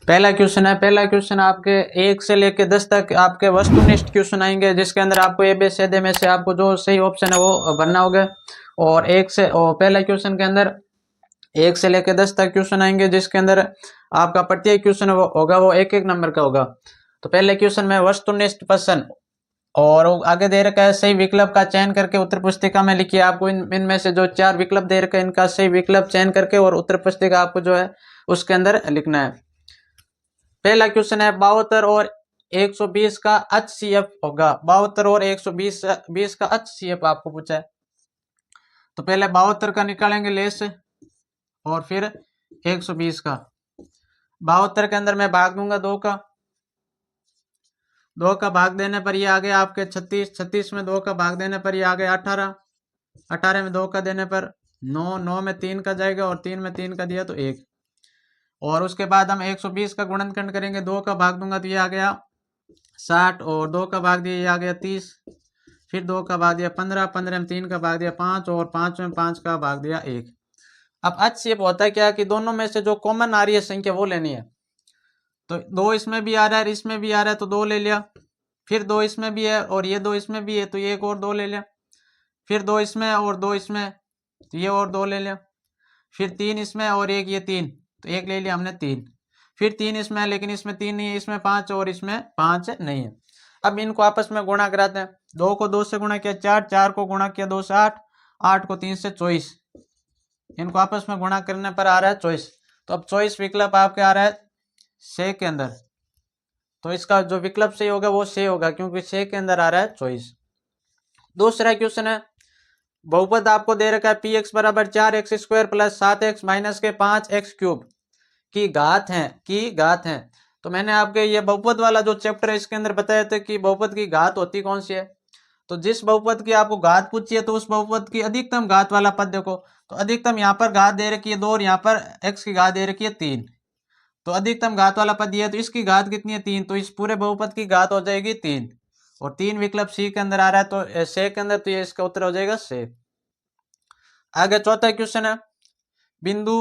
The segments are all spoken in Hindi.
पहला क्वेश्चन है, पहला क्वेश्चन आपके 1 से लेके 10 तक आपके वस्तुनिष्ठ क्वेश्चन आएंगे, जिसके अंदर आपको ए बी सी डी में से आपको जो सही ऑप्शन है वो भरना होगा। और पहला क्वेश्चन के अंदर 1 से लेके 10 तक क्वेश्चन आएंगे, जिसके अंदर आपका प्रत्येक क्वेश्चन होगा वो एक एक नंबर का होगा। तो पहले क्वेश्चन में वस्तुनिष्ठ प्रश्न, और आगे दे रखा है सही विकल्प का चयन करके उत्तर पुस्तिका में लिखिए। आपको इनमें से जो 4 विकल्प दे रखे हैं इनका सही विकल्प चयन करके और उत्तर पुस्तिका आपको जो है उसके अंदर लिखना है। पहला क्वेश्चन है 72 और 120 का HCF होगा। 72 और 120 का HCF आपको पूछा है। तो पहले 72 का निकालेंगे लेस और फिर 120 का। 72 के अंदर मैं भाग दूंगा 2 का, 2 का भाग देने पर ये आ गया आपके 36, 36 में 2 का भाग देने पर ये आ गया 18, 18 में 2 का देने पर 9, 9 में 3 का जाएगा और 3 में 3 का दिया तो 1। और उसके बाद हम 120 का गुणनखंड करेंगे, 2 का भाग दूंगा तो ये आ गया 60 और 2 का भाग दिया ये आ गया 30, फिर 2 का भाग दिया 15, 15 में 3 का भाग दिया 5 और 5 में 5 का भाग दिया 1। अब HCF होता है क्या कि दोनों में से जो कॉमन आ रही है संख्या वो लेनी है। तो 2 इसमें भी आ रहा है, इसमें भी आ रहा है तो 2 ले लिया, फिर 2 इसमें भी है और ये 2 इसमें भी है तो ये एक और 2 ले लिया, फिर 2 इसमें और 2 इसमें तो ये और 2 ले लिया, फिर 3 इसमें और एक ये 3 तो 1 ले लिया हमने 3, फिर 3 इसमें है लेकिन इसमें 3 नहीं है, इसमें 5 और इसमें 5 नहीं है। अब इनको आपस में गुणा कराते हैं। 2 को 2 से गुणा किया 4, 4 को गुणा किया 2 से 8, 8 को 3 से 24, इनको आपस में गुणा करने पर आ रहा है 24। तो अब 24 विकल्प आपके आ रहा है से के अंदर, तो इसका जो विकल्प सही होगा वो से होगा क्योंकि से के अंदर आ रहा है 24। दूसरा क्वेश्चन है बहुपद आपको दे रखा है पी एक्स बराबर 4x² प्लस 7x माइनस के 5x³ की घात है। तो मैंने आपके ये बहुपद वाला जो चैप्टर है इसके अंदर बताया था कि बहुपद की घात होती कौन सी है। तो जिस बहुपद की आपको घात पूछी है तो उस बहुपद की अधिकतम घात वाला पद देखो। तो अधिकतम यहाँ पर घात दे रखी है 2 और यहाँ पर x की घात दे रखी है 3, तो अधिकतम घात वाला पद ये है तो इसकी घात कितनी है 3, तो इस पूरे बहुपद की घात हो जाएगी 3 और 3 विकल्प सी के अंदर आ रहा है तो से के अंदर, तो ये इसका उत्तर हो जाएगा से। आगे चौथा क्वेश्चन है बिंदु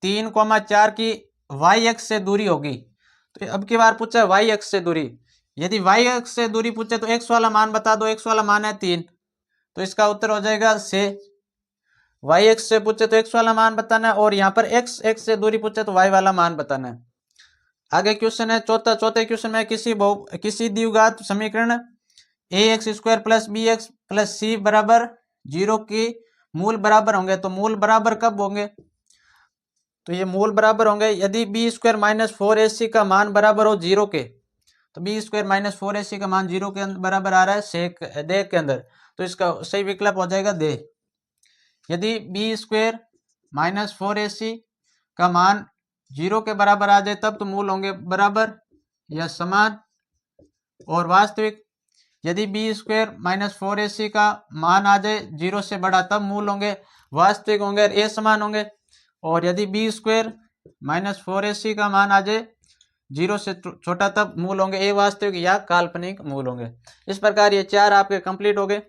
3,4 की वाई एक्स से दूरी होगी। तो अब की बार पूछा है वाई एक्स से दूरी, यदि वाई एक्स से दूरी पूछे तो एक्स वाला मान बता दो, एक्स वाला मान है 3 तो इसका उत्तर हो जाएगा से। वाई एक्स से पूछे तो एक्स वाला मान बताना है और यहाँ पर एक्स एक्स से दूरी पूछे तो वाई वाला मान बताना है। आगे क्वेश्चन है चौथे क्वेश्चन में किसी द्विघात समीकरण ax² plus bx plus c बराबर 0 की मूल बराबर होंगे। तो मूल बराबर कब होंगे, तो ये मूल बराबर होंगे यदि b² माइनस 4ac का मान बराबर हो 0 के, तो b² माइनस 4ac का मान 0 के बराबर आ रहा है सेक दे के अंदर, तो इसका सही विकल्प हो जाएगा दे। यदि b² माइनस 4ac का मान 0 के बराबर आ जाए तब तो मूल होंगे बराबर या समान, और वास्तविक यदि b² माइनस 4ac का मान आ जाए 0 से बड़ा तब मूल होंगे वास्तविक होंगे और ए समान होंगे, और यदि b² माइनस 4ac का मान आ जाए 0 से छोटा तब मूल होंगे ए वास्तविक या काल्पनिक मूल होंगे। इस प्रकार ये 4 आपके कंप्लीट हो गए।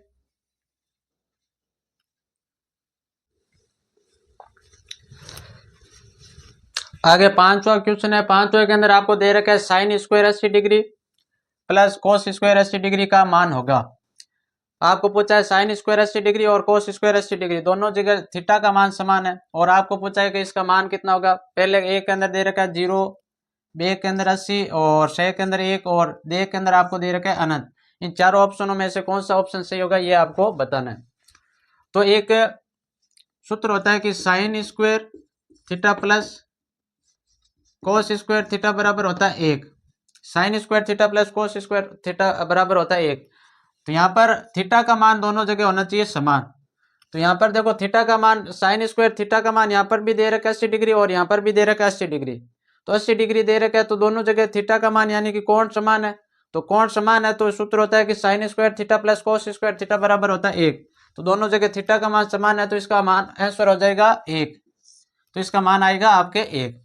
आगे पांचवा क्वेश्चन है, पांचवे के अंदर आपको दे रखा है sine square 80 degree plus cos square 80 degree का मान होगा। आपको पूछा है साइन स्क्वायर 80 डिग्री और कोस स्क्वायर 80 डिग्री दोनों जगह थीटा का मान समान है और आपको पूछा है कि इसका मान कितना होगा। पहले ए के अंदर दे रखा है 0, बी के अंदर 80 और से के अंदर 1 और दे के अंदर आपको दे रखा है अनंत। इन चारों ऑप्शनों में से कौन सा ऑप्शन सही होगा ये आपको बताना है। तो एक सूत्र होता है कि sine square theta plus cos square theta बराबर होता है 1, sine square theta plus cos square theta बराबर होता है 1। तो यहाँ पर थीटा का मान दोनों जगह होना चाहिए समान। तो यहाँ पर देखो थीटा का मान साइन स्क्वायर थीटा का मान यहाँ पर भी दे रखा है 80 डिग्री और यहाँ पर भी दे रखा है 80 डिग्री, तो 80 डिग्री दे रखा है तो दोनों जगह थीटा का मान यानी कि कोण समान है। तो कोण समान है तो सूत्र होता है कि sine square theta plus cos square theta बराबर होता है 1। तो दोनों जगह थीटा का मान समान है तो इसका मान आंसर हो जाएगा 1, तो इसका मान आएगा आपके 1।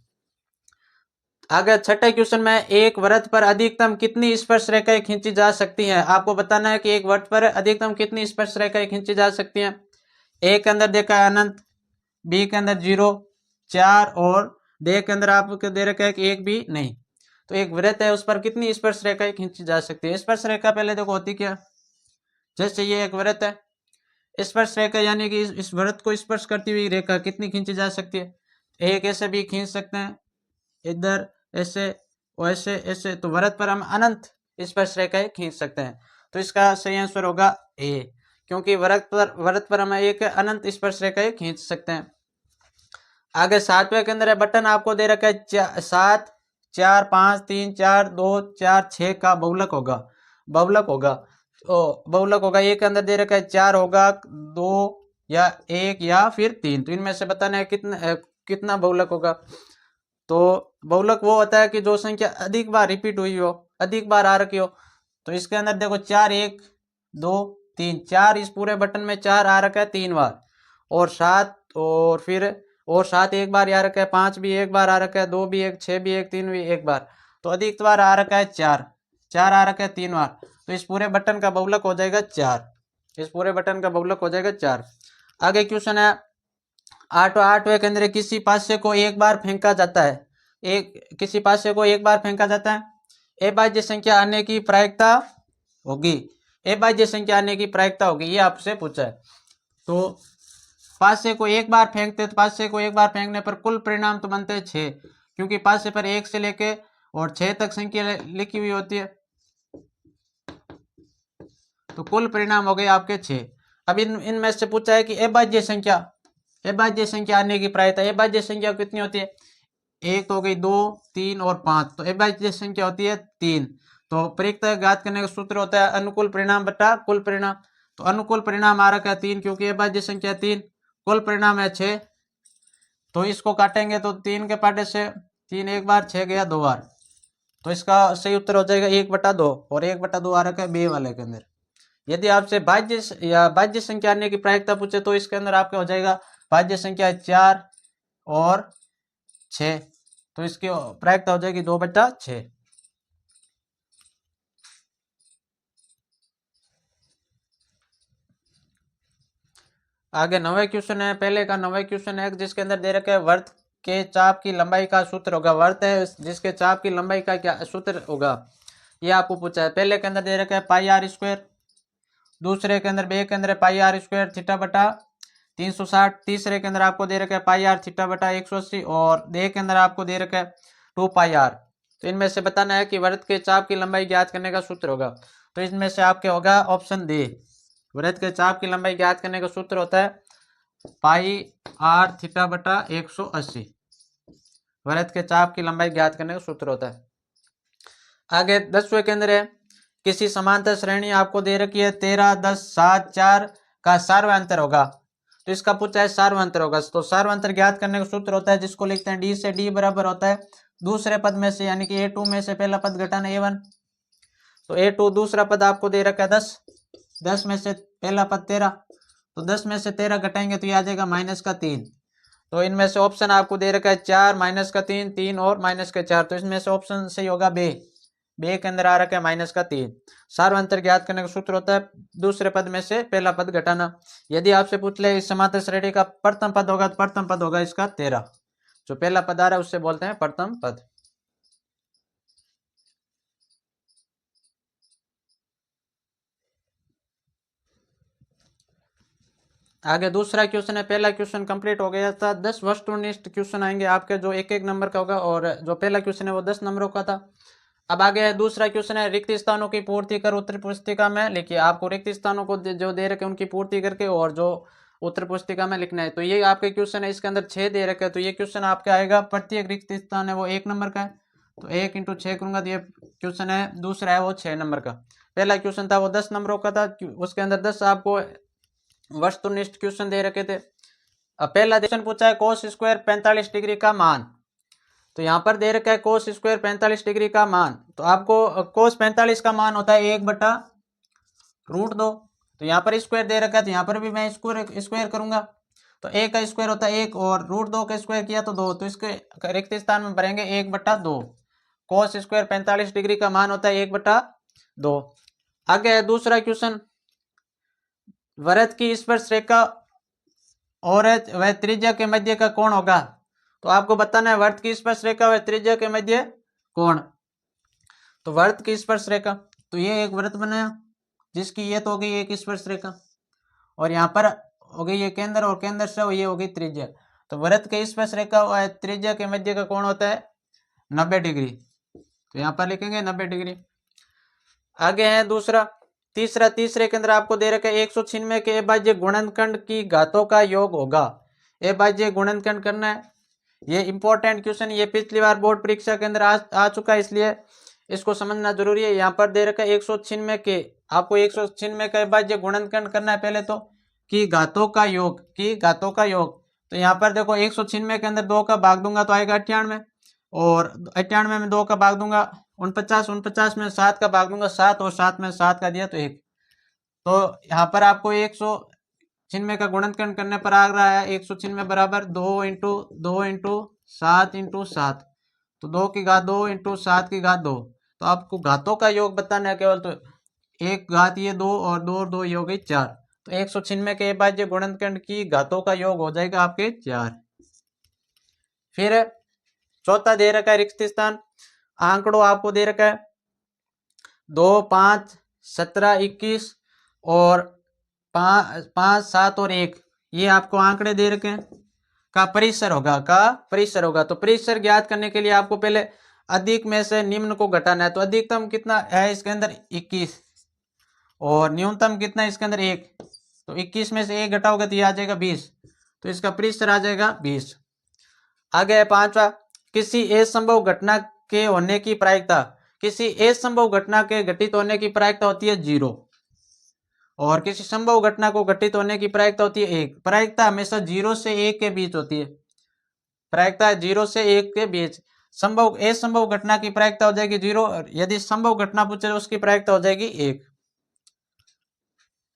आगे छठे क्वेश्चन में एक वृत्त पर अधिकतम कितनी स्पर्श रेखाएं खींची जा सकती हैं। आपको बताना है कि एक वृत्त पर अधिकतम कितनी स्पर्श रेखाएं खींची जा सकती हैं। ए के अंदर देखा है अनंत, बी के अंदर 0, 4 और डे के अंदर आपको दे रखा है कि 1 भी नहीं। तो एक वृत्त है, उस पर कितनी स्पर्श रेखाएं खींची जा सकती है? स्पर्श रेखा पहले देखो होती क्या, जैसे ये एक वृत्त है, स्पर्श रेखा यानी कि इस वृत्त को स्पर्श करती हुई रेखा कितनी खींची जा सकती है? एक ऐसे भी खींच सकते हैं, इधर ऐसे और ऐसे ऐसे, तो वृत्त पर हम अनंत स्पर्श रेखाएं खींच सकते हैं। तो इसका सही आंसर होगा ए, क्योंकि वृत्त पर हम एक अनंत स्पर्श रेखाएं खींच सकते हैं। आगे 7वें के अंदर बटन आपको दे रखा है 7 4 5 3 4 2 4 6 का बहुलक होगा, बहुलक होगा, तो बहुलक होगा। एक के अंदर दे रखा है 4 होगा, 2 या 1 या फिर 3, तो इनमें से बताना है कितना बहुलक होगा। तो बहुलक वो होता है कि जो संख्या अधिक बार रिपीट हुई हो, अधिक बार आ रखी हो। तो इसके अंदर देखो 4 1 2 3, 4 इस पूरे बटन में 4 आ रखा है 3 बार, और 7 और फिर और 7 एक बार आ रखा है, 5 भी एक बार आ रखा है, 2 भी एक, 6 भी एक, 3 भी एक बार, तो अधिक बार आ रखा है 4, 4 आ रखा है 3 बार, तो इस पूरे बटन का बहुलक हो जाएगा 4, इस पूरे बटन का बहुलक हो जाएगा 4। आगे क्वेश्चन है 8वें के अंदर किसी पासे को एक बार फेंका जाता है, किसी पासे को एक बार फेंका जाता है, अभाज्य संख्या आने की प्रायिकता होगी, अभाज्य संख्या आने की प्रायिकता होगी, ये आपसे पूछा है। तो पासे को एक बार फेंकते, तो पासे को एक बार फेंकने पर कुल परिणाम तो बनते हैं 6, क्योंकि पासे पर 1 से लेके और 6 तक संख्या लिखी हुई होती है, तो कुल परिणाम हो गए आपके 6। अब इनमें से पूछा है कि अभाज्य संख्या, अभाज्य संख्या आने की प्रायिकता, अभाज्य संख्या कितनी होती है? एक तो हो गई, 2 3 और 5, तो अभाज्य संख्या होती है 3। तो प्रायिकता ज्ञात करने का सूत्र होता है अनुकूल परिणाम बटा कुल परिणाम, तो अनुकूल परिणाम आ रखा है 3, क्योंकि अभाज्य संख्या 3, कुल परिणाम है 6, तो इसको काटेंगे तो 3 के पाटे से 3 एक बार, 6 गया 2 बार, तो इसका सही उत्तर हो जाएगा 1/2, और 1/2 आ रखा है बी वाले के अंदर। यदि आपसे भाज्य या भाज्य संख्या आने की प्रायिकता पूछे तो इसके अंदर आपका हो जाएगा भाज्य संख्या 4 और 6, तो इसकी प्रायिकता हो जाएगी 2/6। आगे 9वें क्वेश्चन है, पहले का 9वें क्वेश्चन है जिसके अंदर दे रखा है वर्त के चाप की लंबाई का सूत्र होगा, वर्त है जिसके चाप की लंबाई का क्या सूत्र होगा, ये आपको पूछा है। पहले के अंदर दे रखा है पाई आर स्क्वायर, दूसरे के अंदर बे के अंदर पाई आर स्क्वायर थीटा बटा 360, तीसरे के अंदर आपको दे रखा है पाई आर थीटा बटा 180, और दे के अंदर आपको दे रखा है 2 पाई आर। तो इनमें से बताना है कि वृत्त के चाप की लंबाई ज्ञात करने का सूत्र होगा, तो इसमें से आपके होगा ऑप्शन डी, वृत्त के चाप की लंबाई ज्ञात करने का सूत्र होता है पाई आर थीटा बटा 180, वृत्त के चाप की लंबाई ज्ञात करने का सूत्र होता है। आगे 10वें के अंदर है किसी समांतर श्रेणी आपको दे रखी है 13 10 7 4 का सार्वंतर होगा, तो इसका पूछा है सार्वंतर होगा, तो सार्वंतर ज्ञात करने का सूत्र होता है जिसको लिखते हैं डी से डी बराबर होता है दूसरे पद में से, यानी कि a2 में से पहला पद घटाना a1, तो a2 दूसरा पद आपको दे रखा है 10, 10 में से पहला पद 13, तो 10 में से 13 घटाएंगे तो ये आ जाएगा -3, तो इनमें से ऑप्शन आपको दे रखा है 4 -3 3 और -4, तो इसमें से ऑप्शन सही होगा बे, बे के अंदर आ रखा है -3। सार्वंतर ज्ञात करने का सूत्र होता है दूसरे पद में से पहला पद घटाना। यदि आपसे पूछ ले इस समांतर श्रेणी का प्रथम पद होगा, तो प्रथम पद होगा इसका 13, जो पहला पद आ रहा है उससे बोलते हैं प्रथम पद। आगे दूसरा क्वेश्चन है, पहला क्वेश्चन कंप्लीट हो गया था, 10 वस्तुनिष्ठ क्वेश्चन आएंगे आपके जो 1-1 नंबर का होगा, और जो पहला क्वेश्चन है वो 10 नंबरों का था। अब आगे दूसरा क्वेश्चन है रिक्त स्थानों की पूर्ति कर उत्तर पुस्तिका में लिखिए, आपको रिक्त स्थानों को जो दे रखे उनकी पूर्ति करके और जो उत्तर पुस्तिका में लिखना है। तो ये आपके क्वेश्चन है, इसके अंदर 6 दे रखे, तो ये क्वेश्चन आपका आएगा प्रत्येक रिक्त स्थान है वो 1 नंबर का है, तो 1 × 6 करूंगा तो ये क्वेश्चन है, दूसरा है वो 6 नंबर का। पहला क्वेश्चन था वो 10 नंबरों का था, उसके अंदर 10 आपको वस्तुनिष्ठ क्वेश्चन दे रखे थे। अब पहला क्वेश्चन पूछा है कोस स्क्वायर 45 डिग्री का मान, तो यहाँ पर दे रखा है कोस स्क्वायर 45 डिग्री का मान, तो आपको कोस 45 का मान होता है 1/√2, तो यहाँ पर स्क्वायर दे रखा है तो यहाँ पर भी मैं स्क्वायर करूंगा, तो 1 का स्क्वायर होता है 1 और √2 का स्क्वायर किया तो 2, तो इसके रिक्त स्थान में भरेंगे 1/2, कोस स्क्वायर 45 डिग्री का मान होता है 1/2। आगे है दूसरा क्वेश्चन, वृत्त की स्पर्श रेखा और वह त्रिज्या के मध्य का कोण होगा, तो आपको बताना है वृत्त की स्पर्श रेखा व त्रिज्या के मध्य कोण। तो वृत्त की स्पर्श रेखा, तो ये एक वृत्त बनाया जिसकी ये तो हो गई एक स्पर्श रेखा, और यहाँ पर हो गई ये केंद्र, और केंद्र से ये हो गई त्रिज्या। तो वृत्त के स्पर्श रेखा और त्रिज्या के मध्य का कोण होता है 90 डिग्री। तो यहाँ पर लिखेंगे 90 डिग्री। आगे है दूसरा, तीसरे के अंदर आपको दे रखा है 196 के अभाज्य गुणनखंड की घातों का योग होगा। अभाज्य गुणनखंड करना है, ये इंपॉर्टेंट क्वेश्चन, ये पिछली बार बोर्ड परीक्षा के अंदर आ चुका है, इसलिए इसको समझना जरूरी है। यहाँ पर दे रखा है 196 के, आपको 196 का अभाज्य गुणनखंड करना है पहले तो, कि घातों का योग, की घातों का योग। तो यहाँ पर देखो 196 के अंदर 2 का भाग दूंगा तो आएगा 98, और 98 में 2 का भाग दूंगा 49, 49 में 7 का भाग दूंगा 7, और 7 में 7 का दिया तो 1। तो यहाँ पर आपको 196 का गुणनखंड करने पर आ रहा है 196 बराबर 2 इंटू 7 इंटू 7, तो 2 की घात 2 इंटू 7 की घात 2। तो आपको घातों का योग बताना है केवल, तो एक घात ये 2 और 2 और 2 ये हो गई 4। तो 196 के अभाज्य गुणनखंड की घातों का योग हो जाएगा आपके 4। फिर चौथा दे रखा है रिक्त स्थान, आंकड़ों आपको दे रखा है 2, 5, 17, 21 और 5, 7 और 1, ये आपको आंकड़े दे रखे हैं, का परिसर होगा। तो परिसर ज्ञात करने के लिए आपको पहले अधिक में से निम्न को घटाना है। तो अधिकतम कितना है इसके अंदर 21, और न्यूनतम कितना है इसके अंदर 1, तो 21 में से 1 घटाओगे तो ये आ जाएगा 20, तो इसका परिसर आ जाएगा 20। आगे है पांचवा, किसी असंभव घटना के होने की प्रायिकता, किसी असंभव घटना के घटित होने की प्रायिकता होती है 0, और किसी संभव घटना को घटित होने की प्रायिकता होती है 1। प्रायिकता हमेशा 0 से 1 के बीच होती है, प्रायिकता 0 से 1 के बीच। संभव असंभव घटना की प्रायिकता हो जाएगी 0, यदि संभव घटना पूछे तो उसकी प्रायिकता हो जाएगी 1।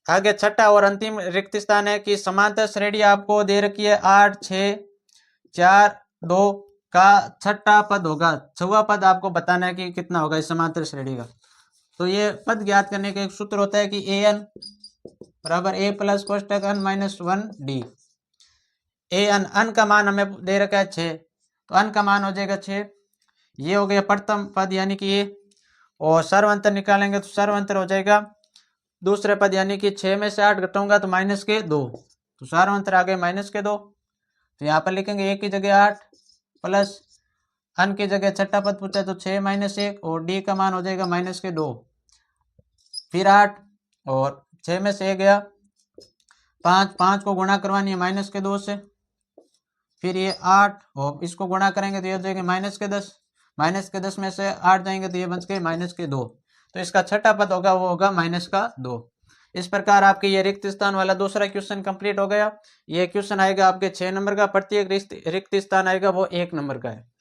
आगे छठा और अंतिम रिक्त स्थान है कि समांतर श्रेणी आपको दे रखी है 8, 6, 4, 2 का छठा पद होगा, 6वां पद आपको बताना है कि कितना होगा इस समांतर श्रेणी का। तो ये पद ज्ञात करने का एक सूत्र होता है कि an बराबर a प्लस कोष्टक n माइनस 1d। an, अन का मान हमें दे रखा है 6, तो अन का मान हो जाएगा 6। ये हो गया प्रथम पद यानी कि ये, और सर्वांतर निकालेंगे तो सर्वांतर हो जाएगा दूसरे पद, यानी कि 6 में से 8 घटाऊंगा तो माइनस के 2, तो सर्वांतर आ गए माइनस के 2। तो यहाँ पर लिखेंगे a की जगह 8 प्लस अन की जगह छठा पद पूछा तो 6 माइनस 1, और d का मान हो जाएगा माइनस के 2, फिर 8 और 6 में से 1 गया 5, 5 को गुणा करवानी है माइनस के 2 से, फिर ये 8 और इसको गुणा करेंगे तो ये हो जाएगा माइनस के 10, माइनस के 10 में से 8 जाएंगे तो ये बच गए माइनस के 2। तो इसका छठा पद होगा वो होगा माइनस का 2। इस प्रकार आपके ये रिक्त स्थान वाला दूसरा क्वेश्चन कंप्लीट हो गया। ये क्वेश्चन आएगा आपके 6 नंबर का, प्रत्येक रिक्त स्थान आएगा वो 1 नंबर का है।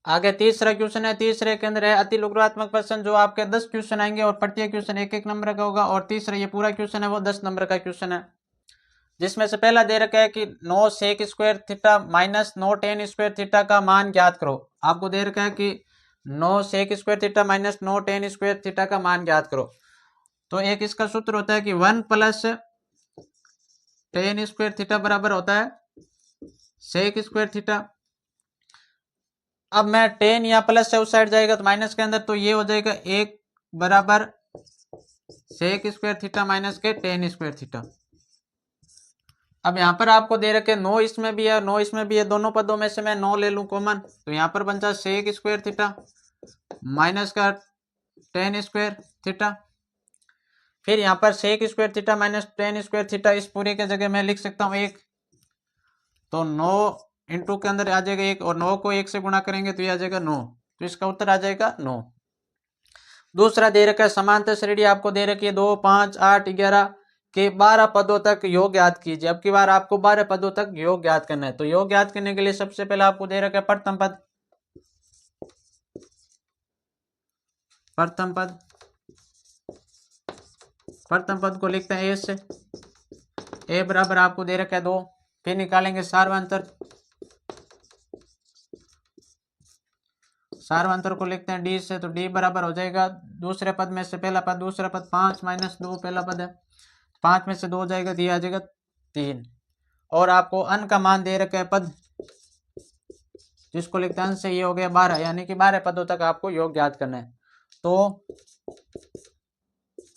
आगे तीसरा क्वेश्चन है, तीसरे के अंदर है अति लघुत्मक प्रश्न, जो आपके 10 क्वेश्चन आएंगे और प्रत्येक क्वेश्चन 1-1 नंबर का होगा, और तीसरा ये पूरा क्वेश्चन है वो 10 नंबर का क्वेश्चन है, जिसमें से पहला दे रखा है कि 9 sec square theta minus 9 tan square theta का मान ज्ञात करो। आपको दे रखा है कि 9 sec square theta minus 9 tan square theta का मान ज्ञात करो। तो एक इसका सूत्र होता है कि 1 प्लस टेन स्क्वायर थीटा बराबर होता है सेक स्क्वायर थीटा। अब मैं टेन या प्लस से उस साइड जाएगा तो माइनस के अंदर, तो ये हो जाएगा 1 बराबर सेक स्क्वायर थीटा माइनस के टेन स्क्वायर थीटा। अब यहाँ पर आपको दे रखे 9 इसमें भी है 9 इसमें भी है, दोनों पदों में से मैं 9 ले लूं कॉमन, तो यहाँ पर बनता है सेक स्क्वायर थीटा माइनस का टेन स्क्वायर थीटा। फिर यहाँ पर sec square theta minus tan square theta, इस पूरे के जगह मैं लिख सकता हूँ 1, तो 9 इंटू के अंदर आ जाएगा 1, और 9 को 1 से गुणा करेंगे तो ये आ जाएगा 9, तो इसका उत्तर आ जाएगा 9। दूसरा दे रखा है समांतर श्रेणी आपको दे रखी है 2, 5, 8, 11 के 12 पदों तक योग ज्ञात कीजिए। अब की बार आपको 12 पदों तक योग ज्ञात करना है। तो योग ज्ञात करने के लिए सबसे पहले आपको दे रखा है प्रथम पद, प्रथम पद को लिखते हैं ए से, ए बराबर आपको दे रखा है 2, फिर निकालेंगे सर्वांतर, सार्वंतर को लिखते हैं डी से, तो डी बराबर हो जाएगा दूसरे पद में से पहला पद, दूसरा पद 5 माइनस 2 पहला पद है, 5 में से 2 जाएगा, दिया आ जाएगा 3। और आपको अन का मान दे रखा है पद, जिसको लिखते हैं अन से, ये हो गया 12, यानी कि 12 पदों तक आपको योग ज्ञात करना है। तो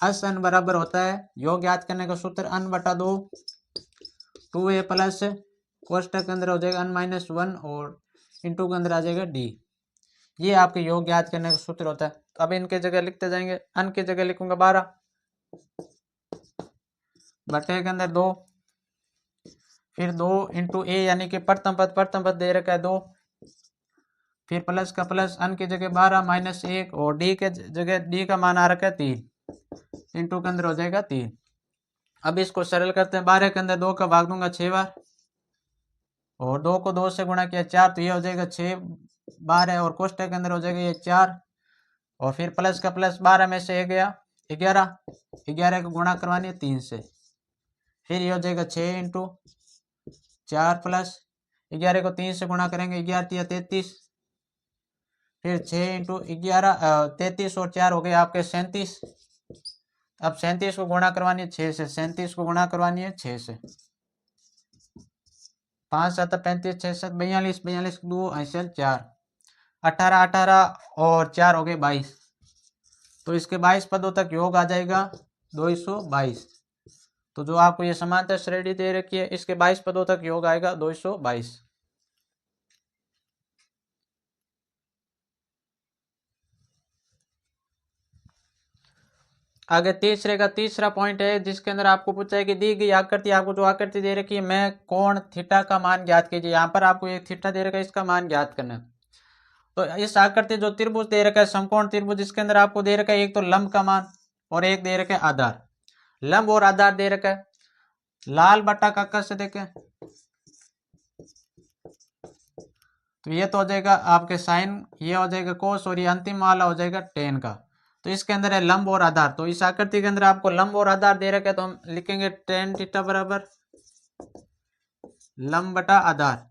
अस अन बराबर होता है, योग ज्ञात करने का सूत्र अन बटा 2 2a प्लस कोष्टक के अंदर हो जाएगा अन माइनस 1 और इंटू के अंदर आ जाएगा डी। ये आपके योग ज्ञात करने का सूत्र होता है। तो अब इनके जगह लिखते जाएंगे, अन की जगह लिखूंगा 12 बटे के अंदर 2, फिर 2 इंटू ए यानी कि प्रथम पद दे रखा है 2, फिर प्लस का प्लस, अन की जगह 12 माइनस 1 और डी के जगह डी का मान आ रखा है 3, इंटू के अंदर हो जाएगा 3। अब इसको सरल करते हैं, 12 के अंदर 2 का भाग दूंगा 6 बार और 2 को 2 से गुणा किया 4, तो ये हो जाएगा 6 12 और कोष्टक के अंदर हो जाएगा ये 4 और फिर प्लस का प्लस, 12 में से 1 गया 11, 11 को गुणा करवानी है 3 से, फिर ये हो जाएगा 6 इंटू 4 प्लस 11 को 3 से गुणा करेंगे 11 या 33, फिर 6 इंटू 11 33 और 4 हो गए आपके 37। अब 37 को गुणा करवानी है 6 से, 37 को गुणा करवानी है 6 से, 5 7 35 6 7 42 42 2 ऐसे 4 18 18 और 4 हो गए 22। तो इसके 22 पदों तक योग आ जाएगा 222। तो जो आपको ये समांतर श्रेणी दे रखी है, इसके 22 पदों तक योग आएगा 222। आगे तीसरे का तीसरा पॉइंट है, जिसके अंदर आपको पूछा है कि दी गई आकृति, आपको जो आकृति दे रखी है, मैं कोण थीटा का मान ज्ञात कीजिए। यहाँ पर आपको एक थीटा दे रखा है, इसका मान ज्ञात करना है। तो इस आकृति जो त्रिभुज दे रखा है, समकोण त्रिभुज, इसके अंदर आपको दे रखा है एक तो लंब का मान और एक दे रखा है आधार। लंब और आधार दे रखा है, लाल बट्टा काका से देखें तो ये तो हो जाएगा आपके साइन, ये हो जाएगा कोस और ये अंतिम वाला हो जाएगा टेन का। तो इसके अंदर है लंब और आधार। तो इस आकृति के अंदर आपको लंब और आधार दे रखे, तो हम लिखेंगे टेन थीटा बराबर लंब बटा आधार,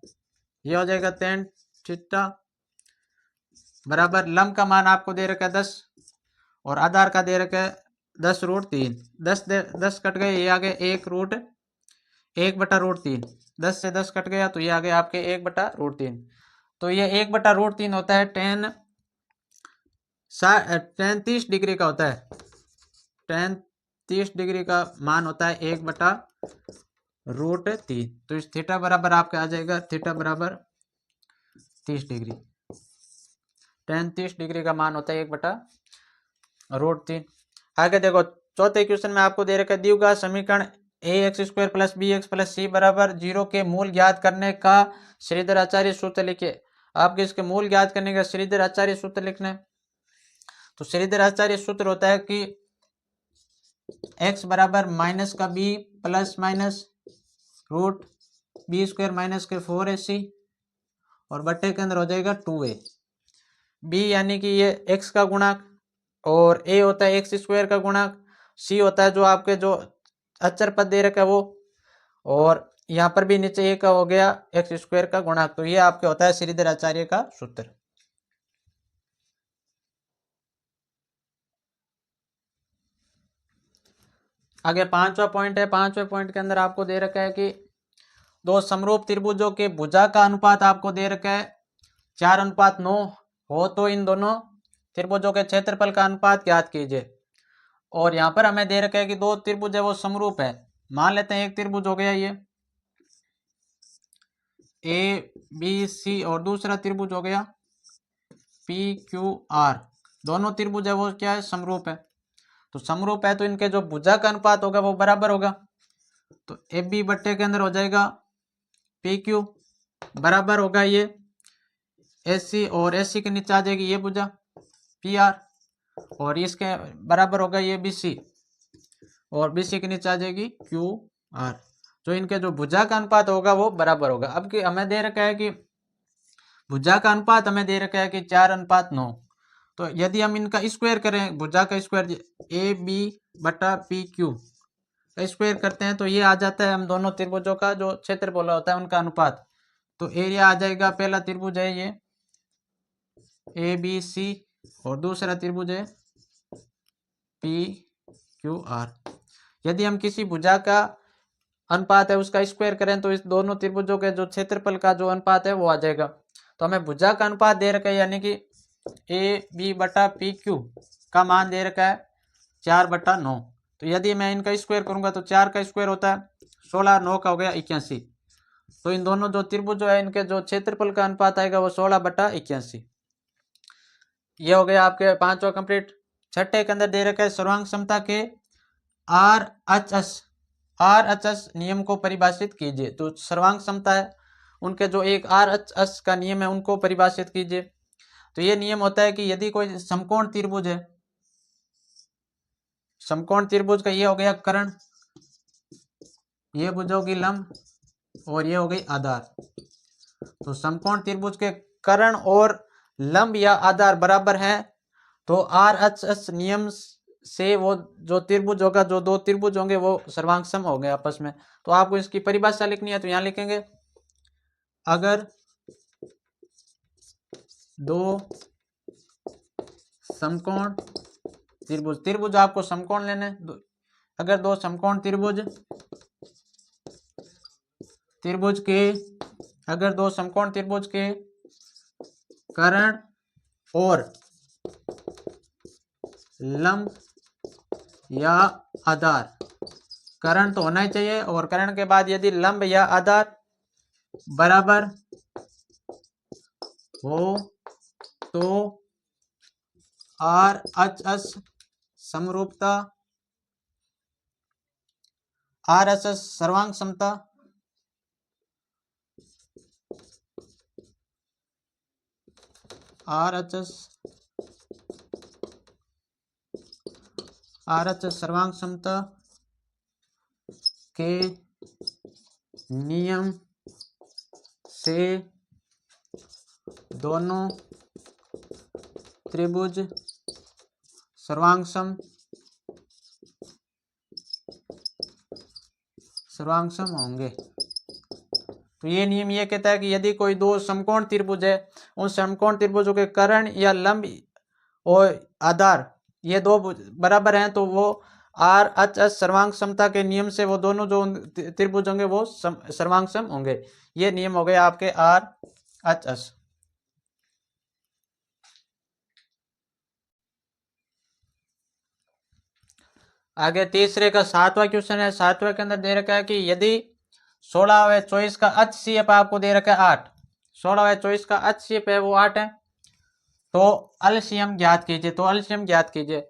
ये हो जाएगा टेन थीटा बराबर लंब का मान आपको दे रखा है 10 और आधार का दे रखा है 10√3। 10 कट गए, ये आ गए 1/√3, 10 से 10 कट गया तो ये आ गए आपके 1/√3। तो ये 1/√3 होता है टेन 30 डिग्री का होता है, टेन 30 डिग्री का मान होता है 1/√3। तो इस थीटा बराबर आपका आ जाएगा थीटा बराबर 30 डिग्री, टेन 30 डिग्री का मान होता है 1/√3। आगे देखो चौथे क्वेश्चन में आपको दे रखा है द्विघात समीकरण ax² + bx + c बराबर 0 के मूल ज्ञात करने का श्रीधर आचार्य सूत्र लिखिए। आपके इसके मूल ज्ञात करने का श्रीधर आचार्य सूत्र लिखना है। तो श्रीधर आचार्य सूत्र होता है कि x बराबर माइनस का b plus minus √b² minus के 4ac और बट्टे के अंदर हो जाएगा 2a। b यानी कि ये x का गुणक और a होता है x² का गुणक, c होता है जो आपके जो अचर पद दे रखा है वो, और यहाँ पर भी नीचे a का हो गया x² का गुणक। तो ये आपके होता है श्रीधर आचार्य का सूत्र। आगे पांचवा पॉइंट है। पांचवें पॉइंट के अंदर आपको दे रखा है कि दो समरूप त्रिभुजों के भुजा का अनुपात आपको दे रखा है 4:9 हो तो इन दोनों त्रिभुजों के क्षेत्रफल का अनुपात ज्ञात कीजिए। और यहाँ पर हमें दे रखा है कि दो त्रिभुज है वो समरूप है। मान लेते हैं एक त्रिभुज हो गया ये ABC और दूसरा त्रिभुज हो गया PQR। दोनों त्रिभुज है वो क्या है, समरूप है। तो समरूप है तो इनके जो भुजा का अनुपात होगा वो बराबर होगा। तो AB बट्टे के अंदर हो जाएगा PQ बराबर होगा ये AC और AC के नीचे आ जाएगी ये भुजा PR और इसके बराबर होगा ये BC और BC के नीचे आ जाएगी QR। जो इनके जो भुजा का अनुपात होगा वो बराबर होगा। अब कि हमें दे रखा है कि भुजा का अनुपात हमें दे रखा है कि 4:9। तो यदि हम इनका स्क्वायर करें, भुजा का स्क्वायर AB बटा PQ का स्क्वायर करते हैं तो ये आ जाता है हम दोनों त्रिभुजों का जो क्षेत्रफल होता है उनका अनुपात। तो एरिया आ जाएगा, पहला त्रिभुज है ये ए बी सी और दूसरा त्रिभुज है पी क्यू आर। यदि हम किसी भुजा का अनुपात है उसका स्क्वायर करें तो इस दोनों त्रिभुजों के जो क्षेत्रफल का जो अनुपात है वो आ जाएगा। तो हमें भुजा का अनुपात दे रखा है यानी कि ए बी बटा पी क्यू का मान दे रखा है 4/9। तो यदि मैं इनका स्क्वायर करूंगा तो 4 का स्क्वायर होता है 16, 9 का हो गया 81। तो इन दोनों जो त्रिभुज है इनके जो क्षेत्रफल का अनुपात आएगा वो 16/81। ये हो गया आपके पांचवा कंप्लीट। छठे के अंदर दे रखा है सर्वांग क्षमता के आर एच एस नियम को परिभाषित कीजिए। तो सर्वांग क्षमता है उनके जो एक आर एच एस का नियम है उनको परिभाषित कीजिए। तो ये नियम होता है कि यदि कोई समकोण त्रिभुज है, समकोण त्रिभुज का ये हो गया कर्ण, ये भुज होगी लंब और ये हो गई आधार। तो समकोण त्रिभुज के कर्ण और लंब या आधार बराबर है तो आर एच एस नियम से वो जो त्रिभुज होगा, जो दो त्रिभुज होंगे वो सर्वांग सम होंगे आपस में। तो आपको इसकी परिभाषा लिखनी है तो यहां लिखेंगे अगर दो समकोण त्रिभुज, त्रिभुज आपको समकोण लेने, अगर दो समकोण त्रिभुज के अगर दो समकोण त्रिभुज के कर्ण और लंब या आधार, कर्ण तो होना ही चाहिए और कर्ण के बाद यदि लंब या आधार बराबर हो तो आर.एच.एस समरूपता, आर.एच.एस सर्वांग समता, आर.एच.एस सर्वांग समता के नियम से दोनों त्रिभुज सर्वांग सम होंगे। तो ये नियम ये कहता है कि यदि कोई दो समकोण त्रिभुज है, उन समकोण त्रिभुजों के कर्ण या लंब और आधार ये दो बराबर हैं तो वो आर.एच.एस सर्वांग समता के नियम से वो दोनों जो त्रिभुज होंगे वो सर्वांग सम होंगे। ये नियम हो गए आपके आर.एच.एस। आगे तीसरे का सातवां क्वेश्चन है। सातवें के अंदर दे रखा है कि यदि 16/24 का HCF आपको दे रखा है 8, 16/24 का HCF है वो 8 है, तो एलसीएम ज्ञात कीजिए। तो एलसीएम ज्ञात कीजिए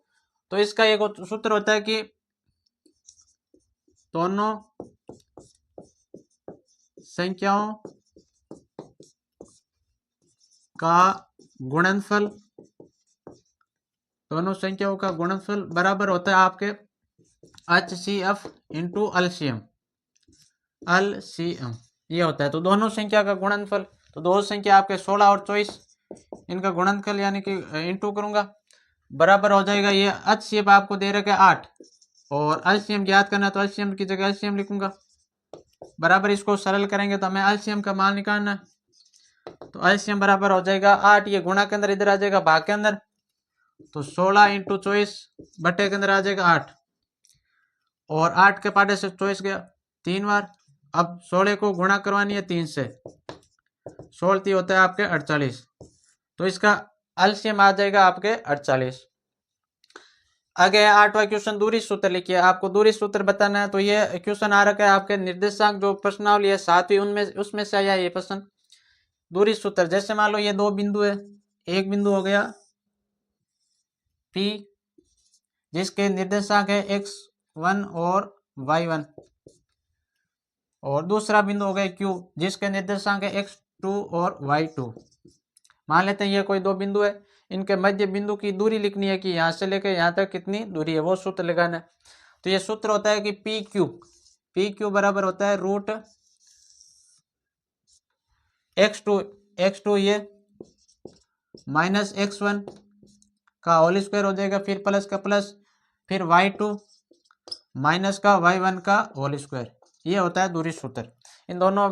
तो इसका एक सूत्र होता है कि दोनों संख्याओं का गुणनफल, दोनों संख्याओं का गुणनफल बराबर होता है आपके HCF इंटू एलसीएम, एलसीएम ये होता है। तो दोनों संख्या का गुणनफल, तो दो संख्या आपके 16 और 24 इनका गुणनफल यानी कि इंटू करूंगा बराबर हो जाएगा, ये HCF आपको दे रखा है 8 और एलसीएम ज्ञात करना तो एलसीएम की जगह एलसीएम लिखूंगा बराबर, इसको सरल करेंगे तो हमें एलसीएम का मान निकालना है। तो एलसीएम बराबर हो जाएगा 8, ये गुणा के अंदर इधर आ जाएगा भाग के अंदर, तो 16 इंटू 24 बटे के अंदर आ जाएगा 8 और 8 के पाटे से 24 गया 3 बार। अब 16 को गुणा करवानी है 3 से, 16 होता है आपके 48, तो इसका एलसीएम आ जाएगा आपके 48। आगे 8वां क्वेश्चन दूरी सूत्र लिखिए। आपको दूरी सूत्र बताना है। तो ये क्वेश्चन आ रखा है आपके निर्देशांक जो प्रश्नावली है 7वीं उनमें उसमें से आया ये प्रश्न। दूरी सूत्र जैसे मान लो ये दो बिंदु है, एक बिंदु हो गया P जिसके निर्देशांक है x1 और y1 और दूसरा बिंदु हो गया Q जिसके निर्देशांक है x2 और y2। मान लेते हैं ये कोई दो बिंदु है, इनके मध्य बिंदु की दूरी लिखनी है कि यहाँ से लेकर यहाँ तक कितनी दूरी है, वो सूत्र लगाना है। तो ये सूत्र होता है कि पी क्यू बराबर होता है रूट x2 ये माइनस x1 का होल स्क्वायर हो जाएगा, फिर प्लस का प्लस, फिर y2 माइनस का y1 का होल स्क्वायर। ये होता है दूरी सूत्र। इन दोनों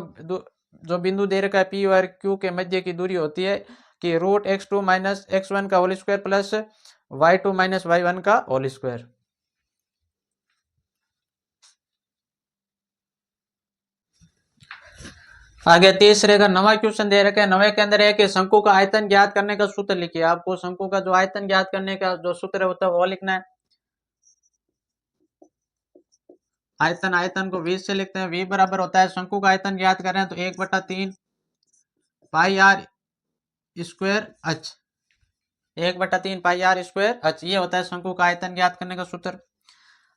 जो बिंदु दे रखा है P और Q के मध्य की दूरी होती है कि √x2 माइनस x1 का whole square plus y2 minus y1 का होल स्क्वायर। आगे तीसरे का नवा क्वेश्चन दे रखा है। नवे के अंदर है कि शंकु का आयतन ज्ञात करने का सूत्र लिखिए। आपको शंकु का जो आयतन ज्ञात करने का जो सूत्र होता है वो लिखना है। आयतन को 20 से लिखते हैं। v बराबर होता है, शंकु का आयतन ज्ञात कर रहे हैं तो 1/3 pi r square h, 1/3 pi r square h, ये होता है शंकु का आयतन ज्ञात करने का सूत्र।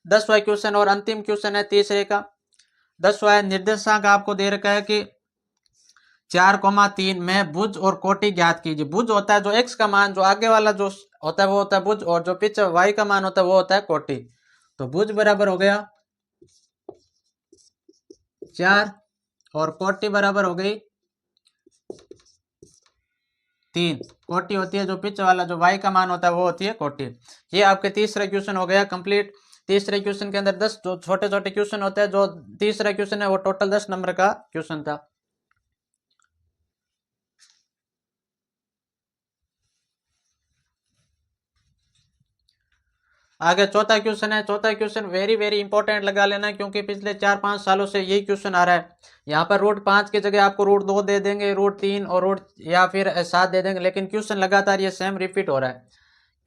10वां क्वेश्चन और अंतिम क्वेश्चन है तीसरे का। 10वां निर्देशांक आपको दे रखा है कि 4,3 में भुज और कोटि ज्ञात कीजिए। भुज होता है जो x का मान, जो आगे वाला जो होता है वो होता है भुज, और जो पीछे y का मान होता है वो होता है कोटि। तो भुज बराबर हो गया 4 और कोटि बराबर हो गई 3। कोटि होती है जो पीछे वाला जो y का मान होता है वो होती है कोटि। ये आपके तीसरा क्वेश्चन हो गया कंप्लीट। तीसरे क्वेश्चन के अंदर 10 जो छोटे छोटे क्वेश्चन होते हैं, जो तीसरा क्वेश्चन है वो टोटल 10 नंबर का क्वेश्चन था। आगे चौथा क्वेश्चन है। चौथा क्वेश्चन वेरी वेरी इंपॉर्टेंट लगा लेना, क्योंकि पिछले 4-5 सालों से यही क्वेश्चन आ रहा है। यहाँ पर √5 की जगह आपको √2 दे देंगे, √3 और या फिर 7 दे देंगे, लेकिन क्वेश्चन लगातार ये सेम रिपीट हो रहा है।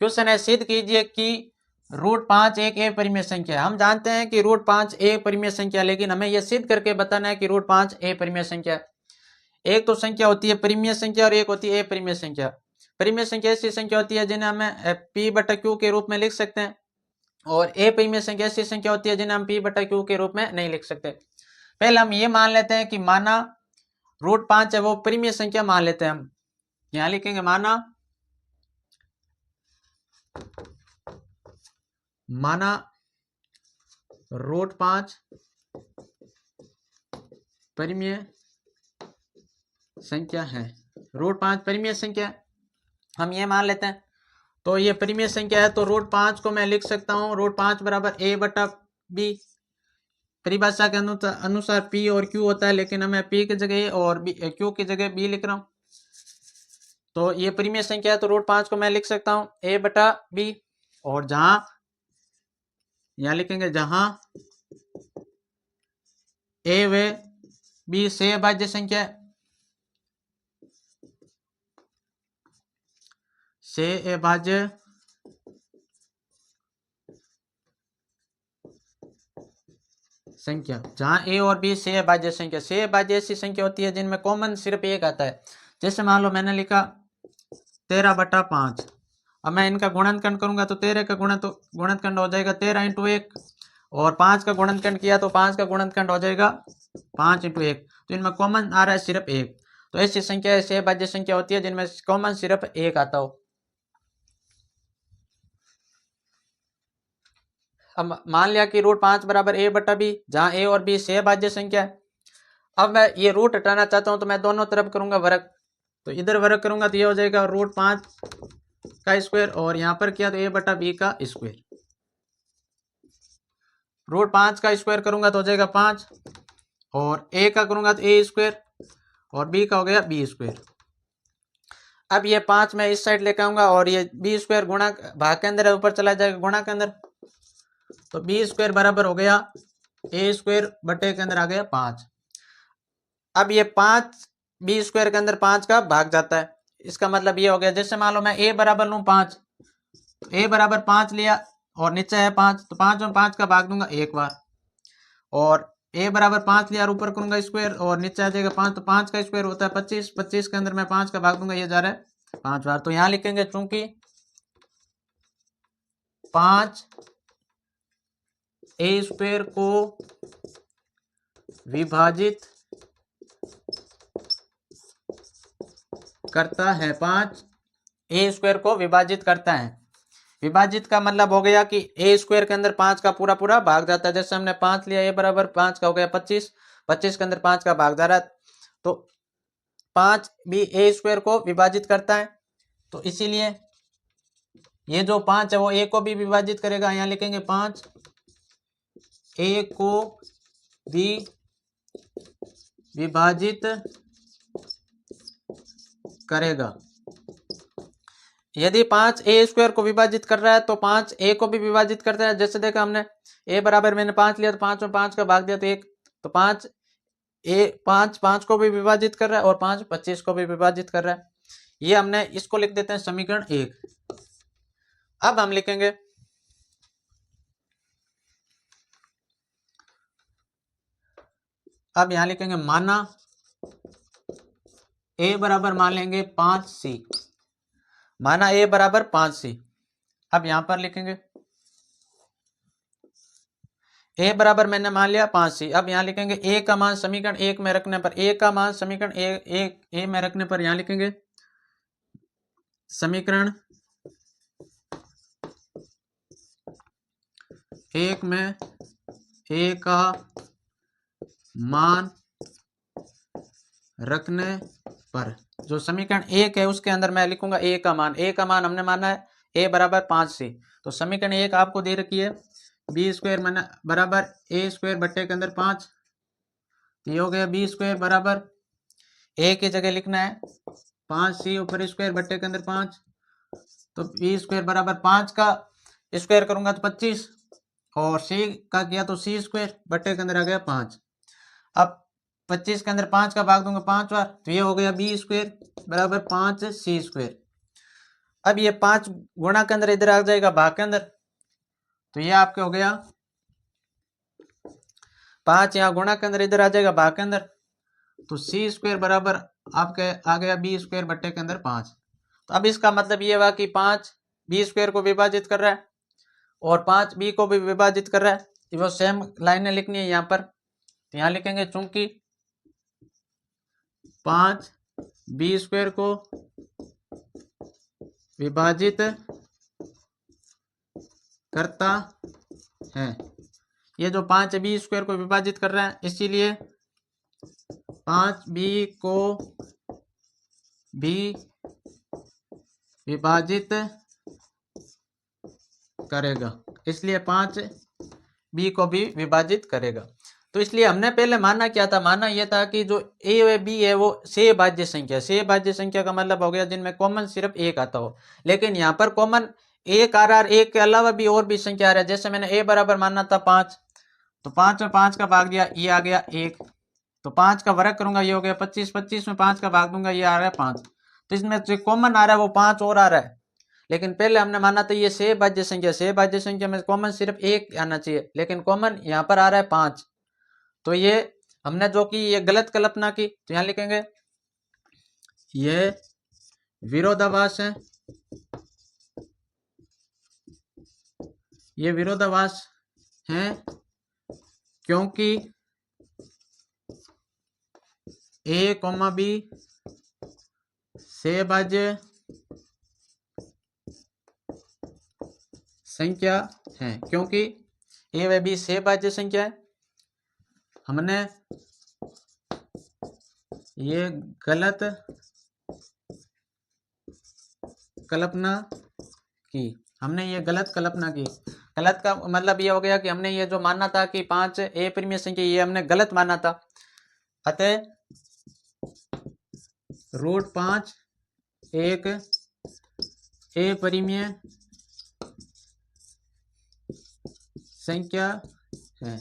क्वेश्चन है, सिद्ध कीजिए कि √5 एक ए परिमेय संख्या है। हम जानते हैं कि √5 ए परिमेय संख्या, लेकिन हमें यह सिद्ध करके बताना है कि √5 ए परिमेय संख्या है। एक तो संख्या होती है परिमेय संख्या और एक होती है अपरिमेय संख्या। परिमेय संख्या ऐसी संख्या होती है जिन्हें हमें p/q के रूप में लिख सकते हैं, और अपरिमेय संख्या ऐसी संख्या होती है जिन्हें हम p/q के रूप में नहीं लिख सकते। पहले हम ये मान लेते हैं कि माना √5 है वो परिमेय संख्या मान लेते हैं। हम यहां लिखेंगे माना √5 परिमेय संख्या है। √5 परिमेय संख्या हम ये मान लेते हैं। तो ये परिमेय संख्या है, तो √5 को मैं लिख सकता हूँ √5 बराबर a/b। परिभाषा के अनुसार p और q होता है, लेकिन हमें p की जगह और q की जगह b लिख रहा हूँ। तो ये परिमेय संख्या है, तो √5 को मैं लिख सकता हूँ a/b। और जहां यहां लिखेंगे जहां a व b से अभाज्य संख्या है, से अभाज्य संख्या। जहां a और b से अभाज्य संख्या, से अभाज्य ऐसी संख्या होती है जिनमें कॉमन सिर्फ एक आता है। जैसे मान लो मैंने लिखा 13/5। अब मैं इनका गुणनखंड करूंगा तो 13 का गुणनखंड हो जाएगा 13 × 1, और 5 का गुणनखंड किया तो 5 का गुणनखंड हो जाएगा 5 × 1। तो इनमें कॉमन आ रहा है सिर्फ एक। तो ऐसी संख्या ऐसी अभाज्य संख्या होती है जिनमें कॉमन सिर्फ एक आता हो। अब मान लिया कि √5 बराबर a/b, जहां a और b से अभाज्य संख्या है। अब मैं ये रूट हटाना चाहता हूं तो मैं दोनों तरफ करूंगा वर्ग। तो इधर वर्ग करूंगा तो ये हो जाएगा √5 का स्क्वायर, और यहां पर किया तो a/b का स्क्वायर। √5 का स्क्वायर करूंगा तो हो जाएगा 5, और a का करूंगा तो a स्क्वायर, और b का हो गया b स्क्वायर। अब ये 5 मैं इस साइड लेकर आऊंगा, और ये b स्क्वायर गुणा भाग के अंदर ऊपर चला जाएगा गुणा के अंदर। तो b स्क्वायर बराबर हो गया a स्क्वायर बटे के अंदर आ गया 5। अब ये 5 b स्क्वायर के अंदर 5 का भाग जाता है। इसका मतलब ये हो गया, जैसे मान लो मैं a बराबर लूं 5, तो a बराबर 5 लिया और नीचे है 5, तो 5 में 5 का भाग दूंगा एक बार, और a बराबर 5 लिया और ऊपर करूंगा स्क्वायर और नीचे आ जाएगा 5, तो 5 का स्क्वायर होता है 25। 25 के अंदर मैं 5 का भाग दूंगा, ये जा रहा है 5 बार। तो यहां लिखेंगे चूंकि 5 a स्क्वायर को विभाजित करता है, 5 a स्क्वायर को विभाजित करता है। विभाजित का मतलब हो गया कि a स्क्वायर के अंदर 5 का पूरा पूरा भाग जाता है। जैसे हमने 5 लिया, a बराबर 5 का हो गया 25, 25 के अंदर 5 का भाग जा रहा है, तो 5 भी a स्क्वायर को विभाजित करता है। तो इसीलिए ये जो 5 है वो a को भी विभाजित करेगा। यहाँ लिखेंगे 5 a को भी विभाजित करेगा। यदि 5a² को विभाजित कर रहा है तो 5a को भी विभाजित करता है। जैसे देखा हमने a बराबर मैंने 5 लिया तो 5 में 5 का भाग दिया तो 1, तो 5 को भी विभाजित कर रहा है और 5 25 को भी विभाजित कर रहा है। ये हमने इसको लिख देते हैं समीकरण 1। अब हम लिखेंगे अब यहां लिखेंगे माना a बराबर मान लेंगे 5c, माना a बराबर 5c। अब यहां पर लिखेंगे a बराबर मैंने मान लिया 5c। अब यहां लिखेंगे a का मान समीकरण 1 में रखने पर, a का मान समीकरण a में रखने पर यहां लिखेंगे समीकरण 1 में a का मान रखने पर, जो समीकरण 1 है उसके अंदर मैं लिखूंगा a का मान। a का मान हमने माना है a बराबर 5c। तो समीकरण 1 आपको दे रखी है b² माना बराबर a² बट्टे के अंदर 5। तो ये हो गया b² बराबर a की जगह लिखना है 5c ऊपर स्क्वायर बट्टे के अंदर 5। तो b² बराबर 5 का स्क्वायर करूंगा तो 25 और c का किया तो c² बट्टे के अंदर आ गया 5। अब 25 के अंदर 5 का भाग दूंगा 5 बार, तो ये हो गया b² बराबर 5c²। अब ये 5 गुणा के अंदर इधर आ जाएगा भाग के अंदर, तो ये आपके हो गया 5 यहाँ गुणा के अंदर इधर आ जाएगा भाग के अंदर, तो c² बराबर आपके आ गया b² बट्टे के अंदर 5। तो अब इसका मतलब ये हुआ कि 5 b² को विभाजित कर रहा है और 5 b को भी विभाजित कर रहा है। तो वो सेम लाइनें लिखनी है यहाँ पर, तो यहाँ लिखेंगे चूंकि 5 b² को विभाजित करता है, ये जो 5 b² को विभाजित कर रहा है इसीलिए 5b को भी विभाजित करेगा, इसलिए 5b को भी विभाजित करेगा। तो इसलिए हमने पहले माना क्या था, माना यह था कि जो a व b है वो से भाज्य संख्या, से भाज्य संख्या का मतलब हो गया जिनमें कॉमन सिर्फ एक आता हो। लेकिन यहाँ पर कॉमन एक आ रहा है, एक के अलावा भी और भी संख्या आ रहा है। जैसे मैंने a बराबर माना था 5, तो 5 में 5 का भाग दिया, ये आ गया 1। तो 5 का वर्ग करूंगा ये हो गया 25, 25 में 5 का भाग दूंगा ये आ रहा है 5। तो इसमें जो कॉमन आ रहा है वो 5 और आ रहा है। लेकिन पहले हमने माना था ये से भाज्य संख्या, से भाज्य संख्या में कॉमन सिर्फ एक आना चाहिए, लेकिन कॉमन यहाँ पर आ रहा है 5। तो ये हमने जो कि ये गलत कल्पना की, तो यहाँ लिखेंगे ये विरोधाभास है, ये विरोधाभास है क्योंकि a, b से भाज्य संख्या है, क्योंकि a व b से भाज्य संख्या है। हमने ये गलत कल्पना की, हमने ये गलत कल्पना की। गलत का मतलब ये हो गया कि हमने ये जो माना था कि 5 a परिमेय संख्या, ये हमने गलत माना था। अतः √5 एक a परिमेय संख्या है,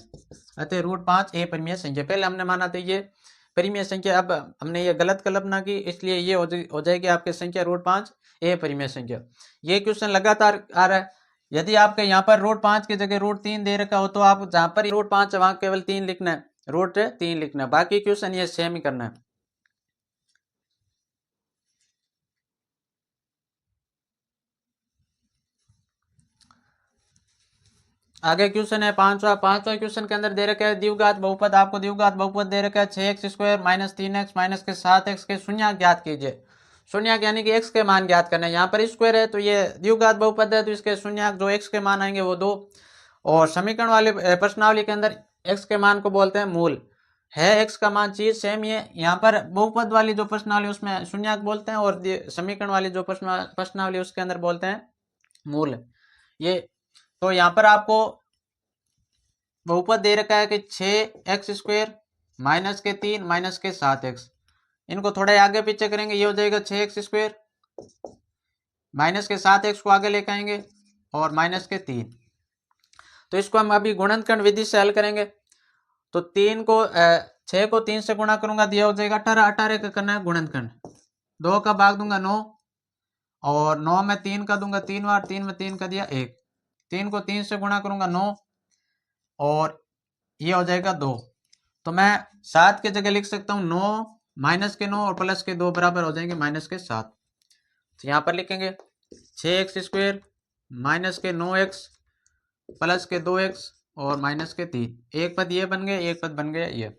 अतः √5 a परिमेय संख्या। पहले हमने माना था ये परिमेय संख्या, अब हमने ये गलत कल्पना की, इसलिए ये हो जाएगी आपकी संख्या √5 a परिमेय संख्या। ये क्वेश्चन लगातार आ रहा है। यदि आपके यहाँ पर √5 की जगह √3 दे रखा हो तो आप जहाँ पर √5 है वहां केवल 3 लिखना है, √3 लिखना है, बाकी क्वेश्चन ये सेम ही करना है। आगे क्वेश्चन है पांचवा क्वेश्चन के अंदर दे रखा है द्विघात बहुपद। आपको द्विघात बहुपद दे रखा है 6x² माइनस 3x माइनस के 7x के शून्यक ज्ञात कीजिए। शून्यक यानी कि x के मान ज्ञात करना है। यहाँ पर स्क्वायर है तो ये द्विघात बहुपद है, तो इसके शून्यक जो x के मान आएंगे वो 2। और समीकरण वाले प्रश्नावली के अंदर x के मान को बोलते हैं मूल। है x का मान चीज सेम ही है। यहाँ पर बहुपद वाली जो प्रश्नावली उसमें शून्यक बोलते हैं और समीकरण वाली जो प्रश्नावली उसके अंदर बोलते हैं मूल। ये तो यहाँ पर आपको बहुपद दे रखा है कि 6x² माइनस के 3 माइनस के 7x। इनको थोड़ा आगे पीछे करेंगे, ये हो जाएगा 6x² माइनस के 7x को आगे लेके आएंगे और माइनस के 3। तो इसको हम अभी गुणनखंड विधि से हल करेंगे। तो 6 को 3 से गुणा करूंगा, दिया हो जाएगा 18। 18 का करना है गुणनखंड, 2 का भाग दूंगा 9 और 9 में 3 का दूंगा 3 बार, 3 में 3 का दिया 1। 3 को 3 से गुणा करूंगा 9 और ये हो जाएगा 2। तो मैं 7 की जगह लिख सकता हूँ 9 माइनस के 9 और प्लस के 2 बराबर हो जाएंगे माइनस के 7। तो यहाँ पर लिखेंगे 6x स्क्वायर माइनस के 9x प्लस के 2x और माइनस के 3। एक पद ये बन गए, एक पद बन गया ये।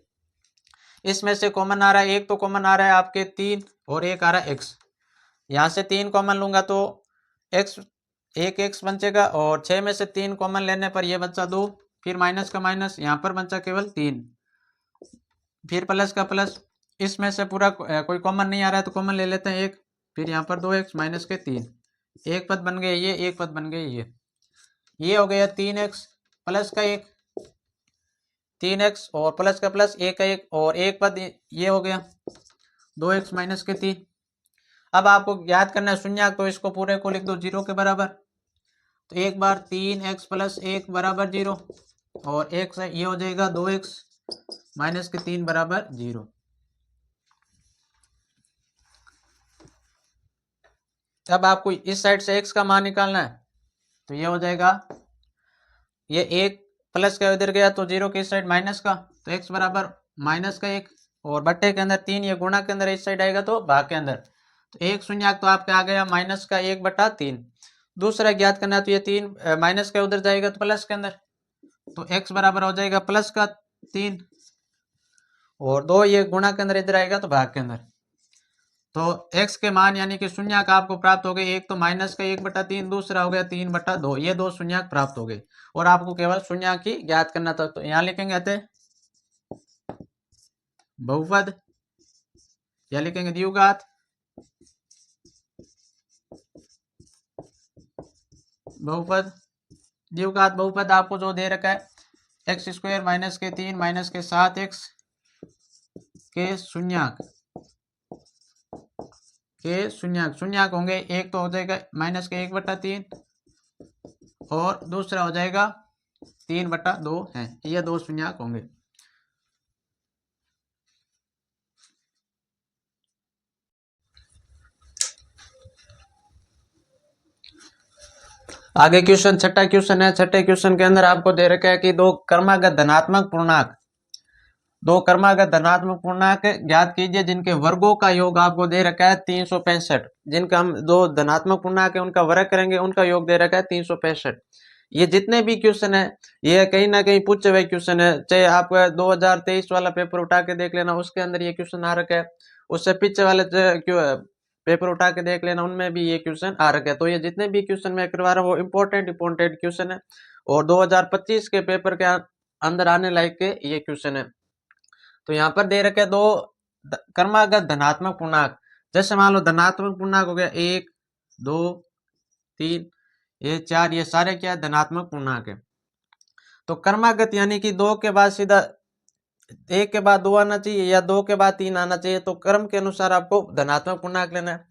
इसमें से कॉमन आ रहा है, एक तो कॉमन आ रहा है आपके 3 और एक आ रहा है x। यहाँ से 3 कॉमन लूंगा तो x, एक x बचेगा और 6 में से 3 कॉमन लेने पर ये बचा 2, फिर माइनस का माइनस, यहाँ पर बचा केवल 3, फिर प्लस का प्लस। इसमें से पूरा कोई कॉमन नहीं आ रहा है तो कॉमन ले लेते हैं 1, फिर यहाँ पर 2x माइनस के 3। एक पद बन गए ये, एक पद बन गए ये हो गया 3x प्लस का 1, 3x और प्लस का प्लस 1 का 1 और एक पद ये हो गया 2x माइनस के 3। अब आपको याद करना है शून्यक, तो इसको पूरे को लिख दो 0 के बराबर। तो एक बार 3x प्लस 1 बराबर 0 और x ये हो जाएगा 2x माइनस के 3 बराबर 0। अब आपको इस साइड से x का मान निकालना है, तो ये हो जाएगा, ये 1 प्लस का इधर गया तो 0 के इस साइड माइनस का, तो x बराबर माइनस का 1 और बट्टे के अंदर 3, ये गुणा के अंदर इस साइड आएगा तो भाग के अंदर। तो एक शून्यक तो आपके आ गया माइनस का 1/3। दूसरा ज्ञात करना है तो ये 3 माइनस का उधर जाएगा तो प्लस के अंदर, तो x बराबर हो जाएगा प्लस का 3 और 2 ये गुणा के अंदर इधर आएगा तो भाग के अंदर। तो x के मान यानी कि शून्यक आपको प्राप्त हो गए, एक तो माइनस का 1/3, दूसरा हो गया 3/2। ये 2 शून्यक प्राप्त हो गए और आपको केवल शून्यक ही ज्ञात करना था। तो यहाँ लिखेंगे अतः बहुपद या लिखेंगे द्विघात बहुपद। द्विघात बहुपद आपको जो दे रखा है x स्क्वायर माइनस के 3 माइनस के 7x के शून्यक होंगे। एक तो हो जाएगा माइनस के 1/3 और दूसरा हो जाएगा 3/2 है, ये 2 शून्यक होंगे। आगे क्वेश्चन, छठा क्वेश्चन है। छठे क्वेश्चन के अंदर आपको दे रखा है कि दो क्रमागत धनात्मक पूर्णांक ज्ञात कीजिए जिनके वर्गों का योग आपको दे रखा है 365। जिनका हम दो धनात्मक पूर्णांक है उनका वर्ग करेंगे, उनका योग दे रखा है 365। ये जितने भी क्वेश्चन है ये कहीं ना कहीं पूछे हुए क्वेश्चन है, चाहे आप 2023 वाला पेपर उठा के देख लेना, उसके अंदर ये क्वेश्चन आ रखा है। उससे पीछे वाले पेपर उठा के देख लेना, उनमें भी ये क्वेश्चन आ रखा है। तो ये जितने भी क्वेश्चन मैं करवा रहा हूँ वो इंपॉर्टेंट क्वेश्चन है और 2025 के पेपर के अंदर आने लायक के ये क्वेश्चन है। तो यहाँ पर दे रखे दो क्रमागत धनात्मक पूर्णांक। जैसे मान लो धनात्मक पूर्णांक हो गया 1 2 3 ये 4, ये सारे क्या धनात्मक पूर्णांक है। तो क्रमागत यानी कि 2 के बाद सीधा 1 के बाद 2 आना चाहिए या 2 के बाद 3 आना चाहिए। तो क्रम के अनुसार आपको धनात्मक पूर्णांक लेना है।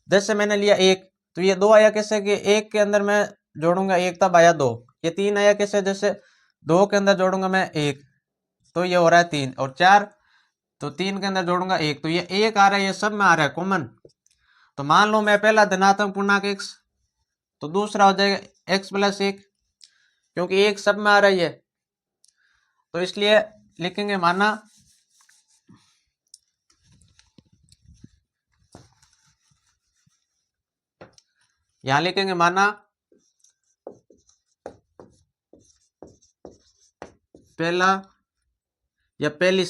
जैसे मैंने लिया 1 तो ये 2 आया कैसे कि 1 के अंदर मैं जोड़ूंगा 1 तब आया 2। ये 3 आया कैसे, जैसे 2 के अंदर जोड़ूंगा मैं 1 तो ये हो रहा है 3 और 4 तो 3 के अंदर जोड़ूंगा 1 तो ये 1 आ रहा है, ये सब में आ रहा है कॉमन। तो मान लो मैं पहला धनात्मक पूर्णांक x तो दूसरा हो जाएगा x प्लस 1 क्योंकि 1 सब में आ रही है। तो इसलिए लिखेंगे माना यहां लिखेंगे माना पहला या पहली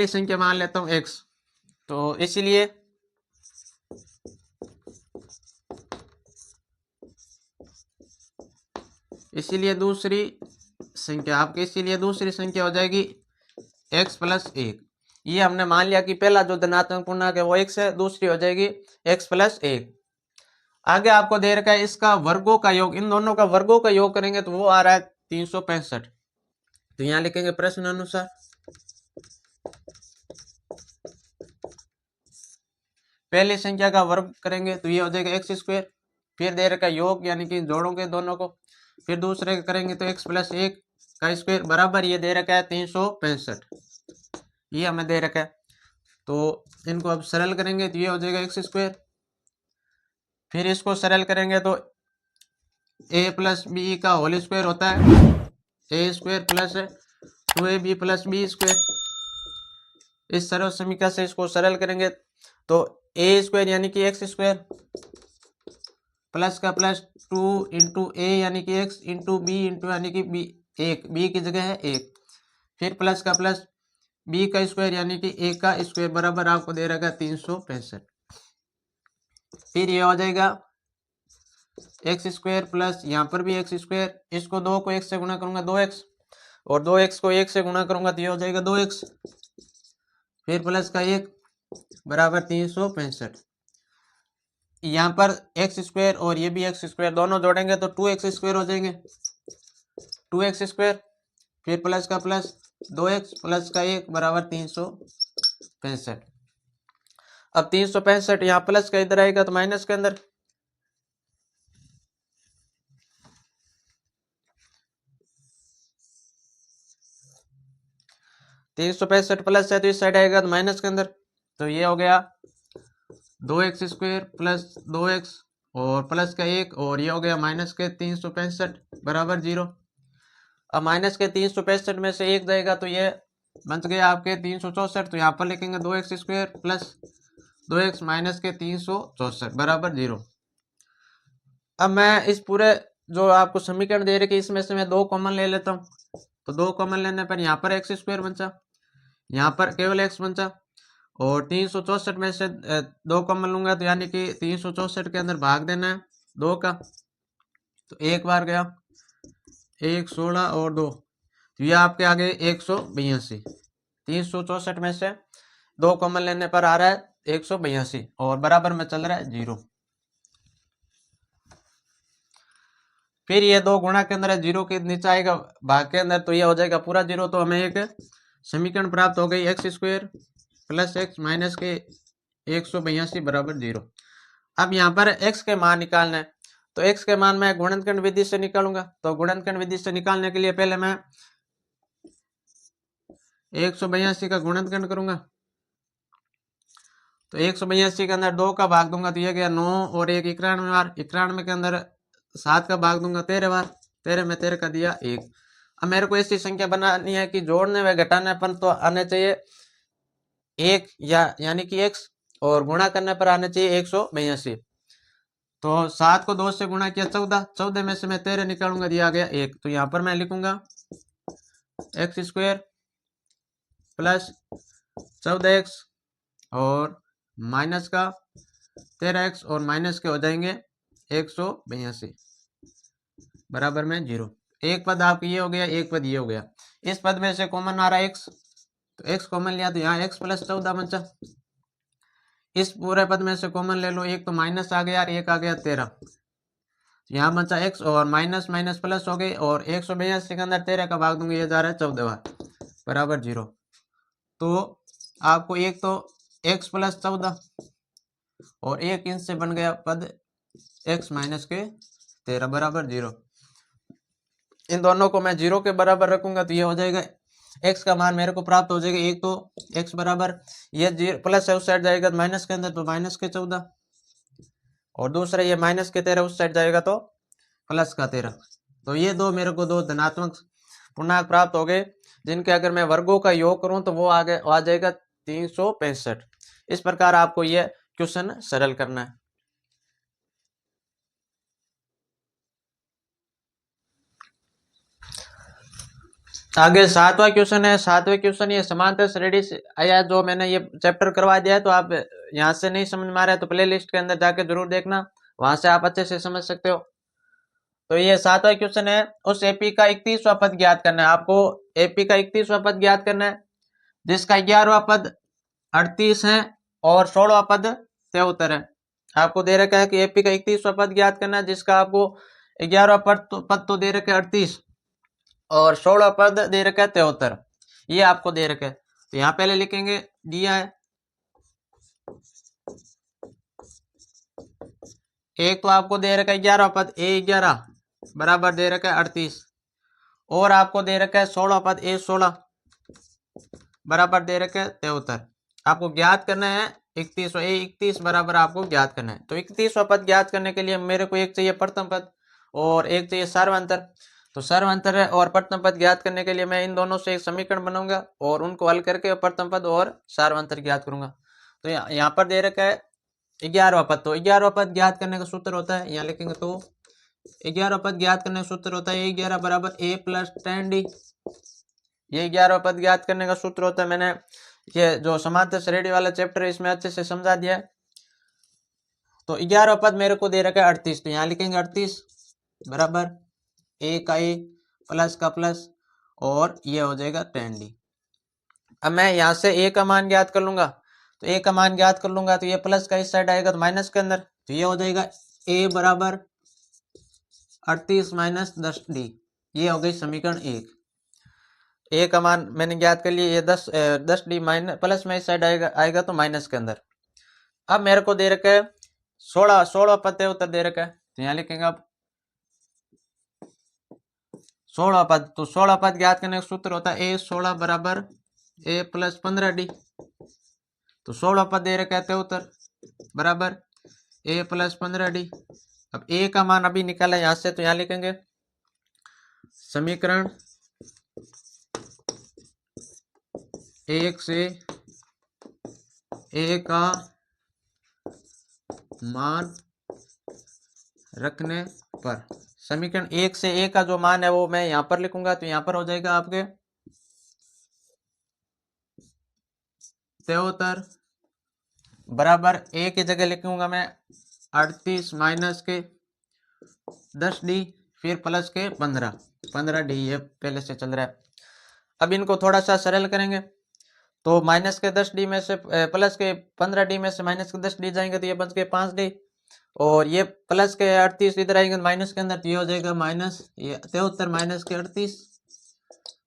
संख्या मान लेता हूं x। तो इसीलिए दूसरी संख्या आपकी, इसीलिए दूसरी संख्या हो जाएगी x प्लस 1। ये हमने मान लिया कि पहला जो धनात्मक पूर्णांक है वो x है, दूसरी हो जाएगी x प्लस 1। आगे आपको दे रखा है इसका वर्गों का योग, इन दोनों का वर्गों का योग करेंगे तो वो आ रहा है 365। तो यहां लिखेंगे प्रश्न अनुसार पहली संख्या का वर्ग करेंगे तो ये हो जाएगा एक्स स्क्वायर, फिर दे रखा योग यानी कि जोड़ोगे दोनों को, फिर दूसरे का करेंगे तो एक्स प्लस एक का स्क्वायर बराबर ये दे रखा है 365, ये हमें दे रखा है। तो इनको अब सरल करेंगे तो ये हो जाएगा एक्स स्क्वायर, फिर इसको सरल करेंगे तो ए प्लस बी का होल स्क्वायर होता है A square plus 2ab plus B square. इस सरल समीकरण से इसको सरल करेंगे तो ए स्क्वायर यानी कि एक्स स्क्वायर प्लस का प्लस 2 इंटू ए यानी कि एक्स इंटू बी इंटू यानी कि बी, एक बी की जगह है एक, फिर प्लस का प्लस बी का स्क्वायर यानी कि ए का स्क्वायर बराबर आपको दे रखा 365। फिर ये हो जाएगा एक्स स्क्वायर प्लस यहाँ पर भी एक्स स्क्वायर, इसको 2 को 1 से गुणा करूंगा 2x, और 2x को 1 से गुणा करूंगा तो ये हो जाएगा 2x, फिर प्लस का 1 बराबर 365। यहाँ पर एक्स स्क्वायर और ये भी एक्स स्क्वायर दोनों जोड़ेंगे तो 2x स्क्वायर हो जाएंगे 2x स्क्वायर, फिर प्लस का प्लस 2x प्लस का 1 बराबर 365। अब 365 यहाँ प्लस का इधर आएगा तो माइनस के अंदर, तीन सौ पैंसठ प्लस है तो इस साइड आएगा तो माइनस के अंदर, तो ये हो गया 2x स्क्वायर प्लस 2x और प्लस का 1 और ये हो गया माइनस के 365 बराबर 0। अब माइनस के 365 में से 1 जाएगा तो ये बच गया आपके 364, तो यहाँ पर लिखेंगे 2x square plus 2x minus के 364 बराबर 0। अब मैं इस पूरे जो आपको समीकरण दे रहे कि इसमें से मैं 2 कॉमन ले लेता हूँ, तो 2 कॉमन लेने पर यहाँ पर एक्स स्क्वायर बचा, यहाँ पर केवल x बचा, और 364 में से 2 कॉमन लूंगा तो यानी कि 364 के अंदर भाग देना है 2 का, तो एक बार गया 1 16 और 2, तो ये आपके आगे 182। 364 में से 2 कॉमन लेने पर आ रहा है 182 और बराबर में चल रहा है 0। फिर ये 2 गुणा के अंदर है 0 के नीचे आएगा भाग के अंदर, तो ये हो जाएगा पूरा 0। तो हमें एक समीकरण प्राप्त हो गई x square plus x minus के 182 बराबर 0। अब यहाँ पर x के मान निकालना है, तो x के मान मैं गुणनखंड विधि से निकालूंगा। तो गुणनखंड विधि से निकालने के लिए पहले मैं 182 का गुणनखंड करूंगा, तो 182 के अंदर 2 का भाग दूंगा तो ये गया 9 और 1 91 बार, 91 के अंदर 7 का भाग दूंगा 13 बार, 13 में 13 का दिया 1। अब मेरे को ऐसी संख्या बनानी है कि जोड़ने व घटाने पर तो आने चाहिए 1 यानी कि x, और गुणा करने पर आने चाहिए 182। तो 7 को 2 से गुणा किया 14, 14 में से मैं 13 निकालूंगा दिया गया 1, तो यहाँ पर मैं लिखूंगा एक्स स्क्वायर प्लस 14x और माइनस का 13x और माइनस के हो जाएंगे 182 बराबर में 0। एक पद आपका ये हो गया, एक पद ये हो गया, इस पद में से कॉमन आ रहा है x, तो x कॉमन लिया तो यहाँ x प्लस 14 बचा। इस पूरे पद में से कॉमन ले लो, एक तो माइनस आ गया और एक आ गया 13, यहाँ बचा x और माइनस माइनस प्लस हो गई, और 182 के अंदर 13 का भाग दूंगे ये जा रहा है 14 बार बराबर 0। तो आपको एक तो x प्लस 14 और एक इंच से बन गया पद x माइनस के 13 बराबर 0। इन दोनों को मैं 0 के बराबर रखूंगा तो ये हो जाएगा x का मान मेरे को प्राप्त हो जाएगा। एक तो x बराबर ये प्लस है उस साइड जाएगा तो माइनस के अंदर तो माइनस के 14, और दूसरा ये माइनस के 13 उस साइड जाएगा तो प्लस का 13। तो ये दो मेरे को दो धनात्मक पूर्णांक प्राप्त हो गए, जिनके अगर मैं वर्गों का योग करूं तो वो आगे आ जाएगा 365। इस प्रकार आपको ये क्वेश्चन सरल करना है। आगे 7वां क्वेश्चन है। 7वें क्वेश्चन ये समांतर श्रेणी से आया, जो मैंने ये चैप्टर करवा दिया है, तो आप यहाँ से नहीं समझ में आ रहा है तो प्ले लिस्ट के अंदर जाके जरूर देखना, वहां से आप अच्छे से समझ सकते हो। तो ये 7वां क्वेश्चन है, उस एपी का 31वां पद ज्ञात करना है। आपको एपी का 31वां पद ज्ञात करना है, जिसका 11वां पद 38 है और 16वां पद 73 है। आपको दे रखा है कि एपी का 31वां पद ज्ञात करना है, जिसका आपको 11वां पद तो दे रखा है 38 और 16 पद दे रखा है 73, ये आपको दे रखा है। तो यहाँ पहले लिखेंगे दिया है एक तो आपको दे रखा है 11 पद A11 बराबर दे रखा है 38 और आपको दे रखा है 16 पद A16 बराबर दे रखा है 73। आपको ज्ञात करना है 31 बराबर आपको ज्ञात करना है। तो 31वां पद ज्ञात करने के लिए मेरे को एक चाहिए प्रथम पद और एक चाहिए सर्वांतर। तो सर्वांतर है और प्रथम पद ज्ञात करने के लिए मैं इन दोनों से एक समीकरण बनाऊंगा और उनको हल करके प्रथम पद और सर्वांतर ज्ञात करूंगा। तो यहाँ पर दे रखा है 11वां पद। तो 11वां पद ज्ञात करने का सूत्र होता है, यहाँ लिखेंगे तो 11वां पद ज्ञात करने का सूत्र होता है A11 बराबर A प्लस 10D। ये 11वां पद ज्ञात करने का सूत्र होता है। मैंने ये जो समांतर श्रेणी वाला चैप्टर है इसमें अच्छे से समझा दिया है। तो 11वां पद मेरे को दे रखा है 38, तो यहाँ लिखेंगे 38 बराबर A का A प्लस का प्लस और ये हो जाएगा 10D। अब मैं यहाँ से A का मान ज्ञात कर लूंगा, तो A का मान ज्ञात कर लूंगा तो ये प्लस का इस साइड आएगा तो माइनस के अंदर, तो ये हो जाएगा A बराबर 38 माइनस 10D। ये हो गई समीकरण 1। A का मान मैंने ज्ञात कर लिया, ये 10D माइनस प्लस में इस साइड आएगा तो माइनस के अंदर। अब मेरे को दे रखा है 16 पद उत्तर दे रखा है, तो यहाँ लिखेंगे अब 16 पद। तो 16 पद ज्ञात करने का सूत्र होता है A16 बराबर A प्लस 15D। तो 16 पद दे रखा है 73 बराबर A प्लस 15D। अब A का मान अभी निकाला यहाँ से, तो यहाँ लिखेंगे समीकरण 1 से A का मान रखने पर, समीकरण 1 से A का जो मान है वो मैं यहाँ पर लिखूंगा, तो यहाँ पर हो जाएगा आपके 73 बराबर A की जगह लिखूंगा मैं 38 माइनस के 10D फिर प्लस के 15D, ये पहले से चल रहा है। अब इनको थोड़ा सा सरल करेंगे, तो माइनस के 10D में से प्लस के 15D में से माइनस के 10D जाएंगे तो ये बच गए 5D और ये प्लस के 38 इधर आएंगे माइनस के अंदर, तो ये हो जाएगा माइनस ये 73 माइनस के 38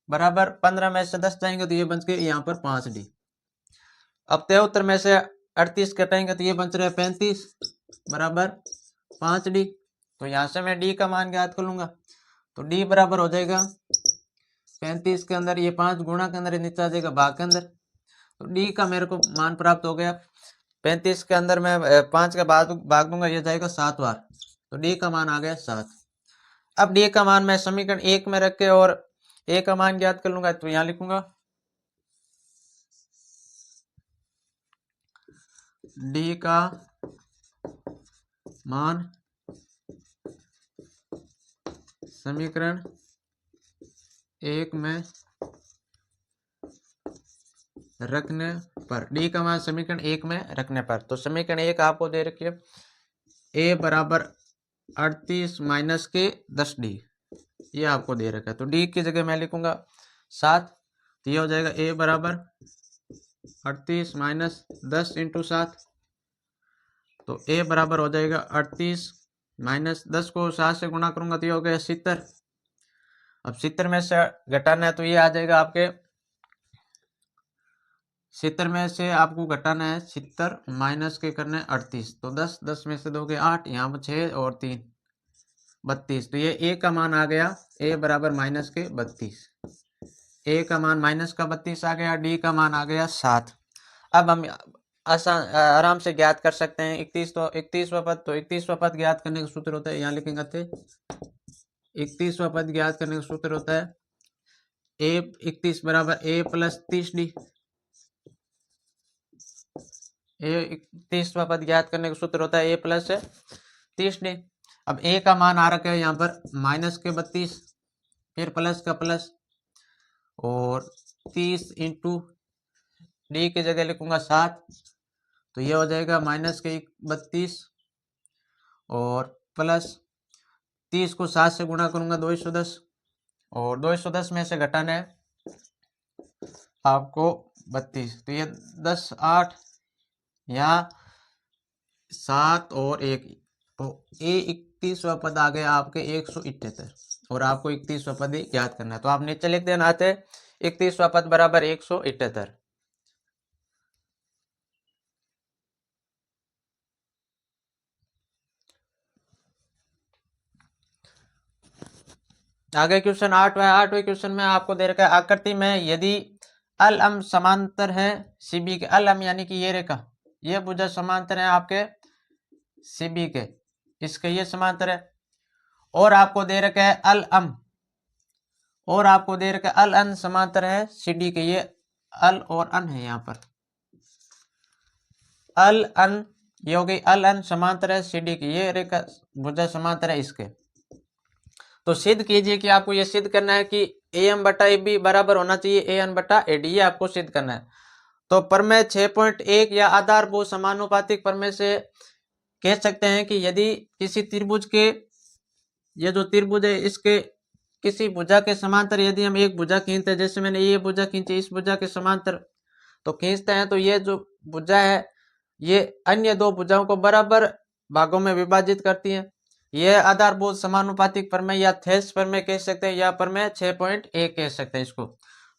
बराबर 15 में से 10 जाएंगे तो ये बच गए यहाँ पर 5D। अब 73 में से 38 घटाएंगे तो ये बच रहा है 35 बराबर 5D। तो यहाँ से मैं D का मान ज्ञात कर लूंगा, तो D बराबर हो जाएगा 35 के अंदर ये 5 गुणा के अंदर नीचे आ जाएगा भाग के अंदर, तो D का मेरे को मान प्राप्त हो गया। 35 के अंदर मैं 5 का भाग दूंगा, ये जाएगा 7 बार, तो D का मान आ गया 7। अब D का मान मैं समीकरण 1 में रख के और A का मान ज्ञात कर लूंगा, तो यहाँ लिखूंगा D का मान समीकरण 1 में रखने पर, D का मान समीकरण 1 में रखने पर, तो समीकरण 1 आपको दे रखिए A बराबर 38 माइनस के 10D, ये आपको दे रखा है। तो D की जगह मैं लिखूंगा 7, तो ये हो जाएगा A बराबर 38 माइनस 10 इंटू 7, तो A बराबर हो जाएगा 38 माइनस 10 को 7 से गुणा करूंगा तो ये हो गया 70। अब 70 में से घटाना है तो ये आ जाएगा आपके 70 में से आपको घटाना है 70 माइनस के करना है 38, तो 10 में से 2 के 8, यहाँ पर 6 और 3 32, तो ये A का मान आ गया A बराबर माइनस के 32। A का मान माइनस का 32 आ गया, D का मान आ गया 7। अब हम आराम से ज्ञात कर सकते हैं 31वां पद। तो 31वां पद ज्ञात करने का सूत्र होता है, यहाँ लिखेंगे 31वां पद ज्ञात करने का सूत्र होता है A31 बराबर A प्लस 30D। A31वां पद ज्ञात करने का सूत्र होता है A प्लस 30D। अब A का मान आ रखा है यहाँ पर माइनस के 32 फिर प्लस का प्लस और 30 इंटू D की जगह लिखूंगा 7, तो ये हो जाएगा माइनस के 32 और प्लस 30 को 7 से गुणा करूंगा 210 और 210 में से घटाना है आपको 32, तो ये 10 8 यहाँ 7 और 1, तो A31वां पद आ गया आपके 178 और आपको 31वां पद ज्ञात करना है। तो आप नीचे लिख देना आते 31वां पद बराबर 178। आगे क्वेश्चन 8वें क्वेश्चन में आपको दे रखा है आकृति में यदि अल समांतर है सीबी के, अल यानी कि ये रेखा, ये भुजा समांतर है आपके सीबी के, इसके ये समांतर है, और आपको दे रखा है और आपको दे रखा है अल समांतर है सीडी के, ये अल और अन है, यहाँ पर अल अन, ये हो गई अल अन समांतर है सीडी की, ये रेखा भुजा समांतर है इसके। तो सिद्ध कीजिए कि आपको ये सिद्ध करना है कि ए एम बटा ए बी बराबर होना चाहिए ए एन बटा ए डी, ये आपको सिद्ध करना है। तो प्रमेय 6.1 या आधारभूत समानुपातिक प्रमेय से कह सकते हैं कि यदि किसी त्रिभुज के, ये जो त्रिभुज है इसके किसी भुजा के समांतर यदि हम एक भुजा खींचते हैं, जैसे मैंने ये भुजा खींची, इस भुजा के समांतर तो खींचते हैं, तो ये जो भुजा है ये अन्य दो भुजाओं को बराबर भागों में विभाजित करती है। यह आधारभूत समानुपातिक प्रमेय या थेल्स प्रमेय कह सकते हैं, या प्रमेय 6.1 कह सकते हैं इसको।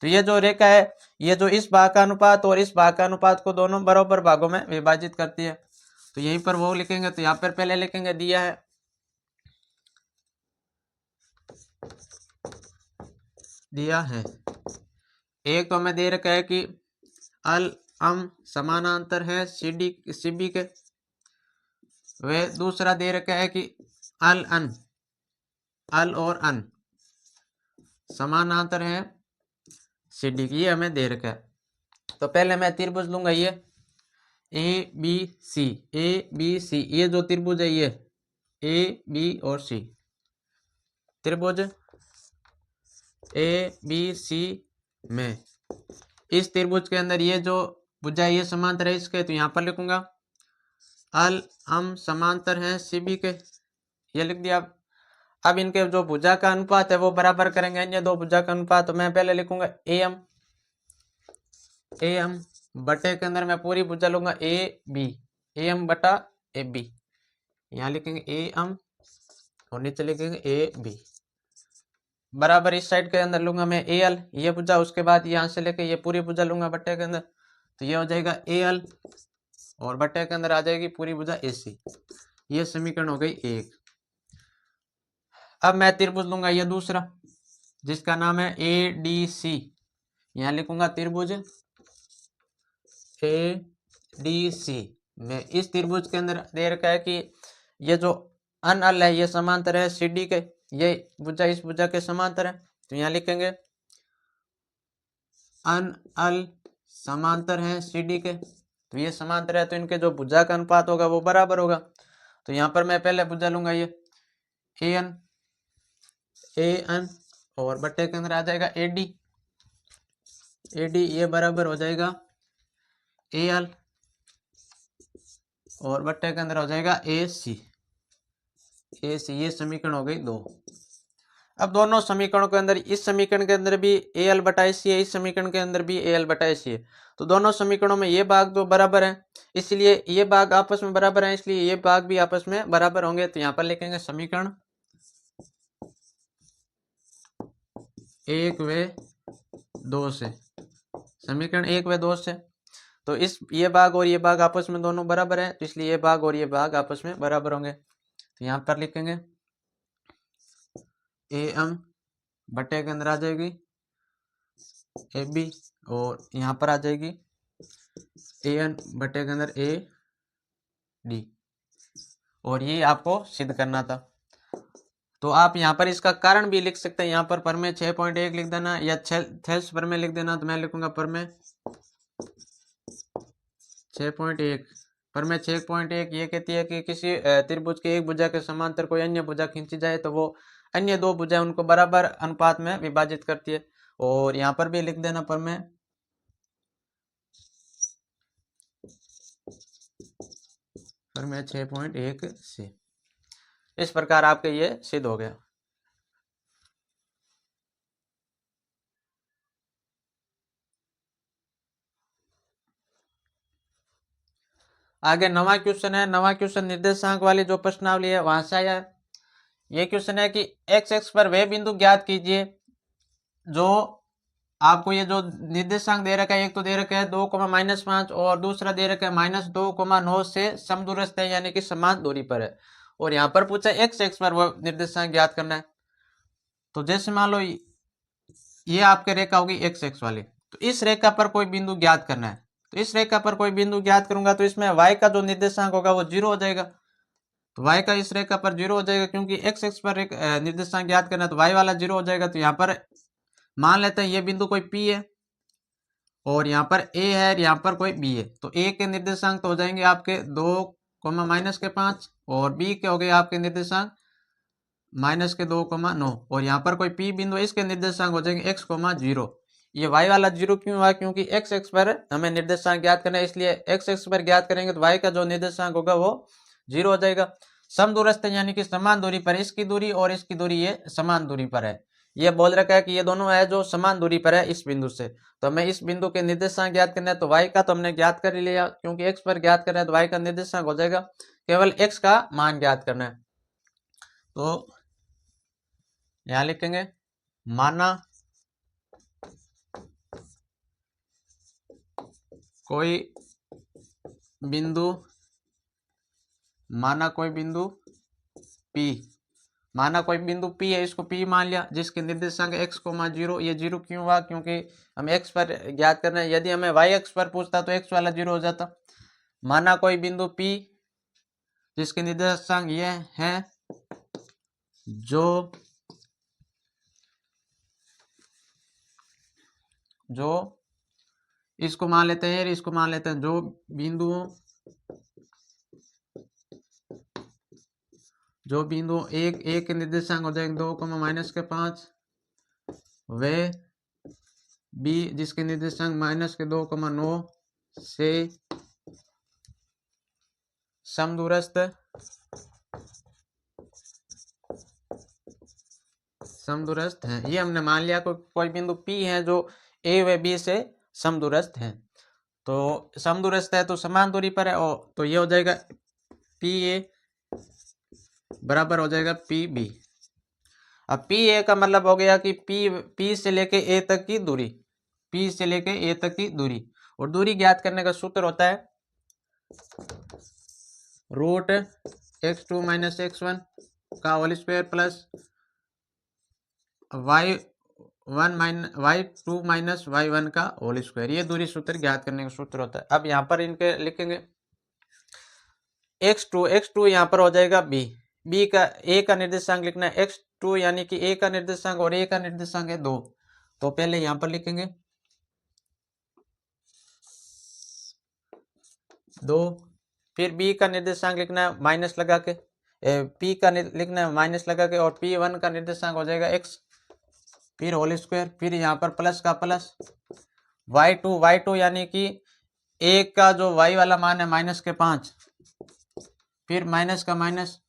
तो ये जो रेखा है ये जो इस भाग का अनुपात और इस भाग का अनुपात को दोनों बराबर भागों में विभाजित करती है। तो यहीं पर वो लिखेंगे, तो यहाँ पर पहले लिखेंगे दिया है एक तो हमें दे रखा है कि अल समानांतर है सीबी के, वे दूसरा दे रखा है कि अल और अन समानांतर है सीडी की, ये हमें दे रखा है। तो पहले मैं त्रिभुज लूंगा ये ए बी सी, ये जो त्रिभुज है ये ए बी और सी, त्रिभुज ए बी सी में इस त्रिभुज के अंदर ये जो भुजा ये समांतर है इसके, तो यहाँ पर लिखूंगा अल समांतर है सीबी के, ये लिख दिया। अब इनके जो भुजा का अनुपात है वो बराबर करेंगे अन्य दो भुजा का अनुपात। तो मैं पहले लिखूंगा ए एम बटे के अंदर मैं पूरी भुजा लूंगा ए एम बटा ए बी, यहाँ लिखेंगे ए एम और नीचे लिखेंगे ए बी, बराबर इस साइड के अंदर लूंगा मैं ए एल, ये भुजा, उसके बाद यहाँ से लेके ये पूरी भुजा लूंगा बट्टे के अंदर, तो ये हो जाएगा ए एल और बट्टे के अंदर आ जाएगी पूरी भुजा ए सी। ये समीकरण हो गई एक। अब मैं त्रिभुज लूंगा ये दूसरा जिसका नाम है ए डी सी, यहाँ लिखूंगा त्रिभुज ए डी सी में इस त्रिभुज के अंदर दे रखा है कि ये जो अन अल है ये समांतर है सी डी के, ये भुजा इस भुजा के समांतर है, तो यहाँ लिखेंगे अन अल समांतर है सी डी के, तो ये समांतर है तो इनके जो भुजा का अनुपात होगा वो बराबर होगा। तो यहाँ पर मैं पहले भुजा लूंगा ये ए एन और बट्टे के अंदर आ जाएगा ए डी, ये बराबर हो जाएगा ए एल और बट्टे के अंदर हो जाएगा ए सी, ये समीकरण हो गई 2। अब दोनों समीकरणों के अंदर, इस समीकरण के अंदर भी ए एल बटा ए सी है, इस समीकरण के अंदर भी ए एल बटा ए सी है, तो दोनों समीकरणों में ये भाग तो बराबर है, इसलिए ये भाग आपस में बराबर है, इसलिए ये भाग भी आपस में बराबर होंगे। तो यहाँ पर लिखेंगे समीकरण 1 व 2 से, समीकरण 1 व 2 से, तो इस ये भाग और ये भाग आपस में दोनों बराबर है, तो इसलिए ये भाग और ये भाग आपस में बराबर होंगे। तो यहाँ पर लिखेंगे ए एम बटे के अंदर आ जाएगी ए बी और यहाँ पर आ जाएगी ए एन बटे के अंदर ए डी, और ये आपको सिद्ध करना था। तो आप यहाँ पर इसका कारण भी लिख सकते हैं, यहाँ पर प्रमेय 6.1 लिख देना या थेल्स प्रमेय लिख देना, तो मैं लिखूंगा प्रमेय 6.1। प्रमेय 6.1 ये कहती है कि किसी त्रिभुज के एक भुजा के समांतर कोई अन्य भुजा खींची जाए तो वो अन्य दो भुजा उनको बराबर अनुपात में विभाजित करती है, और यहाँ पर भी लिख देना प्रमेय 6.1 से। इस प्रकार आपके ये सिद्ध हो गया। आगे नवा क्वेश्चन है, नवा क्वेश्चन निर्देशांक वाली जो प्रश्नावली है वहां से आया है। ये क्वेश्चन है कि एक्स एक्स पर वे बिंदु ज्ञात कीजिए जो आपको ये जो निर्देशांक दे रखा है, एक तो दे रखा है 2,-5 और दूसरा दे रखा है -2,9 से समदूरस्थ है, यानी कि समान दूरी पर है, और यहाँ पर पूछा एक्स एक्स पर वो निर्देशांक ज्ञात करना है। तो जैसे मान लो ये आपके रेखा होगी एक्स एक्स वाली, तो इस रेखा पर कोई बिंदु ज्ञात करना है। तो इस रेखा पर कोई बिंदु ज्ञात करूंगा तो इसमें y का जो निर्देशांक होगा वो 0 हो जाएगा। तो y का इस रेखा पर 0 हो जाएगा, क्योंकि x एक्स पर निर्देशांक ज्ञात करना है तो y वाला 0 हो जाएगा। तो यहाँ पर मान लेते हैं ये बिंदु कोई P है और यहाँ पर A है और यहाँ पर कोई B है। तो A के निर्देशांक तो हो जाएंगे आपके 2, -5 और B के हो गए आपके निर्देशांक -2, 9 और यहाँ पर कोई P बिंदु है, इसके निर्देशांक हो जाएंगे x, 0। ये y वाला 0 क्यों हुआ? क्योंकि x एक्स पर हमें निर्देशांक ज्ञात करना है, इसलिए x एक्स पर ज्ञात करेंगे तो y का जो निर्देशांक होगा वो 0 हो जाएगा। समदूरस्थ यानी कि समान दूरी पर, इसकी दूरी और इसकी दूरी ये समान दूरी पर है। ये बोल रखा है कि ये दोनों है जो समान दूरी पर है इस बिंदु से। तो हमें इस बिंदु के निर्देशांक ज्ञात करना है, तो y का तो हमने ज्ञात कर लिया, क्योंकि x पर ज्ञात करना है तो y का निर्देशांक हो जाएगा, केवल x का मान ज्ञात करना है। तो यहां लिखेंगे माना कोई बिंदु P, माना कोई बिंदु P है, इसको P मान लिया, जिसके निर्देशांक x, 0। ये 0 क्यों हुआ? क्योंकि हमें x पर ज्ञात करना है। यदि हमें y अक्ष पर पूछता तो x वाला 0 हो जाता। माना कोई बिंदु P जिसके निर्देशांक ये है, जो इसको मान लेते हैं, इसको मान लेते हैं, जो बिंदु एक के निर्देशांक हो जाएंगे 2, वे B जिसके निर्देशांक -2, 9 से समदूरस्थ हैं। ये हमने मान लिया कोई बिंदु P है जो A व B से समदूरस्थ हैं। तो समदूरस्थ है तो समान दूरी पर है, और तो ये हो जाएगा PA बराबर हो जाएगा PB। अब PA का मतलब हो गया कि P से लेके A तक की दूरी, P से लेके A तक की दूरी, और दूरी ज्ञात करने का सूत्र होता है √x2 - x1 का whole square plus y2 - y1 का होल स्क्वायर। ये दूरी सूत्र ज्ञात करने का सूत्र होता है। अब यहाँ पर इनके लिखेंगे x2 यहाँ पर हो जाएगा b का a का निर्देशांक लिखना है x2, यानी कि a का निर्देशांक और a का निर्देशांक है 2। तो पहले यहाँ पर लिखेंगे 2, फिर b का निर्देशांक लिखना है माइनस लगा के, p का लिखना है माइनस लगा के, और p1 का निर्देशांक हो जाएगा x, फिर होल स्क्वायर, फिर यहाँ पर प्लस का प्लस y2 यानी कि a का जो y वाला मान है -5, फिर माइनस का माइनस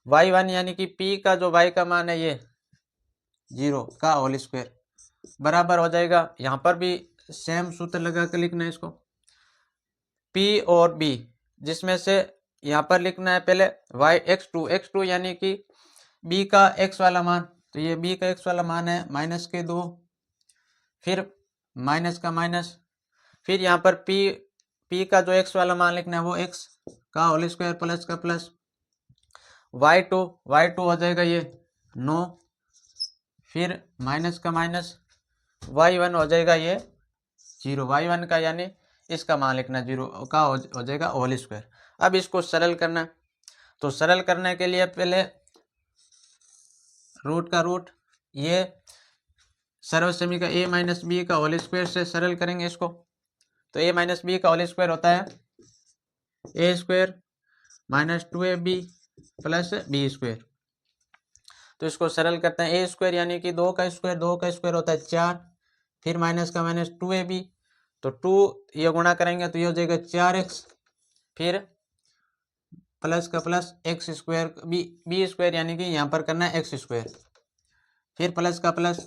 y1 यानी कि p का जो y का मान है ये 0 का होल स्क्वायर बराबर हो जाएगा। यहाँ पर भी सेम सूत्र लगा के लिखना है इसको, p और b, जिसमें से यहाँ पर लिखना है पहले x2 यानी कि b का x वाला मान, तो ये b का x वाला मान है -2, फिर माइनस का माइनस, फिर यहाँ पर p का जो x वाला मान लिखना है वो x का होल स्क्वायर प्लस का प्लस y2 हो जाएगा ये 9, फिर माइनस का माइनस y1 हो जाएगा ये 0, y1 का यानी इसका मान लिखना 0 का हो जाएगा होल स्क्वायर। अब इसको सरल करना है, तो सरल करने के लिए पहले रूट का रूट, ये सर्वसमी का a - b का होल स्क्वायर से सरल करेंगे इसको। तो a - b का होल स्क्वायर होता है a² - 2ab प्लस b²। तो इसको सरल करते हैं, a² यानी कि 2 का स्क्वायर होता है 4, फिर माइनस का माइनस 2ab, तो 2 ये गुणा करेंगे तो ये हो जाएगा 4x, फिर प्लस का प्लस x² b² यानी कि यहाँ पर करना है x², फिर प्लस का प्लस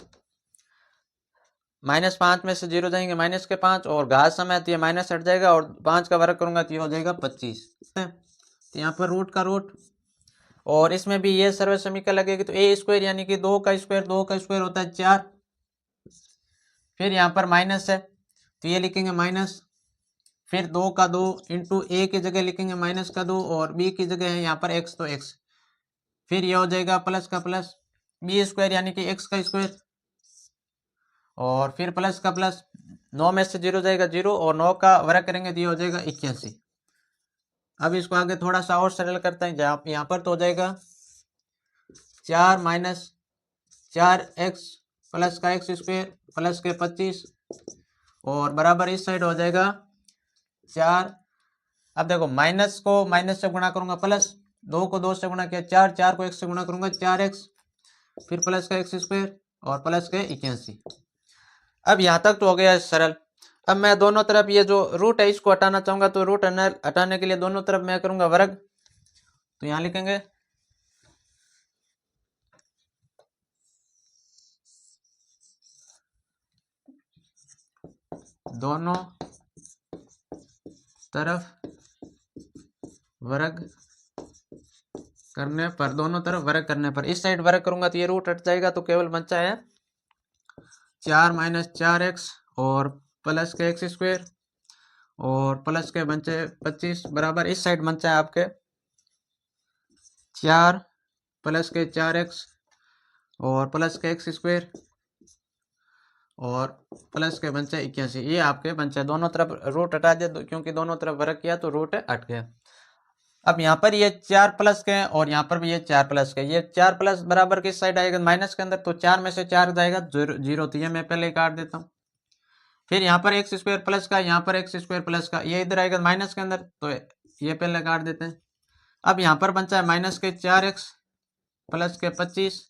-5 में से 0 जाएंगे -5, और घात समय तो ये माइनस हट जाएगा, और 5 का वर्ग करूंगा तो ये हो जाएगा 25। तो यहाँ पर रूट का रूट, और इसमें भी ये सर्व समीकरण लगेगी, तो a² यानी कि 2 का स्क्वायर होता है 4, फिर यहाँ पर माइनस है तो ये लिखेंगे माइनस, फिर 2 का 2 इंटू a की जगह लिखेंगे -2, और b की जगह है यहाँ पर x, तो x, फिर ये हो जाएगा प्लस का प्लस बी स्क्वायर यानी कि एक्स का स्क्वायर, और फिर प्लस का प्लस, 9 में से 0 जाएगा 0, और 9 का वर्ग करेंगे तो ये हो जाएगा 81। अब इसको आगे थोड़ा सा और सरल करते हैं, जहाँ यहाँ पर तो हो जाएगा 4 माइनस 4x प्लस का एक्स स्क्वायर प्लस के 25, और बराबर इस साइड हो जाएगा 4। अब देखो माइनस को माइनस से गुणा करूंगा प्लस, 2 को 2 से गुणा किया 4, 4 को 1 से गुणा करूंगा 4x, फिर प्लस का एक्स स्क्वायर और प्लस के 81। अब यहाँ तक तो हो गया सरल। अब मैं दोनों तरफ ये जो रूट है इसको हटाना चाहूंगा, तो रूट हटाने के लिए दोनों तरफ मैं करूंगा वर्ग, तो यहाँ लिखेंगे दोनों तरफ वर्ग करने पर, दोनों तरफ वर्ग करने पर, इस साइड वर्ग करूंगा तो ये रूट हट जाएगा, तो केवल बचा है 4 माइनस 4x और प्लस के एक्स स्क्वायर और प्लस के बचे 25, बराबर इस साइड बचा है आपके 4 प्लस के 4x और प्लस के एक्स स्क्वायर और प्लस के बचे 81। ये आपके बचे, दोनों तरफ रूट हटा दिया क्योंकि दोनों तरफ वर्ग किया तो रूट हट गया। अब यहाँ पर ये 4 प्लस के और यहाँ पर भी ये 4 प्लस के, ये 4 प्लस बराबर किस साइड आएगा, माइनस के अंदर, तो 4 में से 4 जाएगा 0, तो ये मैं पहले ही काट देता हूँ। फिर यहाँ पर एक्स स्क्वायर प्लस का, यहाँ पर एक्स स्क्वायर प्लस का, ये इधर आएगा माइनस के अंदर, तो ये पहले काट देते हैं। अब यहाँ पर बचा है माइनस के 4x प्लस के 25,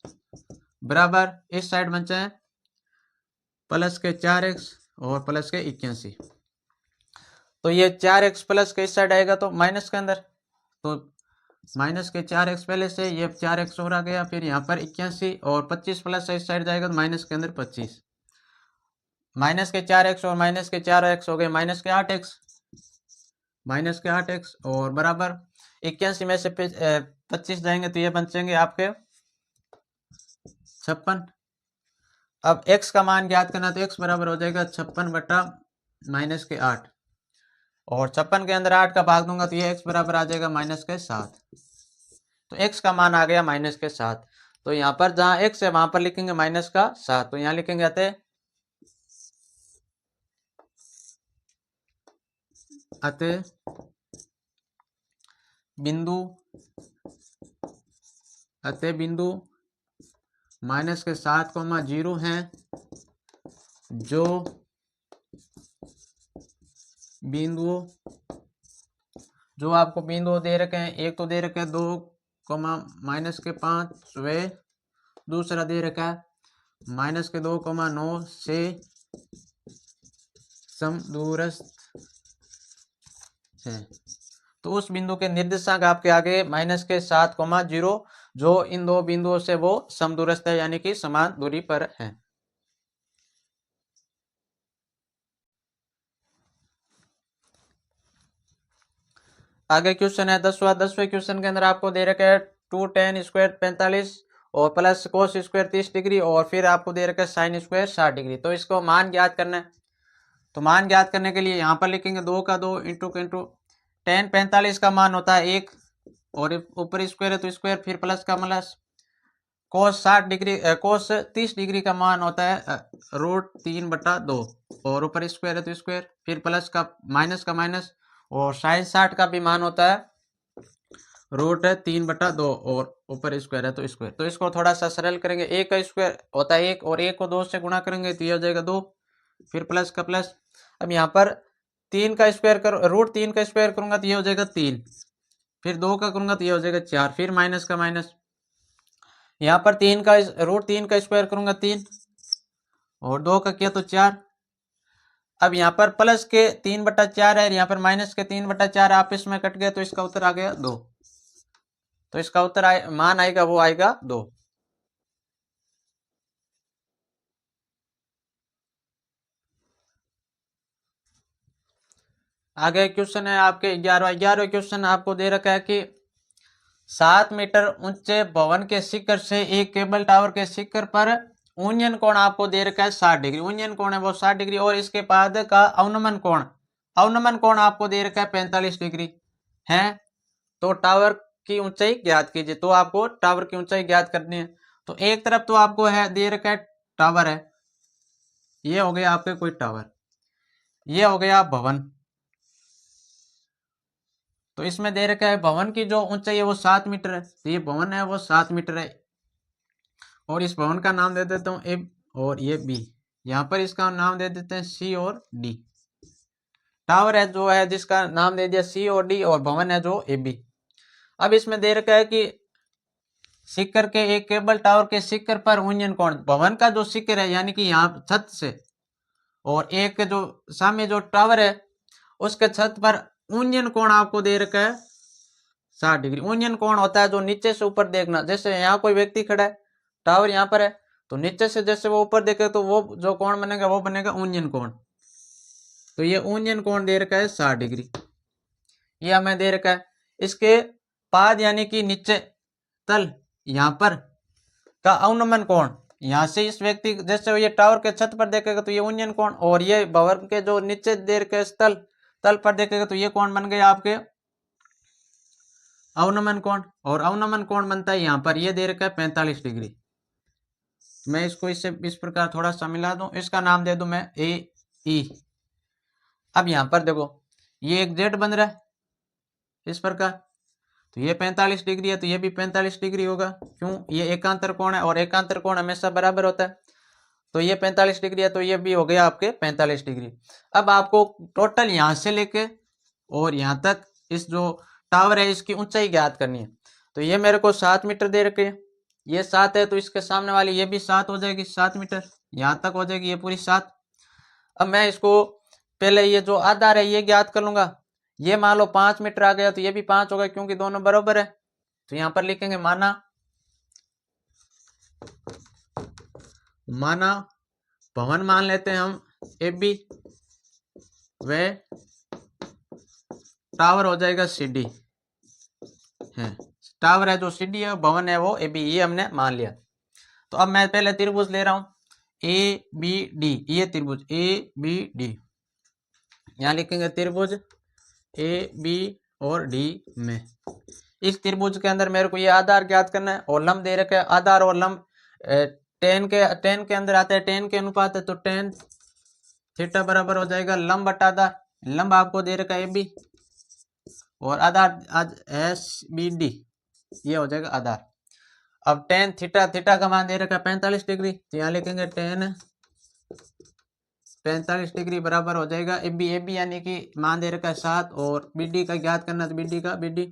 बराबर इस साइड बचा है प्लस के 4x और प्लस के 81। तो ये 4x प्लस के इस साइड आएगा तो माइनस के अंदर, तो माइनस के 4x पहले से, ये 4x और आ गया, फिर यहाँ पर 81 और 25 प्लस इस साइड जाएगा तो माइनस के अंदर 25, माइनस के 4x और माइनस के 4x हो गए माइनस के 8x, माइनस के 8x और बराबर 81 में से 25 जाएंगे तो ये बचेंगे आपके 56। अब x का मान ज्ञात करना, तो x बराबर हो जाएगा 56 बटा माइनस के 8, और 56 के अंदर 8 का भाग दूंगा तो ये x बराबर आ जाएगा माइनस के 7। तो x का मान आ गया माइनस के 7। तो यहाँ पर जहाँ x है वहां पर लिखेंगे माइनस का 7, तो यहाँ लिखेंगे अतः बिंदु माइनस के 7,0 हैं, जो बिंदु जो आपको बिंदु दे रखे हैं, एक तो दे रखा है 2, माइनस के 5, वे दूसरा दे रखा है माइनस के 2,9 से समदूरस्थ है। तो उस बिंदु के निर्देशांक आपके आगे माइनस के 7,0, जो इन दो बिंदुओं से वो समदूरस्थ है, यानी कि समान दूरी पर है। आगे क्वेश्चन है 10वें क्वेश्चन के अंदर आपको दे रखा है 2 tan स्क्वायर 45 और प्लस कोस स्क्वायर 30 डिग्री और फिर आपको दे रखा है साइन स्क्वायर 60 डिग्री। तो इसको मान ज्ञात करना है, तो मान ज्ञात करने के लिए यहाँ पर लिखेंगे 2 का 2 इंटू tan 45 का मान होता है 1 और ऊपर स्क्वायर है तो स्क्वायर, फिर प्लस का प्लस, कोस 30 डिग्री का मान होता है √3/2 और ऊपर स्क्वायर है तो स्क्वायर, फिर प्लस का माइनस, और साइन 60 का भी मान होता है √3/2 और ऊपर स्क्वायर है तो स्क्वायर। तो इसको थोड़ा सा सरल करेंगे, 1 का स्क्वायर होता है 1 और 1 को 2 से गुणा करेंगे तो ये हो जाएगा 2, फिर प्लस का प्लस। अब यहाँ पर 3 का स्क्वायर √3 का स्क्वायर करूंगा तो ये हो जाएगा 3, फिर 2 का करूंगा तो ये हो जाएगा 4, फिर माइनस का माइनस। यहाँ पर √3 का स्क्वायर करूंगा 3 और 2 का किया तो 4। अब यहाँ पर प्लस के 3/4 है, यहाँ पर माइनस के 3/4 आपस में कट गए तो इसका उत्तर आ गया 2। तो इसका उत्तर मान आएगा वो आएगा 2। आगे क्वेश्चन है आपके 11वां क्वेश्चन आपको दे रखा है कि 7 मीटर ऊंचे भवन के शिखर से एक केबल टावर के शिखर पर यूनियन कोण आपको दे रखा है 60 डिग्री, यूनियन कोण है वो 60 डिग्री, और इसके बाद का अवनमन कोण आपको दे रखा है 45 डिग्री है। तो टावर की ऊंचाई ज्ञात कीजिए, तो आपको टावर की ऊंचाई ज्ञात करनी है। तो एक तरफ तो आपको है दे रखा है टावर है, ये हो गया आपके कोई टावर, ये हो गया भवन। तो इसमें दे रखा है भवन की जो ऊंचाई है वो 7 मीटर है, तो ये भवन है वो 7 मीटर है। और इस भवन का नाम दे देता हूँ ए और ये बी, यहाँ पर इसका नाम दे देते हैं सी और डी। टावर है जो है जिसका नाम दे दिया सी और डी, और भवन है जो ए बी। अब इसमें दे रखा है कि शिखर के एक केबल टावर के शिखर पर यूनियन कोण, भवन का जो शिखर है यानी कि यहाँ छत से, और एक जो सामने जो टावर है उसके छत पर यूनियन कोण आपको दे रखा है 60 डिग्री। यूनियन कोण होता है जो नीचे से ऊपर देखना, जैसे यहाँ कोई व्यक्ति खड़ा है, टावर यहाँ पर है, तो नीचे से जैसे वो ऊपर देखे तो वो जो कोण बनेगा वो बनेगा यूनियन कोण। तो ये यूनियन कोण दे रखा है 60 डिग्री, ये हमें दे रखा है। इसके पाद यानी कि नीचे तल यहाँ पर का अवनमन कोण, यहाँ से इस व्यक्ति जैसे ये टावर के छत पर देखेगा तो ये यूनियन कोण, और ये भवन के जो नीचे दे रखे तल पर देखेगा तो ये कोण बन गए आपके अवनमन कोण। और अवनमन कोण बनता है यहाँ पर, ये दे रखा है 45 डिग्री। मैं इसको इससे इस प्रकार थोड़ा सा मिला दूं, इसका नाम दे दूं मैं ए ई। अब यहाँ पर देखो ये एक जेड बन रहा है इस प्रकार, तो ये 45 डिग्री है, तो ये भी 45 डिग्री होगा। क्यों? ये एकांतर कोण है और एकांतर कोण हमेशा बराबर होता है। तो ये 45 डिग्री है, तो ये भी हो गया आपके 45 डिग्री। अब आपको टोटल यहाँ से लेके और यहाँ तक इस जो टावर है इसकी ऊंचाई ज्ञात करनी है। तो ये मेरे को 7 मीटर दे रखे है, ये 7 है, तो इसके सामने वाली ये भी 7 हो जाएगी, 7 मीटर यहाँ तक हो जाएगी, ये पूरी 7। अब मैं इसको पहले ये जो आधार है ये ज्ञात कर लूंगा। ये मान लो 5 मीटर आ गया, तो ये भी 5 होगा क्योंकि दोनों बराबर है। तो यहाँ पर लिखेंगे माना भवन मान लेते हैं हम ए बी, व टावर हो जाएगा सी डी है। टावर है जो सी डी है, भवन है वो ए बी, ये हमने मान लिया। तो अब मैं पहले त्रिभुज ले रहा हूं ए बी डी, ये त्रिभुज ए बी डी, यहाँ लिखेंगे त्रिभुज ए बी और डी में। इस त्रिभुज के अंदर मेरे को ये आधार ज्ञात करना है और लंब दे रखे आधार और लंब टेन के अंदर आता है, टेन के अनुपात है, तो टेन थीटा बराबर हो जाएगा लंब बटा आधार। लंब आपको दे रखा है ए बी और आधार एस बी डी, ये हो जाएगा आधार। अब टेन थीटा का मान दे रखा है 45 डिग्री, तो यहाँ लिखेंगे टेन 45 डिग्री बराबर हो जाएगा ए बी यानी कि मान दे रखा है 7, और बी डी का ज्ञात करना, तो बी डी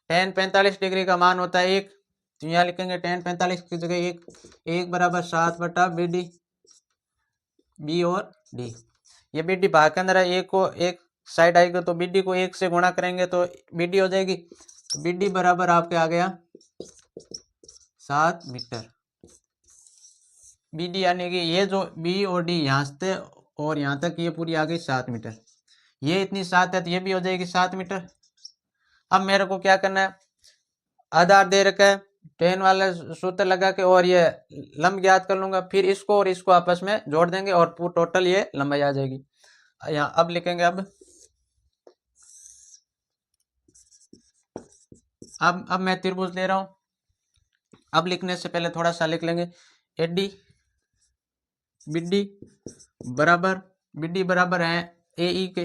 टेन 45 डिग्री का मान होता है 1, तो यहाँ लिखेंगे टेन 45 की जगह 1 बराबर 7 बटा बी डी, बी और डी। ये बी डी भाग के अंदर है, एक को एक साइड आएगा तो बी डी को 1 से गुणा करेंगे तो बी डी हो जाएगी। तो बी डी बराबर आपके आ गया 7 मीटर। बी डी यानी कि ये जो बी और डी यहाँ से और यहाँ तक ये पूरी आ गई 7 मीटर, ये इतनी 7 है तो ये भी हो जाएगी 7 मीटर। अब मेरे को क्या करना है, आधार दे रखा है, टेन वाले सूत्र लगा के और ये लंब ज्ञात कर लूंगा, फिर इसको और इसको आपस में जोड़ देंगे और पूरा टोटल ये लंबाई आ जाएगी। यहाँ अब लिखेंगे अब मैं त्रिभुज ले रहा हूं। अब लिखने से पहले थोड़ा सा लिख लेंगे एडी बीडी बराबर है ए ई के,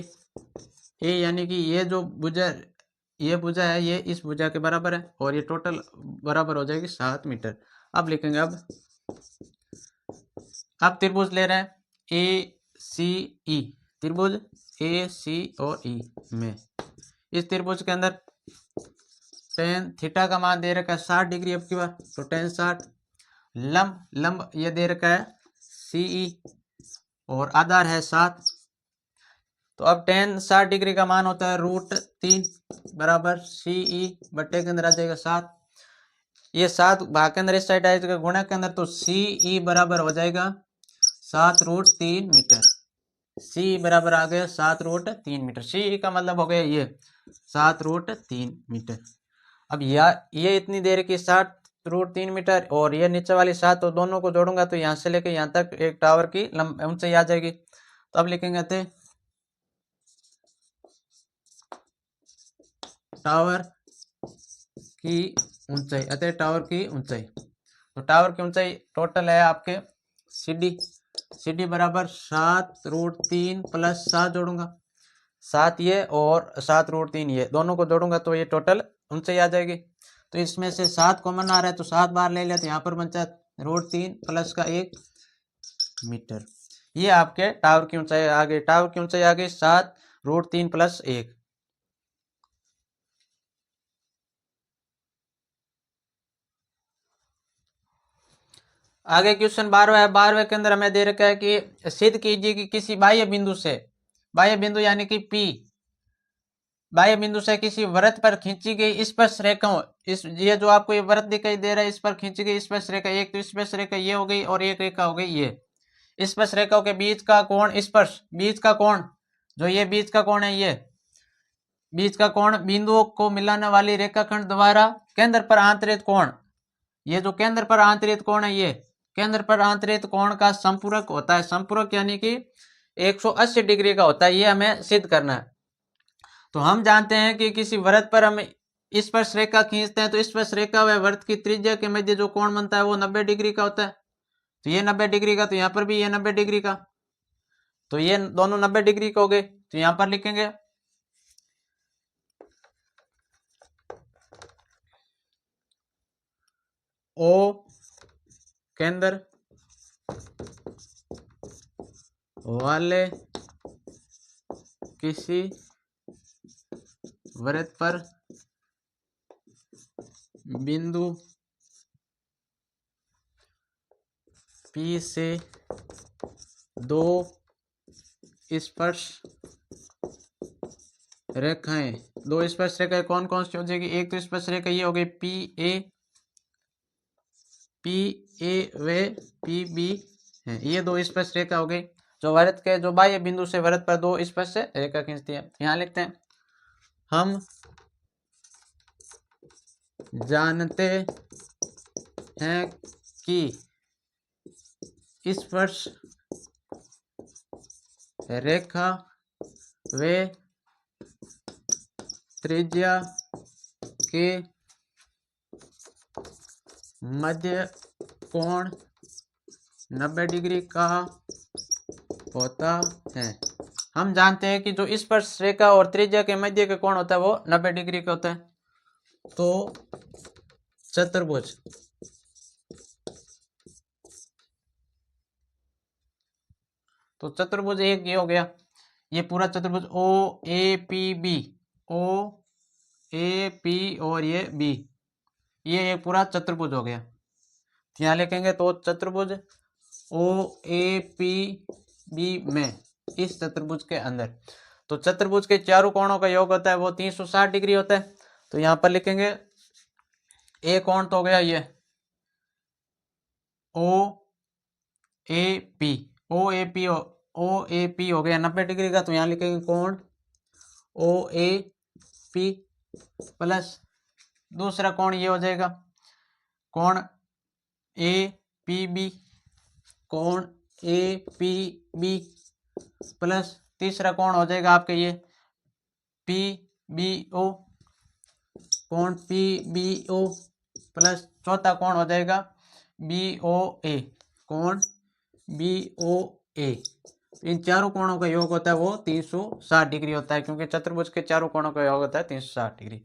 ए यानी कि ये जो भुजा है ये इस भुजा के बराबर है, और ये टोटल बराबर हो जाएगी 7 मीटर। अब लिखेंगे अब त्रिभुज ले रहे हैं ए सी ई, त्रिभुज ए सी और ई में। इस त्रिभुज के अंदर टेन थीटा का मान दे रखा है 60 डिग्री अब की बार, तो टेन 60। लंब ये दे रखा है सी ई और आधार है 7, तो अब टेन 60 डिग्री का मान होता है √3 बराबर सी ई बट्टे के अंदर आ जाएगा 7। ये 7 भाग के अंदर इस साइड आ जाएगा गुणा के अंदर, तो सी ई बराबर हो जाएगा 7√3 मीटर। सी बराबर आ गया 7√3 मीटर। सी का मतलब हो गया ये 7√3 मीटर। अब ये इतनी देर की 7√3 मीटर और ये नीचे वाली 7, तो दोनों को जोड़ूंगा तो यहाँ से लेके यहाँ तक एक टावर की ऊंचाई आ जाएगी। तो अब लिखेंगे टावर की ऊंचाई, टावर की ऊंचाई। तो टावर की ऊंचाई टोटल है आपके सी डी बराबर 7√3 प्लस 7 जोड़ूंगा 7 ये और 7√3 ये दोनों को जोड़ूंगा तो ये टोटल ऊंचाई आ जाएगी। तो इसमें से 7 कॉमन आ रहा है तो 7 बार ले लिया तो यहाँ पर बचा √3 प्लस का 1 मीटर। ये आपके टावर की ऊंचाई आ गई। टावर की ऊंचाई आ गई 7√3 प्लस 1। आगे क्वेश्चन 12 है। 12वें के अंदर हमें दे रखा है कि सिद्ध कीजिए कि किसी बाह्य बिंदु से, बाह्य बिंदु यानी कि P, बाह्य बिंदु से किसी वृत्त पर खींची गई स्पर्श रेखाओं, इस ये जो आपको ये वृत्त दिखाई दे रहा है इस पर खींची गई स्पर्श रेखा, एक तो स्पर्श रेखा ये हो गई और एक रेखा हो गई ये। स्पर्श रेखाओं के बीच का कोण, स्पर्श बीच का कोण, जो ये बीच का कोण है, ये बीच का कोण बिंदुओं को मिलाने वाली रेखाखंड द्वारा केंद्र पर आंतरित कोण, ये जो केंद्र पर आंतरित कोण है ये केंद्र पर आंतरित कोण का संपूरक होता है। संपूरक यानी कि 180 डिग्री का होता है। ये हमें सिद्ध करना है। तो हम जानते हैं कि किसी वृत्त पर हम स्पर्श रेखा खींचते हैं तो स्पर्श रेखा व वृत्त की त्रिज्या के मध्य जो कोण बनता है वो 90 डिग्री का होता है। तो ये 90 डिग्री का, तो यहाँ पर भी ये 90 डिग्री का, तो ये दोनों 90 डिग्री के हो गए। तो यहाँ पर लिखेंगे ओ केंद्र वाले किसी वृत्त पर बिंदु P से दो स्पर्श रेखाएं, दो स्पर्श रेखाएं कौन कौन सी हो जाएगी? एक तो स्पर्श रेखा ये हो गई P A व PB है, ये दो स्पर्श रेखा हो गई जो वृत्त के, जो बाह्य बिंदु से वृत्त पर दो स्पर्श रेखा खींचती है। यहाँ लिखते हैं हम जानते हैं कि स्पर्श रेखा व त्रिज्या के मध्य कोण 90 डिग्री का होता है। हम जानते हैं कि जो स्पर्श रेखा और त्रिज्या के मध्य का कोण होता है वो 90 डिग्री का होता है। तो चतुर्भुज, तो चतुर्भुज एक ये हो गया, ये पूरा चतुर्भुज OAPB, OAP और ये B, ये एक पूरा चतुर्भुज हो गया। यहाँ लिखेंगे तो चतुर्भुज OAPB में, इस चतुर्भुज के अंदर, तो चतुर्भुज के चारों कोणों का योग होता है वो 360 डिग्री होता है। तो यहाँ पर लिखेंगे एक कोण तो हो गया ये OAP हो गया 90 डिग्री का। तो यहाँ लिखेंगे कोण OAP प्लस दूसरा कोण ये हो जाएगा कोण APB, कोण APB प्लस तीसरा कोण हो जाएगा आपके ये PBO, कोण PBO प्लस चौथा कोण हो जाएगा BOA, कोण BOA। इन चारों कोणों का योग होता है वो 360 डिग्री होता है, क्योंकि चतुर्भुज के चारों कोणों का योग होता है 360 डिग्री।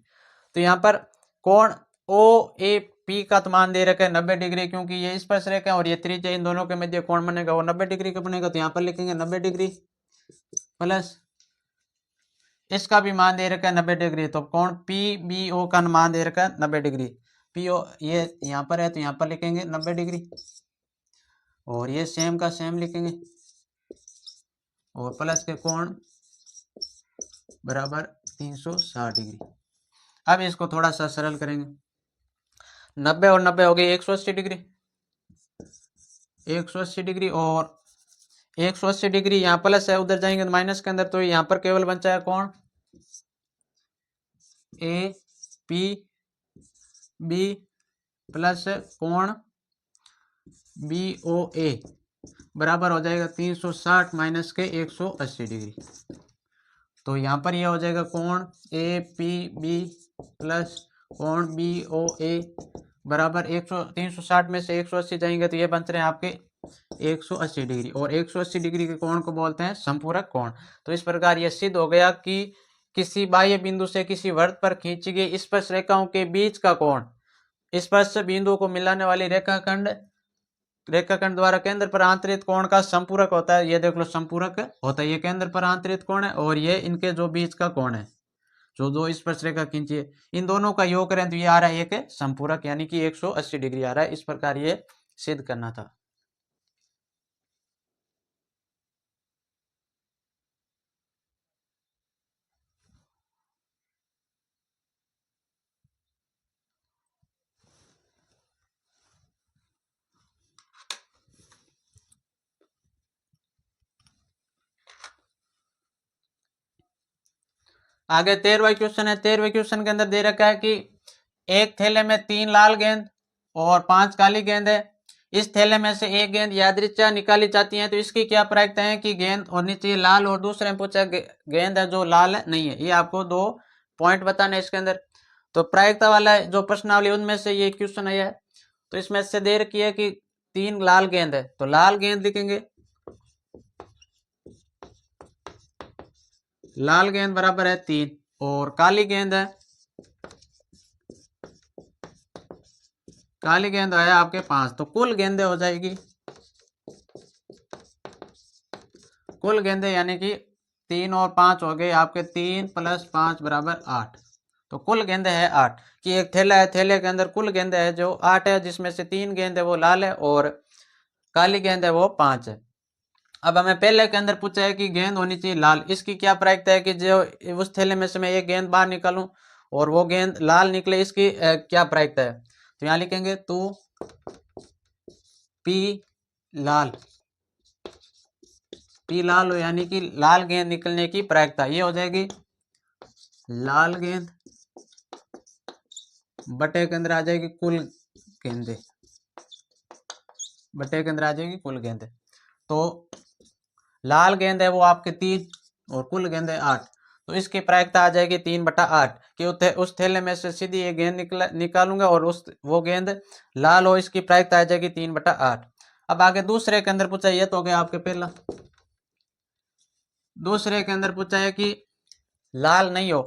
तो यहाँ पर कोण OAP का तो मान दे रखा है 90 डिग्री, क्योंकि ये स्पर्श रेखा और ये त्रिज्या, इन दोनों के मध्य कोण बनेगा वो 90 डिग्री का बनेगा। तो यहाँ पर लिखेंगे 90 डिग्री प्लस इसका भी मान दे रखा है 90 डिग्री, तो कोण PBO का मान दे रखा है 90 डिग्री। PO ये यहाँ पर है तो यहाँ पर लिखेंगे 90 डिग्री और ये सेम का सेम लिखेंगे और प्लस के कोण बराबर 360 डिग्री। अब इसको थोड़ा सा सरल करेंगे, 90 और 90 हो गई 180 डिग्री, 180 डिग्री और 180 डिग्री यहाँ प्लस है, उधर जाएंगे तो माइनस के अंदर, तो यहाँ पर केवल बचा है कोण APB प्लस कोण BOA बराबर हो जाएगा 360 माइनस के 180 डिग्री। तो यहाँ पर यह हो जाएगा कोण APB प्लस कोण BOA बराबर 360 में से 180 जाएंगे तो ये बन रहे हैं आपके 180 डिग्री, और 180 डिग्री के कोण को बोलते हैं संपूरक कोण। तो इस प्रकार यह सिद्ध हो गया कि किसी बाह्य बिंदु से किसी वृत्त पर खींची गई स्पर्श रेखाओं के बीच का कोण स्पर्श बिंदु को मिलाने वाली रेखाखंड द्वारा केंद्र पर आंतरिक कोण का संपूरक होता है। ये देख लो संपूरक होता है, ये केंद्र पर आंतरिक कोण है और ये इनके जो बीच का कोण है, जो दो स्पर्श रेखा खींची है, इन दोनों का योग करें तो ये आ रहा है एक संपूरक, यानी कि 180 डिग्री आ रहा है। इस प्रकार ये सिद्ध करना था। आगे 13वां क्वेश्चन है। 13वें क्वेश्चन के अंदर दे रखा है कि एक थैले में 3 लाल गेंद और 5 काली गेंद है। इस थैले में से एक गेंद यादृच्छा निकाली जाती है, तो इसकी क्या प्रायिकता है कि गेंद होनी चाहिए लाल, और दूसरे में पूछा गेंद है जो लाल है नहीं है। ये आपको 2 पॉइंट बताने इसके अंदर। तो प्रायिकता वाला जो प्रश्नावली उनमें से ये क्वेश्चन आया है। तो इसमें से दे रखी है कि 3 लाल गेंद है, तो लाल गेंद लिखेंगे, लाल गेंद बराबर है 3, और काली गेंद है, काली गेंद है आपके 5। तो कुल गेंदें हो जाएगी, कुल गेंदें यानी कि 3 और 5 हो गए आपके, 3 + 5 = 8। तो कुल गेंदें है 8, कि एक थैला है, थैले के अंदर कुल गेंदें है जो 8 है, जिसमें से 3 गेंद है वो लाल है और काली गेंद है वो 5 है। अब हमें पहले के अंदर पूछा है कि गेंद होनी चाहिए लाल। इसकी क्या प्रायिकता है कि जो उस थैले में से मैं एक गेंद बाहर निकालूं और वो गेंद लाल निकले, इसकी क्या प्रायिकता है। तो यहाँ लिखेंगे तू पी लाल, पी लाल हो यानी कि लाल गेंद निकलने की प्रायिकता ये हो जाएगी लाल गेंद बटे के अंदर आ जाएगी कुल गेंदें, बटे के अंदर आ जाएगी कुल गेंदें। तो लाल गेंद है वो आपके 3 और कुल गेंद है 8, तो इसकी प्रायिकता आ जाएगी 3/8, कि उस थैले में से सीधी ये गेंद निकालूंगा और वो गेंद लाल हो, इसकी प्रायिकता आ जाएगी 3/8। अब आगे दूसरे के अंदर पूछा, ये तो हो गया आपके पहला। दूसरे के अंदर पूछा है कि लाल नहीं हो,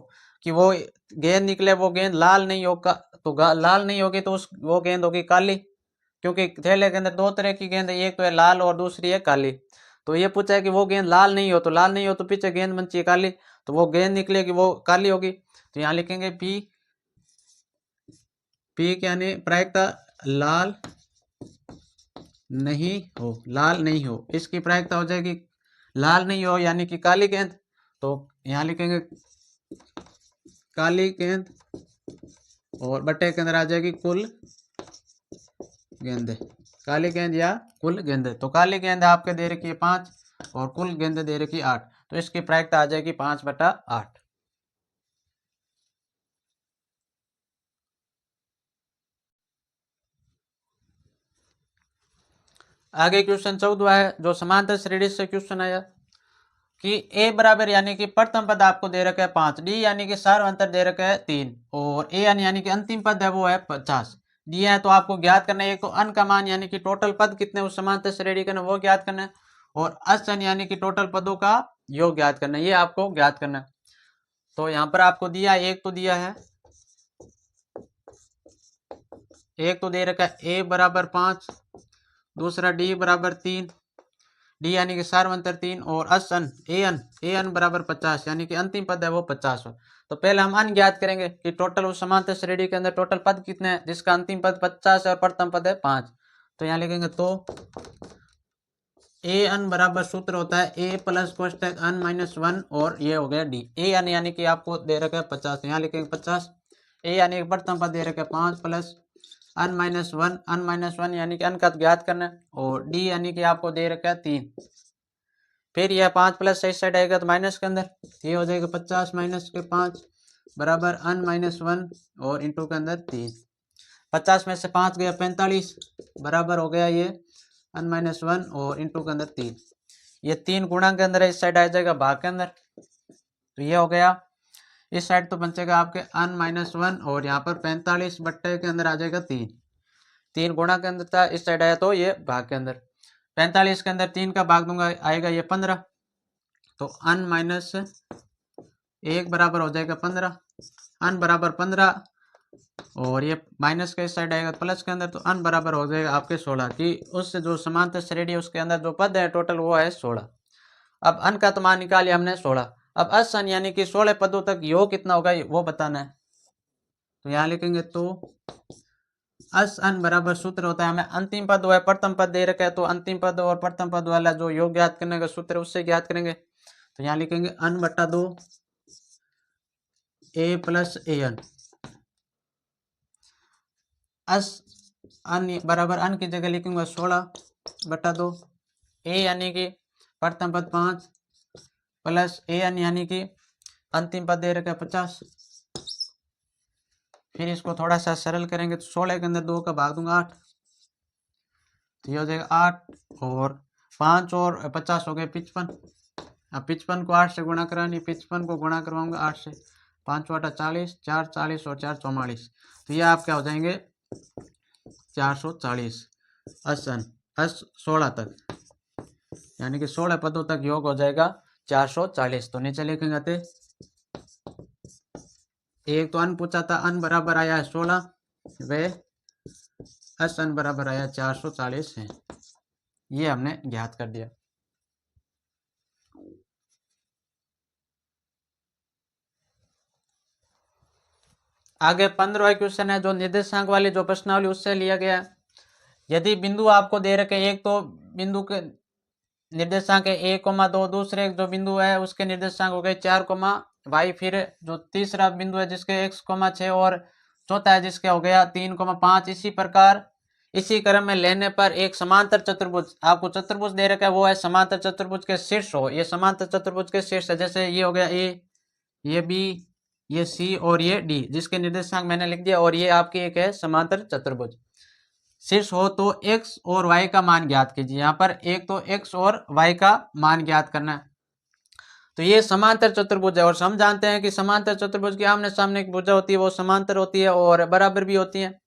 कि वो गेंद निकले वो गेंद लाल नहीं होगा, तो लाल नहीं होगी तो वो गेंद होगी काली, क्योंकि थैले के अंदर 2 तरह की गेंद है, एक तो है लाल और दूसरी है काली। तो ये पूछा है कि वो गेंद लाल नहीं हो, तो लाल नहीं हो तो पीछे गेंद बनती है काली, तो वो गेंद निकलेगी वो काली होगी। तो यहाँ लिखेंगे पी, पी क्या यानी प्रायिकता लाल नहीं हो, लाल नहीं हो, इसकी प्रायिकता हो जाएगी लाल नहीं हो यानी कि काली गेंद। तो यहाँ लिखेंगे काली गेंद और बटे के अंदर आ जाएगी कुल गेंदें, काली गेंद या कुल गेंदें। तो काली गेंद आपके दे रखी है 5 और कुल गेंदें दे रखी है 8, तो इसकी प्रायिकता आ जाएगी 5/8। आगे क्वेश्चन 14वां है, जो समांतर श्रेणी से क्वेश्चन आया कि ए बराबर यानी कि प्रथम पद आपको दे रखा है 5, डी यानी कि सार्वंतर दे रखा है 3, और ए एन यानी कि अंतिम पद है वो है 50 दिया है। तो आपको ज्ञात करना है, एक तो अन का मान यानी कि टोटल पद कितने उस समांतर श्रेणी का वो ज्ञात करना है, और अन यानी कि टोटल पदों का योग ज्ञात करना है, ये आपको ज्ञात करना है। तो यहाँ पर आपको दिया, एक तो दिया है, एक तो दे रखा है ए बराबर 5, दूसरा डी बराबर 3, डी यानी कि सार्वंतर 3, और असन ए एन बराबर 50 यानी कि अंतिम पद है वो 50 हो। तो पहले हम अन ज्ञात करेंगे कि टोटल उस समांतर श्रेणी के अंदर टोटल पद कितने हैं, जिसका अंतिम पद 50 है और प्रथम पद है 5। तो यहाँ लिखेंगे तो ए एन बराबर सूत्र होता है ए प्लस कोष्टक अन -1, और ये हो गया डी। ए एन यानी कि आपको दे रखा है 50, यहाँ लिखेंगे 50, ए यानी कि प्रथम पद दे रखा है 5 प्लस अन -1 यानी कि अन का ज्ञात करना है, और डी यानी कि आपको दे रखा है 3। फिर यह 5 प्लस इस साइड आएगा तो माइनस के अंदर, ये हो जाएगा 50 - 5 बराबर अन -1 और इंटू के अंदर 3। 50 में से 5 गया 45 बराबर हो गया ये अन -1 और इंटू के अंदर 3। ये 3 गुणा के अंदर इस साइड आ जाएगा भाग के अंदर, तो ये हो गया इस साइड तो बचेगा आपके अन -1 और यहाँ पर 45 बट्टे के अंदर आ जाएगा 3। 3 गुणा के अंदर था, इस साइड आया तो ये भाग के अंदर। 45 के अंदर 3 का भाग दूंगा, आएगा ये 15, तो अन माइनस 1 बराबर हो जाएगा 15, अन बराबर 15, और ये माइनस के इस साइड आएगा प्लस के अंदर, तो अन बराबर हो जाएगा आपके 16 की उससे जो समांतर श्रेणी है उसके अंदर जो पद है टोटल वो है 16। अब अन का तो मान निकाल लिया हमने 16। अब अस अन यानी कि 16 पदों तक योग कितना होगा वो बताना है। तो यहाँ लिखेंगे तो अस अन बराबर सूत्र होता है, हमें अंतिम पद है प्रथम पद दे रखा है, तो अंतिम पद और प्रथम पद वाला जो योग ज्ञात करने का सूत्र है उससे ज्ञात करेंगे। तो यहाँ लिखेंगे अन बटा 2 ए प्लस ए एन। अस अन बराबर अन की जगह लिखूंगा 16 बटा 2, ए यानी कि प्रथम पद 5 प्लस ए एन यानी कि अंतिम पद दे रखा है 50। फिर इसको थोड़ा सा सरल करेंगे तो 16 के अंदर 2 का भाग दूंगा 8, तो ये हो जाएगा 8 और 5 और 50 हो गए 55। अब 55 को 8 से गुणा करानी, 55 को गुणा करवाऊंगा 8 से, 5 8 40, 4 40 और 4 44, तो ये आप क्या हो जाएंगे 440 असन अस 16 तक, यानी कि 16 पदों तक योग हो जाएगा 440। तो नीचे लिखेंगे थे एक तो अन पूछा था, अन बराबर आया है 16, वे अस अन बराबर आया 440 है, ये हमने ज्ञात कर दिया। आगे 15वां क्वेश्चन है जो निर्देशांक वाली जो प्रश्नावली उससे लिया गया। यदि बिंदु आपको दे रखे, एक तो बिंदु के निर्देशांक है 1,2, दूसरे जो बिंदु है उसके निर्देशांक हो गए 4,y, फिर जो तीसरा बिंदु है जिसके x,6 और चौथा है जिसके हो गया 3,5। इसी प्रकार इसी क्रम में लेने पर एक समांतर चतुर्भुज, आपको चतुर्भुज दे रखा है वो है समांतर चतुर्भुज के शीर्ष हो, ये समांतर चतुर्भुज के शीर्ष है, जैसे ये हो गया ए, ये बी, ये सी और ये डी, जिसके निर्देशांक मैंने लिख दिया, और ये आपकी एक है समांतर चतुर्भुज शीर्ष हो, तो x और y का मान ज्ञात कीजिए। यहाँ पर एक तो x और y का मान ज्ञात करना है, तो ये समांतर चतुर्भुज है, और हम जानते हैं कि समांतर चतुर्भुज की आमने सामने की भुजा होती है वो समांतर होती है और बराबर भी होती है,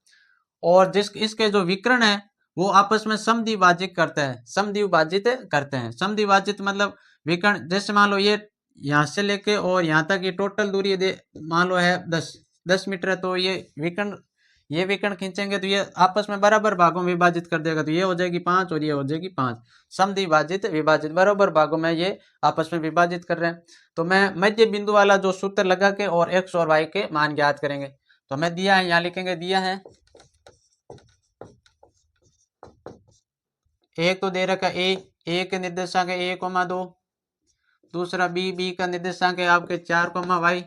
और जिस इसके जो विकर्ण है वो आपस में समद्विभाजित करते हैं, समद्विभाजित करते हैं। समद्विभाजित मतलब विकर्ण, जैसे मान लो ये यहाँ से लेके और यहाँ तक ये टोटल दूरी मान लो है 10 मीटर है, तो ये विकर्ण खींचेंगे तो ये आपस में बराबर भागों में विभाजित कर देगा, तो ये हो जाएगी 5 और ये हो जाएगी 5, समद्विभाजित विभाजित बराबर भागों में ये आपस में विभाजित कर रहे हैं। तो मैं मध्य बिंदु वाला जो सूत्र लगा के और x और y के मान ज्ञात करेंगे। तो हमें दिया है, यहाँ लिखेंगे दिया है, एक तो दे रखा ए के निर्देशांक है 1,2, दूसरा बी का निर्देशांक है आपके 4,y,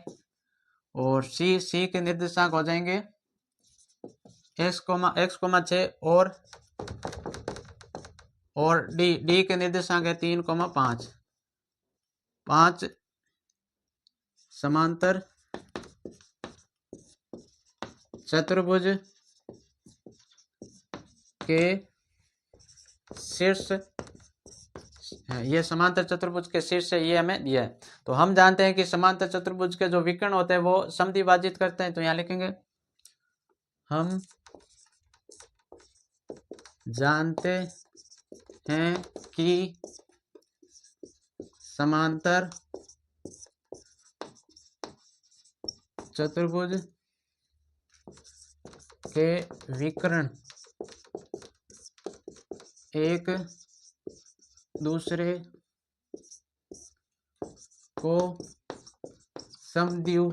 और सी के निर्देशांक हो जाएंगे x,6 और डी के निर्देशांक है 3,5। 5 समांतर चतुर्भुज के शीर्ष, ये समांतर चतुर्भुज के शीर्ष ये हमें दिया है। तो हम जानते हैं कि समांतर चतुर्भुज के जो विकर्ण होते हैं वो समद्विभाजित करते हैं, तो यहाँ लिखेंगे हम जानते हैं कि समांतर चतुर्भुज के विकर्ण एक दूसरे को समद्विभाजित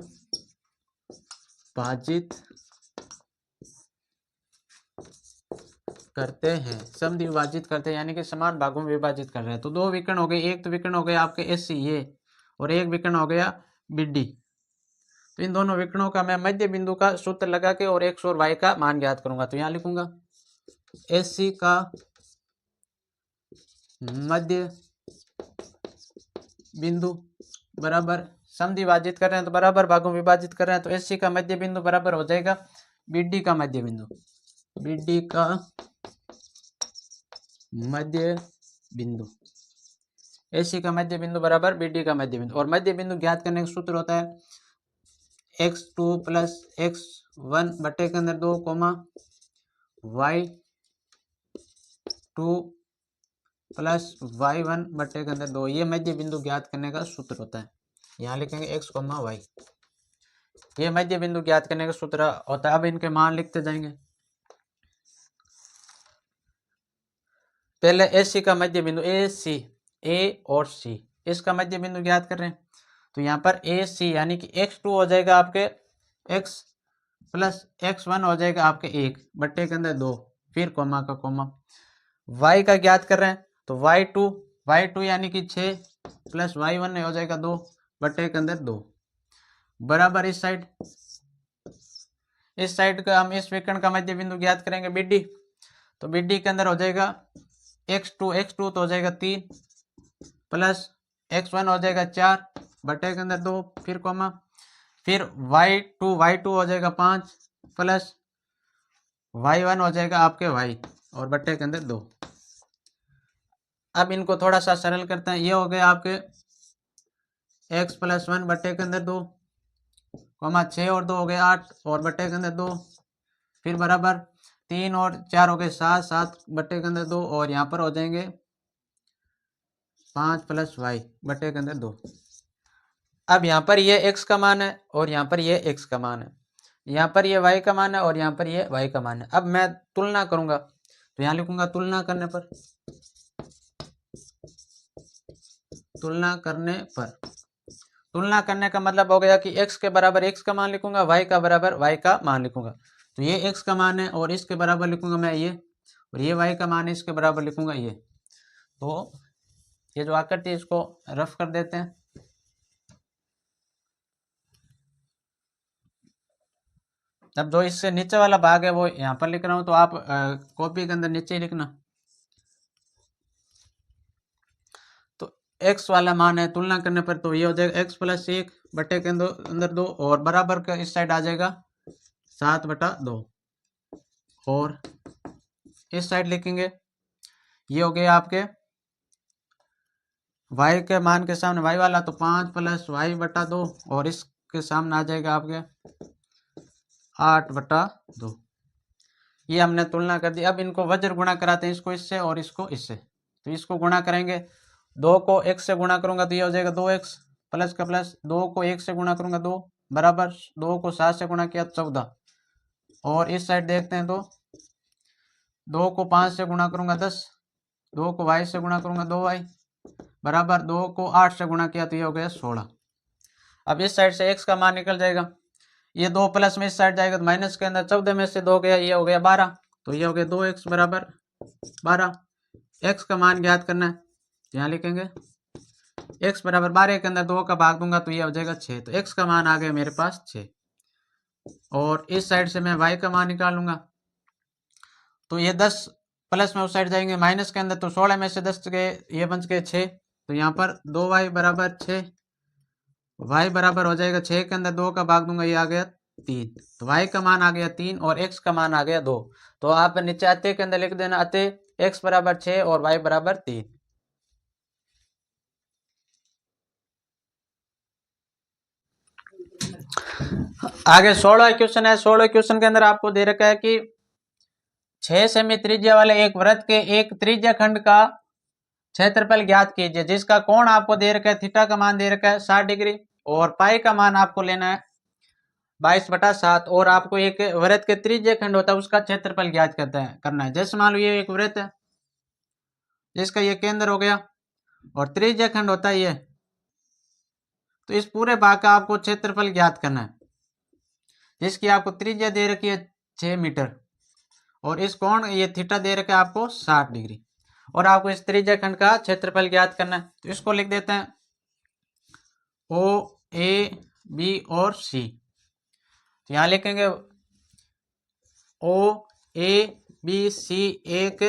करते हैं, समद्विभाजित करते हैं यानी कि समान भागों में विभाजित कर रहे हैं। तो दो विकर्ण हो गए, एक तो विकर्ण हो गया आपके एस ये, और एक विकर्ण हो गया बी। तो इन दोनों विकर्णों का मैं मध्य बिंदु का सूत्र लगा के और x और y का मान ज्ञात करूंगा। तो यहाँ लिखूंगा एस सी का मध्य बिंदु बराबर, समद्विभाजित कर रहे हैं तो बराबर भागों में विभाजित कर रहे हैं, तो एस सी का मध्य बिंदु बराबर हो जाएगा बी का मध्य बिंदु, बी का मध्य बिंदु, एसी का मध्य बिंदु बराबर बी का मध्य बिंदु। और मध्य बिंदु ज्ञात करने का सूत्र होता है x2 + x1 बटे के अंदर 2, y2 प्लस y1 बटे के अंदर 2। ये मध्य बिंदु ज्ञात करने का सूत्र होता है। यहाँ लिखेंगे x, y, ये मध्य बिंदु ज्ञात करने का सूत्र होता है। अब इनके मान लिखते जाएंगे। पहले AC का मध्य बिंदु AC, A और C, इसका मध्य बिंदु ज्ञात कर रहे हैं। तो यहाँ पर AC यानी कि x2 हो जाएगा आपके x प्लस x1 हो जाएगा आपके 1 बट्टे के अंदर 2, फिर कोमा का कोमा। y का ज्ञात कर रहे हैं तो y2 यानी कि 6 प्लस y1 हो जाएगा 2 बट्टे के अंदर 2, बराबर इस साइड का हम इस विकर्ण का मध्य बिंदु ज्ञात करेंगे BD। तो BD के अंदर हो जाएगा x2 तो हो जाएगा 3 प्लस x1 हो जाएगा 4 बटे के अंदर 2, फिर कोमा, फिर y2 हो जाएगा 5 प्लस y1 हो जाएगा आपके y और बटे के अंदर 2। अब इनको थोड़ा सा सरल करते हैं। ये हो गया आपके x प्लस 1 बटे के अंदर 2, कोमा 6 और 2 हो गए 8 और बटे के अंदर 2, फिर बराबर 3 और 4 हो गए 7 बटे के अंदर 2 और यहाँ पर हो जाएंगे 5 प्लस y बटे के अंदर 2। अब यहाँ पर ये x का मान है और यहाँ पर ये x का मान है, यहाँ पर ये y का मान है और यहाँ पर ये y का मान है। अब मैं तुलना करूंगा तो यहाँ लिखूंगा तुलना करने पर मतलब हो गया कि x के बराबर x का मान लिखूंगा, y का बराबर y का मान लिखूंगा। तो ये x का मान है और इसके बराबर लिखूंगा मैं ये, और ये y का मान है इसके बराबर लिखूंगा ये। तो ये जो आकृति इसको रफ कर देते हैं। अब जो इससे नीचे वाला भाग है वो यहाँ पर लिख रहा हूं, तो आप कॉपी के अंदर नीचे ही लिखना। तो x वाला मान है तुलना करने पर, तो ये हो जाएगा x प्लस 1 बटे के अंदर 2 और बराबर का इस साइड आ जाएगा 7 बटा 2 और इस साइड लिखेंगे ये हो गया आपके y के मान के सामने y वाला तो 5 प्लस y बटा 2 और इसके सामने आ जाएगा आपके 8 बटा 2। ये हमने तुलना कर दी। अब इनको वज्र गुणा कराते हैं, इसको इससे और इसको इससे। तो इसको गुणा करेंगे, 2 को x से गुणा करूंगा तो ये हो जाएगा 2x प्लस का प्लस, 2 को 1 से गुणा करूंगा 2 बराबर 2 को 7 से गुणा किया 14 और इस साइड देखते हैं तो 2 को 5 से गुणा करूंगा 10, 2 को y से गुणा करूंगा 2y बराबर 2 को 8 से गुणा किया तो ये हो गया 16। अब इस साइड से x का मान निकल जाएगा, ये 2 प्लस में इस साइड जाएगा तो माइनस के अंदर 14 में से 2 गया, ये हो गया 12, तो ये हो गया 2x बराबर 12। x का मान ज्ञात करना है, यहाँ लिखेंगे x बराबर 12 के अंदर 2 का भाग दूंगा तो ये हो जाएगा 6, तो x का मान आ गया मेरे पास 6। और इस साइड से मैं y का मान निकालूंगा तो ये 10 प्लस में उस साइड जाएंगे माइनस के अंदर, तो 16 में से 10 गए ये बच गए 6, तो यहाँ पर 2y बराबर 6, y बराबर हो जाएगा 6 के अंदर 2 का भाग दूंगा ये आ गया 3, तो y का मान आ गया 3 और x का मान आ गया 2। तो आप नीचे अतः के अंदर लिख देना अतः x बराबर 6 और y बराबर 3। आगे 16 क्वेश्चन है। 16 क्वेश्चन के अंदर आपको दे रखा है कि 6 सेमी त्रिज्या वाले एक वृत्त के एक त्रिज्या खंड का क्षेत्रफल ज्ञात कीजिए, जिसका कोण आपको दे रखा है, थीटा का मान दे रखा है 60 डिग्री और पाई का मान आपको लेना है 22/7 और आपको एक वृत्त के त्रिज्या खंड होता है उसका क्षेत्रफल ज्ञात करना है। जैसे मान लो ये एक वृत्त है जिसका ये केंद्र हो गया और त्रिज्या खंड होता है ये, तो इस पूरे भाग का आपको क्षेत्रफल ज्ञात करना है जिसकी आपको त्रिज्या दे रखी है 6 मीटर और इस कोण ये थीटा दे रखा है आपको 60 डिग्री और आपको इस त्रिज्या खंड का क्षेत्रफल ज्ञात करना है। तो इसको लिख देते हैं O, A, B और C। तो यहाँ लिखेंगे O, A, B, C एक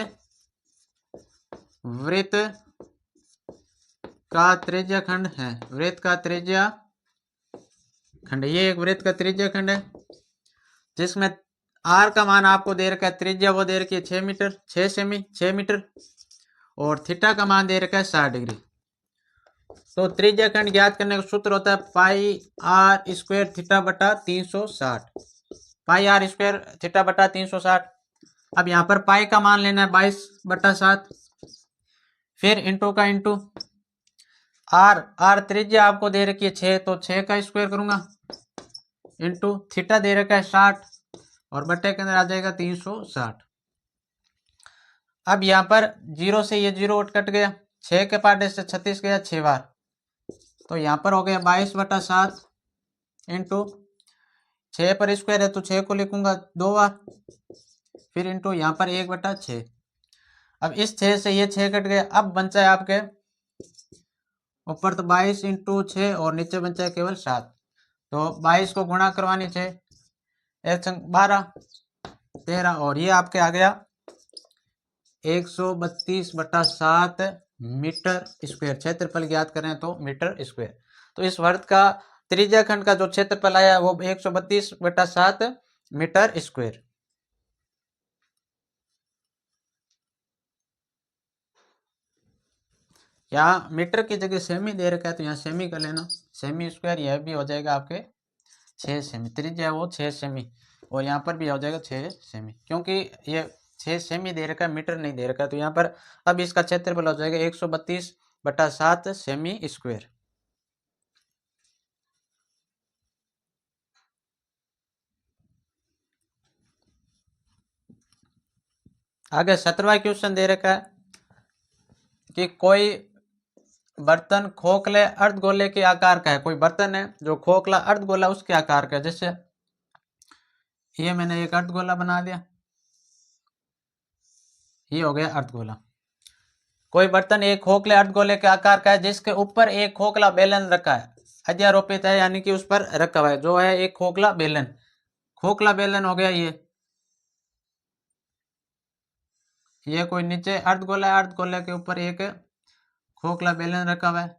वृत्त का त्रिज्या खंड है, वृत्त का त्रिज्या खंड, ये एक वृत्त का त्रिज्या खंड है जिसमें R का मान आपको दे रखा है, त्रिज्या वो दे रखी है 6 मीटर 6 मीटर और थीटा का मान दे रखा है 60 डिग्री। तो त्रिज्या खंड ज्ञात करने का सूत्र होता है पाई आर स्क्वायर थीटा बटा 360, पाई आर स्क्वायर थीटा बटा 360। अब यहाँ पर पाई का मान लेना है 22/7, फिर इंटू का इंटू आर त्रिज्या आपको दे रखी है 6, तो 6 का स्क्वायर करूंगा, इंटू थीटा दे रखा है 60 और बट्टे के अंदर आ जाएगा 360। अब यहाँ पर 0 से ये 0 कट गया, 6 के पार्ट से 36 गया 6 बार, तो यहाँ पर हो गया 22/7 इंटू 6 पर स्क्वायर है तो 6 को लिखूंगा 2 बार, फिर इंटू यहाँ पर 1/6। अब इस 6 से ये 6 कट गया, अब बचा है आपके ऊपर तो 22 इंटू 6 और नीचे बचा है केवल 7, तो 22 को गुणा करवानी 6, 12 13 और ये आपके आ गया 132/7 मीटर स्क्वायर। क्षेत्रफल ज्ञात करें तो मीटर स्क्वायर। तो इस वर्ग का त्रिज्या खंड का जो क्षेत्रफल आया वो 132/7 मीटर स्क्वायर। यहाँ मीटर की जगह सेमी दे रखा है तो यहाँ सेमी कर लेना, सेमी स्क्वायर, यह भी हो जाएगा आपके 6 सेमी, त्रिज्या वो 6 सेमी और यहाँ पर भी हो जाएगा 6 सेमी, क्योंकि ये 6 सेमी दे रखा है, मीटर नहीं दे रखा है, तो यहाँ पर अब इसका क्षेत्रफल हो जाएगा 132/7 सेमी स्क्वायर। आगे 17वां क्वेश्चन दे रखा है कि कोई बर्तन खोखले अर्धगोले के आकार का है। कोई बर्तन है जो खोखला अर्धगोला उसके आकार का है, जैसे ये मैंने एक अर्धगोला बना दिया, ये हो गया अर्धगोला। कोई बर्तन एक खोखले अर्धगोले के आकार का है जिसके ऊपर एक खोखला बेलन रखा है, अध्यारोपित है यानी कि उस पर रखा हुआ है, जो है एक खोखला बेलन। खोखला बेलन हो गया ये कोई नीचे अर्धगोला है, अर्धगोले के ऊपर एक खोखला बेलन रखा हुआ है,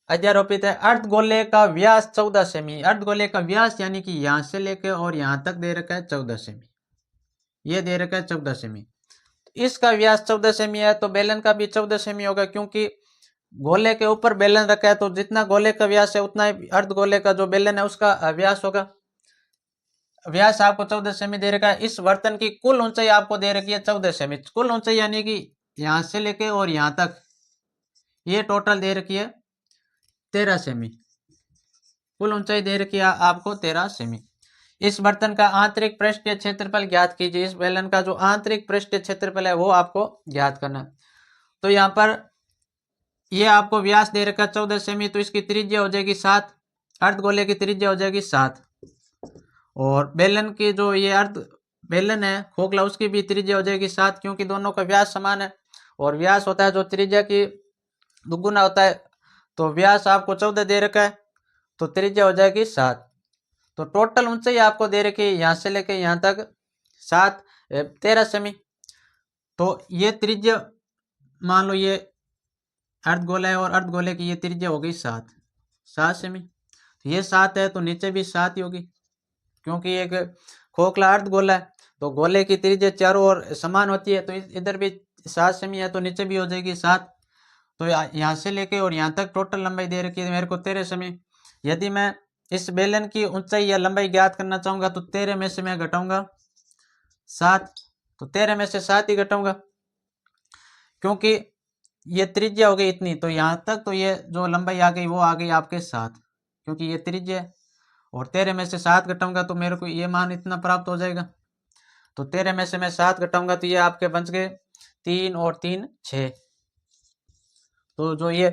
अध्यारोपित है। अर्धगोले का व्यास 14 सेमी, अर्धगोले का व्यास यानी कि यहां से लेकर और यहां तक दे रखा है 14 सेमी, ये दे रखा है 14 सेमी। इसका व्यास 14 सेमी है तो बेलन का भी 14 सेमी होगा, क्योंकि गोले के ऊपर बेलन रखा है, तो जितना गोले का व्यास है उतना ही अर्धगोले का जो बेलन है उसका व्यास होगा। व्यास आपको 14 सेमी दे रखा है। इस बर्तन की कुल ऊंचाई आपको दे रखी है 14 सेमी, कुल ऊंचाई यानी कि यहां से लेके और यहां तक ये टोटल दे रखी है 13 सेमी, कुल ऊंचाई दे रखी है आपको 13 सेमी। इस बर्तन का आंतरिक पृष्ठीय क्षेत्रफल ज्ञात कीजिए। इस बेलन का जो आंतरिक पृष्ठीय क्षेत्रफल है वो आपको ज्ञात करना है। तो यहाँ पर ये आपको व्यास दे रखा 14 सेमी, तो इसकी त्रिज्या हो जाएगी 7, अर्धगोले की त्रिज्या हो जाएगी 7, और बेलन की जो ये अर्ध बेलन है खोखला उसकी भी त्रिज्या हो जाएगी 7, क्योंकि दोनों का व्यास समान है और व्यास होता है जो त्रिज्या की दुगुना होता है। तो व्यास आपको 14 दे रखा है तो त्रिज्या हो जाएगी 7, तो टोटल ऊंचाई आपको दे रखी है यहाँ से लेके यहाँ तक 13 सेमी। तो ये त्रिज्या मान लो ये अर्धगोला है और अर्धगोले की ये त्रिज्या हो गई 7 सेमी, तो ये 7 है तो नीचे भी 7 ही होगी, क्योंकि एक खोखला अर्धगोला है तो गोले की त्रिज्या चारों ओर समान होती है, तो इधर भी 7 सेमी है तो नीचे भी हो जाएगी 7। तो यहाँ से लेके और यहाँ तक टोटल लंबाई दे रखी है मेरे को 13 सेमी। यदि मैं इस बेलन की ऊंचाई या लंबाई ज्ञात करना चाहूंगा तो 13 में से मैं घटाऊंगा 7, तो 13 में से 7 ही घटाऊंगा, क्योंकि ये त्रिज्या हो गई इतनी, तो यहाँ तक तो ये जो लंबाई आ गई वो आ गई आपके 7, क्योंकि ये त्रिज्या है, और 13 में से 7 घटाऊंगा तो मेरे को ये मान इतना प्राप्त हो जाएगा। तो 13 में से मैं 7 घटाऊंगा तो ये आपके बच गए 3 और 3 6। तो जो ये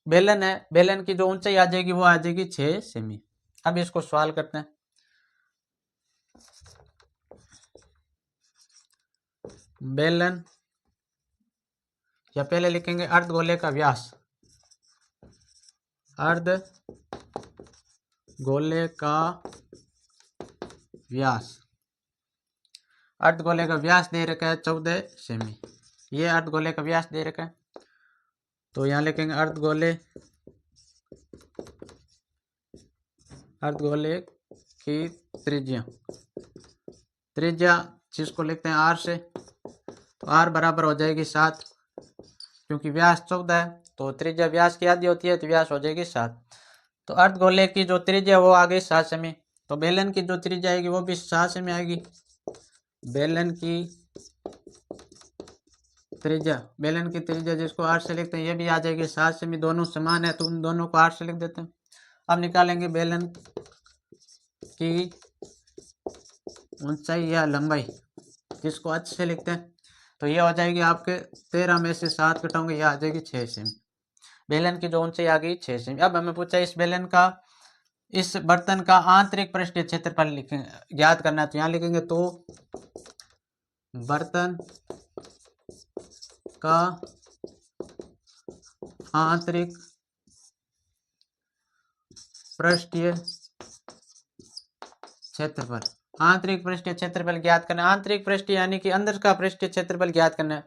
बेलन है, बेलन की जो ऊंचाई आ जाएगी वो आ जाएगी 6 सेमी। अब इसको सवाल करते हैं। बेलन या पहले लिखेंगे अर्धगोले का व्यास, अर्धगोले का व्यास, अर्धगोले का व्यास दे रखा है 14 सेमी, ये अर्धगोले का व्यास दे रखा है, तो यहाँ लिखेंगे अर्धगोले की त्रिज्या, त्रिज्या जिसको लिखते हैं आर से, तो आर बराबर हो जाएगी 7, क्योंकि व्यास 14 है तो त्रिज्या व्यास की आधी होती है तो व्यास हो जाएगी 7। तो अर्धगोले की जो त्रिज्या वो आ गई 7 सेमी। तो बेलन की जो त्रिज्या आएगी वो भी 7 सेमी आएगी। बेलन की त्रिज्या जिसको 8 से लिखते हैं ये भी आ जाएगी 7 सेमी, दोनों समान है तो उन दोनों को 8 से लिख देते हैं। अब निकालेंगे बेलन की ऊंचाई या लंबाई जिसको h से लिखते हैं, तो ये हो जाएगी आपके 13 में से 7 घटाओगे ये आ जाएगी 6 सेमी। बेलन की जो ऊंचाई आ गई 6 सेमी। अब हमें पूछा इस बेलन का, इस बर्तन का आंतरिक पृष्ठीय क्षेत्रफल ज्ञात करना है, तो यहाँ लिखेंगे तो बर्तन का आंतरिक पृष्ठीय क्षेत्रफल। आंतरिक पृष्ठीय क्षेत्रफल ज्ञात करना है, आंतरिक पृष्ठीय यानी कि अंदर का पृष्ठीय क्षेत्रफल ज्ञात करना है।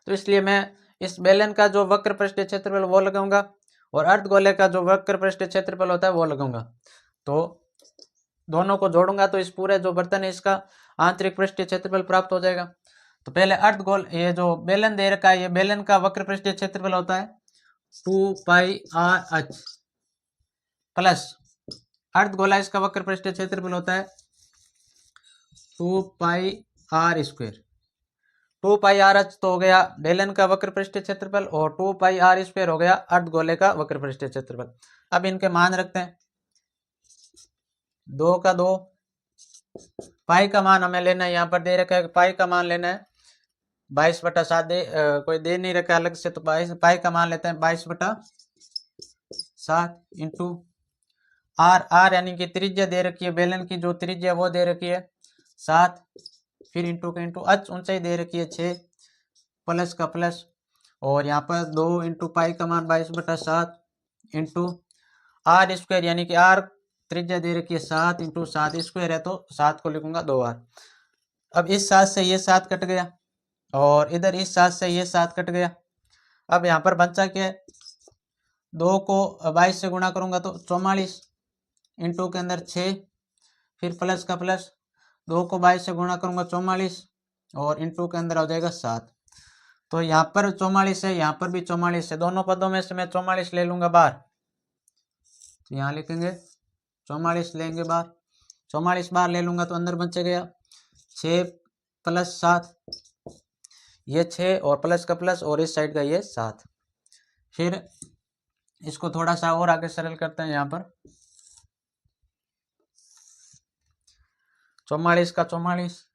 तो इसलिए मैं इस बेलन का जो वक्र पृष्ठीय क्षेत्रफल वो लगाऊंगा और अर्धगोले का जो वक्र पृष्ठीय क्षेत्रफल होता है वो लगाऊंगा। तो दोनों को जोड़ूंगा तो इस पूरे जो बर्तन है इसका आंतरिक पृष्ठीय क्षेत्रफल प्राप्त हो जाएगा। तो पहले अर्धगोल, ये जो बेलन दे रखा है ये बेलन का वक्र पृष्ठीय क्षेत्रफल होता है 2πr(h) प्लस अर्धगोला इसका वक्र पृष्ठीय क्षेत्रफल होता है 2πr²। 2πr(h) तो हो गया बेलन का वक्र पृष्ठीय क्षेत्रफल और 2πr² हो गया अर्धगोले का वक्र पृष्ठीय क्षेत्रफल। अब इनके मान रखते हैं, 2 का 2, पाई का मान हमें लेना है, यहाँ पर दे रखा है पाई का मान लेना है 22/7 कोई दे नहीं रखा अलग से, तो पाई का मान लेते हैं 22/7 इंटू आर यानी कि त्रिज्या दे रखी है, बेलन की जो त्रिज्या वो दे रखी है 7, फिर इंटू का इंटू h ऊंचाई दे रखी है 6 प्लस का प्लस, और यहाँ पर 2 इंटू पाई का मान 22/7 इंटू r² यानी कि r त्रिज्या दे रखी है 7 इंटू 7² है तो 7 को लिखूंगा 2r। अब इस 7 से ये 7 कट गया और इधर इस 7 से ये 7 कट गया। अब यहाँ पर बचा क्या है, 2 को 22 से गुणा करूंगा तो 44 इंटू के अंदर 6 फिर प्लस का प्लस, 2 को 22 से गुणा करूंगा 44 और इंटू के अंदर हो जाएगा 7। तो यहाँ पर 44 है, यहाँ पर भी 44 है, दोनों पदों में से मैं 44 ले लूंगा बाहर, तो यहाँ लिखेंगे 44 लेंगे बाहर, 44 बाहर ले लूंगा तो अंदर बचे गया 6 + 7, ये 6 और प्लस का प्लस और इस साइड का ये 7। फिर इसको थोड़ा सा और आगे सरल करते हैं, यहाँ पर 44 का 44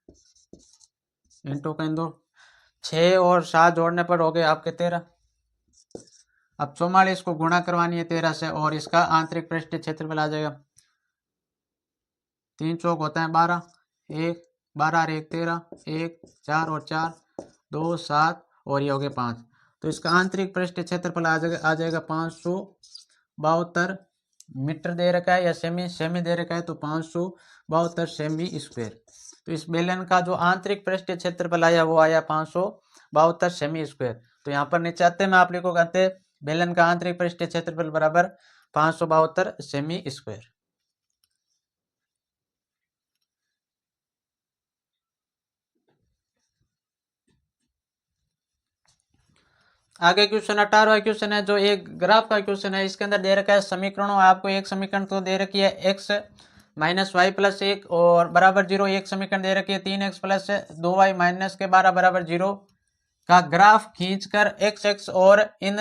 इंटू का 2, 6 और 7 जोड़ने पर हो गए आपके 13। अब 44 को गुणा करवानी है 13 से और इसका आंतरिक पृष्ठीय क्षेत्रफल आ जाएगा, 3 चौक होता है 12, 1 12 और 1 13, 1 4 और 4 2 7 और ये हो गए 5। तो इसका आंतरिक पृष्ठीय क्षेत्रफल आ जाएगा 572 मीटर दे रखा है या सेमी दे रखा है, तो 572 सेमी²। तो इस बेलन का जो आंतरिक पृष्ठीय क्षेत्रफल आया वो आया 572 सेमी²। तो यहाँ पर नीचे आते में आप लिखो कहते बेलन का आंतरिक पृष्ठीय क्षेत्रफल बराबर 572 सेमी²। आगे क्वेश्चन 18वां क्वेश्चन है जो एक ग्राफ का क्वेश्चन है। इसके अंदर दे रखा है समीकरणों, आपको एक समीकरण तो दे रखी है x - y + 1 और बराबर 0, एक समीकरण दे रखी है 3x + 2y - के 12 बराबर 0 का ग्राफ खींचकर x और इन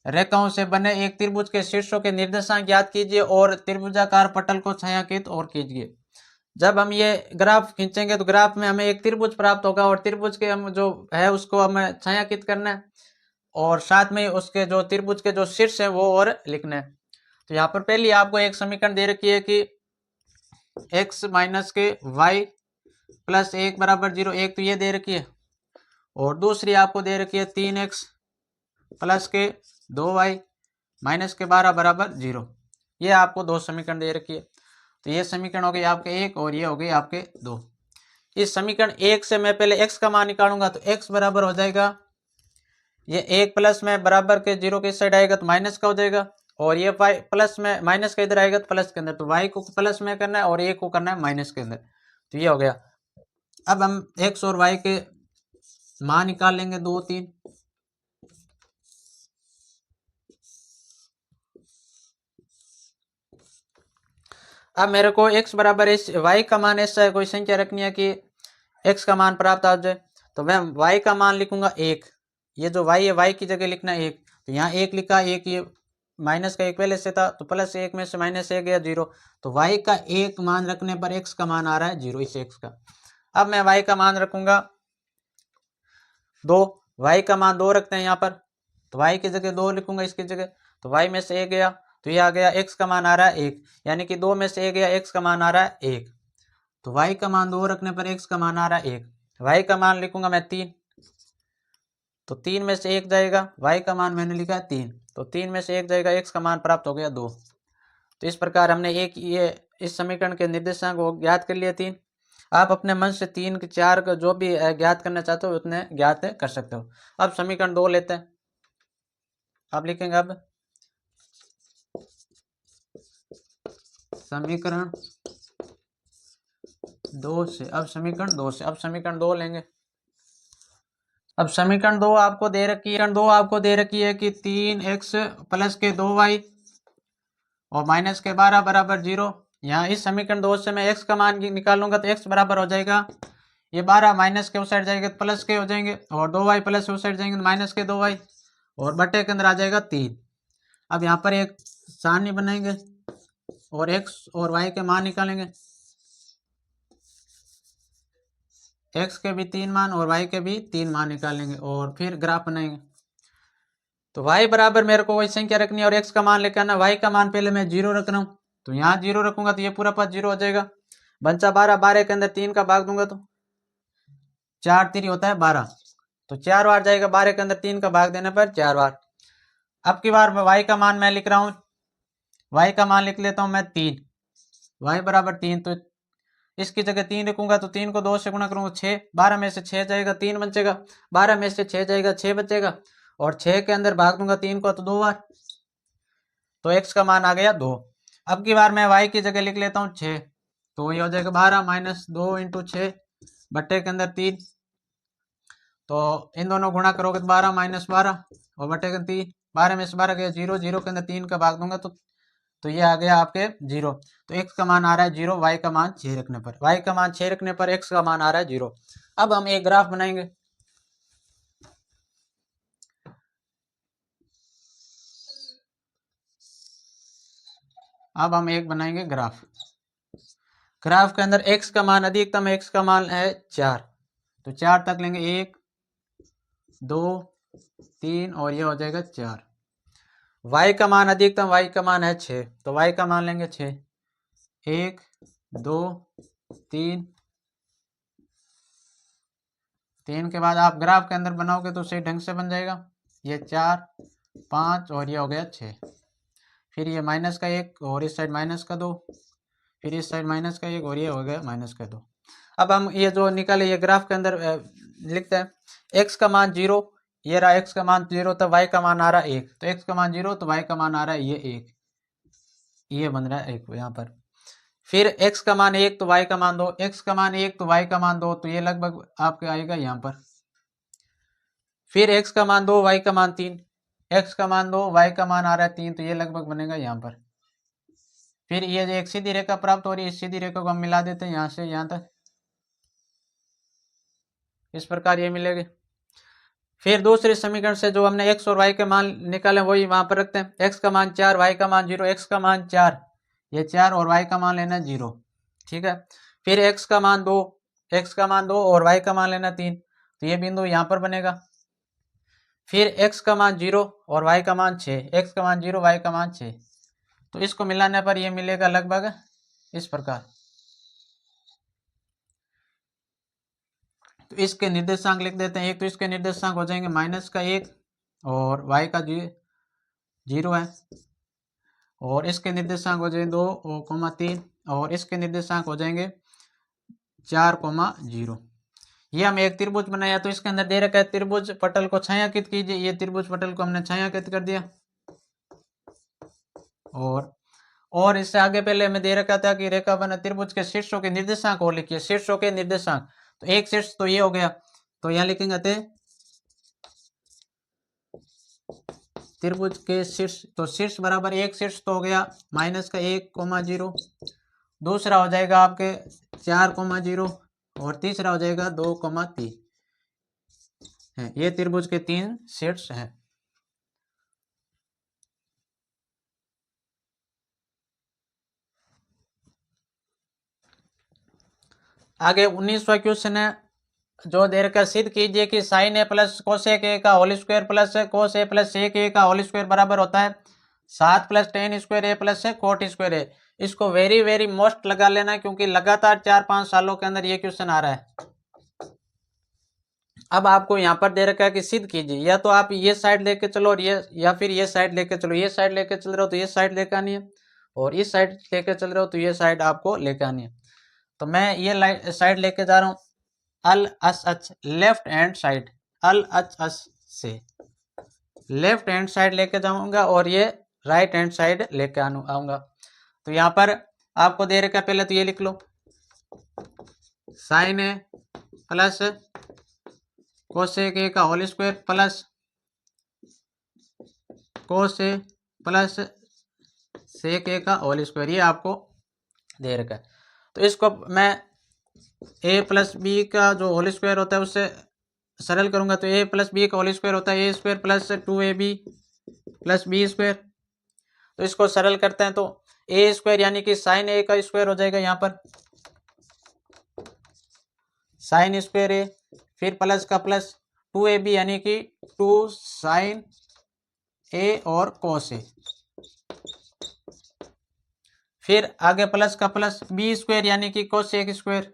रेखाओं से बने एक त्रिभुज के शीर्षों के निर्देशांक ज्ञात कीजिए और त्रिभुजाकार पटल को छायांकित और कीजिए। जब हम ये ग्राफ खींचेंगे तो ग्राफ में हमें एक त्रिभुज प्राप्त होगा और त्रिभुज के हम जो है उसको हमें छायांकित करना है और साथ में उसके जो त्रिभुज के जो शीर्ष है वो और लिखना है। तो यहाँ पर पहली आपको एक समीकरण दे रखी है कि x - के y + 1 बराबर 0, एक तो ये दे रखी है और दूसरी आपको दे रखी है 3x + के 2y - के 12 बराबर 0। ये आपको दो समीकरण दे रखी है। तो ये समीकरण हो गई आपके 1 और ये हो गई आपके 2। इस समीकरण 1 से मैं पहले x का मान निकालूंगा तो x बराबर हो जाएगा, ये 1 प्लस में बराबर के 0 के साइड आएगा तो माइनस का हो जाएगा और ये y प्लस में माइनस का इधर आएगा तो प्लस के अंदर, तो y को प्लस में करना है और a को करना है माइनस के अंदर। तो ये हो गया। अब हम x और y के मान निकाल लेंगे 2 3। अब मेरे को x बराबर इस y का मान ऐसा है कोई संख्या रखनी है कि x का मान प्राप्त आ जाए, तो मैं y का मान लिखूंगा 1। ये जो y है y की जगह लिखना 1, तो यहाँ 1 लिखा, 1 ये माइनस का 1 पहले से था तो प्लस 1 में से माइनस 1 गया 0, तो y का 1 मान रखने पर x का मान आ रहा है 0 इस x का। अब मैं y का मान रखूंगा 2, y का मान 2 रखते हैं यहाँ पर, तो y की जगह 2 लिखूंगा इसकी जगह, तो y में से 1 गया तो ये आ गया x का मान आ रहा है 1, यानी कि 2 में से 1 गया, x का मान आ रहा है 1, तो y का मान 2 रखने पर x का मान आ रहा है 1। y का मान लिखूंगा मैं 3, तो 3 में से 1 जाएगा, y का मान मैंने लिखा है 3, तो 3 में से 1 जाएगा, x का मान प्राप्त हो गया 2। तो इस प्रकार हमने ये इस समीकरण के निर्देशांक को ज्ञात कर लिए 3। आप अपने मन से 3 के 4 का जो भी ज्ञात करना चाहते हो उतने ज्ञात कर सकते हो। अब समीकरण 2 लेते हैं, आप लिखेंगे अब समीकरण 2 से, अब समीकरण 2 से, अब समीकरण 2 लेंगे। अब समीकरण 2 आपको दे रखी है कि 3x प्लस के 2y और माइनस के 12 बराबर 0। यहाँ इस समीकरण 2 से मैं x का मान निकालूंगा तो x बराबर हो जाएगा, ये 12 माइनस के उस साइड जाएंगे तो प्लस के हो जाएंगे, और 2y प्लस उस साइड जाएंगे तो माइनस के 2y, और बटे के अंदर आ जाएगा 3। अब यहाँ पर एक सारणी बनाएंगे और x और y के मान निकालेंगे, x के भी 3 मान और y के भी 3 मान निकालेंगे और फिर ग्राफ बनाएंगे। तो y बराबर मेरे को वही संख्या रखनी है और x का मान लेकर आना। y का मान पहले मैं 0 रख रहा हूँ, तो यहाँ 0 रखूंगा तो ये पूरा पद 0 हो जाएगा। बचा 12, 12 के अंदर 3 का भाग दूंगा तो 4 3 होता है 12, तो 4 बार जाएगा, 12 के अंदर 3 का भाग देने पर 4 बार। अब की बार y का मान मैं लिख रहा हूँ, y का मान लिख लेता हूँ मैं 3, y बराबर 3, तो इसकी जगह 3 लिखूंगा तो 3 को 2 से गुणा करूंगा 6, 12 में से 6 जाएगा 3 बचेगा, 12 में से 6 जाएगा 6 बचेगा, और 6 के अंदर भाग दूंगा 3 को तो 2 बार, तो x का मान आ गया 2। अब की बार मैं y की जगह लिख लेता हूँ 6, तो ये हो जाएगा 12 माइनस 2 इंटू 6 बट्टे के अंदर 3, तो इन दोनों गुणा करोगे तो 12 माइनस 12 और बट्टे के 3, 12 में से 12 गया 0, 0 के अंदर 3 का भाग दूंगा तो ये आ गया आपके 0। तो x का मान आ रहा है 0, y का मान 6 रखने पर, y का मान 6 रखने पर x का मान आ रहा है 0। अब हम एक ग्राफ बनाएंगे। अब हम एक बनाएंगे ग्राफ। ग्राफ के अंदर x का मान अधिकतम, x का मान है 4, तो 4 तक लेंगे, 1 2 3 और ये हो जाएगा 4। y का मान अधिकतम, y का मान है 6, तो y का मान लेंगे 6, 1 2 3, 3 के बाद आप ग्राफ के अंदर बनाओगे तो सही ढंग से बन जाएगा, ये 4 5 और ये हो गया 6, फिर ये माइनस का 1 और इस साइड माइनस का 2, फिर इस साइड माइनस का 1 और ये हो गया माइनस का 2। अब हम ये जो निकाले ये ग्राफ के अंदर लिखते हैं, x का मान 0, ये रहा x का मान 0, तो y का मान आ रहा है 1, तो x का मान 0 तो y का मान आ रहा है ये 1, ये बन रहा है 1 यहाँ पर। फिर x का मान 1 तो y का मान 2, x का मान 1 तो y का मान 2, तो ये लगभग आपके आएगा यहाँ पर। फिर x का मान 2 y का मान 3, x का मान 2 y का मान आ रहा है 3, तो ये लगभग बनेगा यहाँ पर। फिर ये जो एक सीधी रेखा प्राप्त हो रही है, इस सीधी रेखा को हम मिला देते हैं यहाँ से यहाँ तक, इस प्रकार ये मिलेगी। फिर दूसरे समीकरण से जो हमने x और y के मान निकाले वही वहां पर रखते हैं, x का मान 4 y का मान 0, x का मान 4 ये 4 और y का मान लेना 0, ठीक है। फिर x का मान 2, x का मान 2 और y का मान लेना 3, तो ये बिंदु यहाँ पर बनेगा। फिर x का मान 0 और y का मान 6, x का मान 0 y का मान 6, तो इसको मिलाने पर ये मिलेगा लगभग इस प्रकार। तो इसके निर्देशांक लिख देते हैं, एक तो इसके निर्देशांक हो जाएंगे माइनस का 1 और y का 0 है, और इसके निर्देशांक हो जाएंगे 2, 3 और इसके निर्देशांक हो जाएंगे 4, 0। ये हम एक त्रिभुज बनाया, तो इसके अंदर दे रखा है त्रिभुज पटल को छायांकित कीजिए, ये त्रिभुज पटल को हमने छायांकित कर दिया। और इससे आगे पहले हमें दे रखा था कि रेखा बना त्रिभुज के शीर्षों के निर्देशांक और लिखिए, शीर्षों के निर्देशांक, तो एक शीर्ष तो ये हो गया, तो यहाँ लिखेंगे त्रिभुज के शीर्ष, तो शीर्ष बराबर एक शीर्ष तो हो गया माइनस का 1, 0 दूसरा हो जाएगा आपके 4,0 और तीसरा हो जाएगा 2,3 है। ये त्रिभुज के 3 सेट्स हैं। आगे 19वां क्वेश्चन है, जो दे रखा, सिद्ध कीजिए कि sine A plus cosec A का whole square plus cos A plus sec A का होल स्क्वायर बराबर होता है 7 plus tan square A plus cot square A. इसको वेरी वेरी मोस्ट लगा लेना, क्योंकि लगातार 4-5 सालों के अंदर ये क्वेश्चन आ रहा है। अब आपको यहाँ पर दे रखा है कि सिद्ध कीजिए, या तो आप ये साइड लेके चलो और ये, या फिर ये साइड लेके चलो। ये साइड लेके चल रहे हो तो ये साइड लेके आनी है, और इस साइड लेके चल रहे हो तो ये साइड आपको लेके आनी है। तो मैं ये साइड लेके जा रहा हूँ अल अस अच लेफ्ट हैंड साइड, अल अच अस से लेफ्ट हैंड साइड लेके जाऊंगा और ये राइट हैंड साइड लेके आऊंगा। तो यहाँ पर आपको दे रखा है, पहले तो ये लिख लो, sine A plus cosec A का whole square plus cos A plus sec A का होल स्क्वायर, ये आपको दे रखा है। तो इसको मैं ए प्लस बी का जो होल स्क्वायर होता है उससे सरल करूंगा, तो ए प्लस बी का होल स्क्वायर होता है A square plus 2ab plus B square. तो इसको सरल करते हैं, तो ए स्क्वायर यानी कि साइन ए का स्क्वायर हो जाएगा यहाँ पर साइन स्क्वायर ए, फिर प्लस का प्लस 2ab यानी कि 2 साइन ए और कोस ए, फिर आगे प्लस का प्लस बी स्क्वायर यानी कि कोसेक स्क्वायर,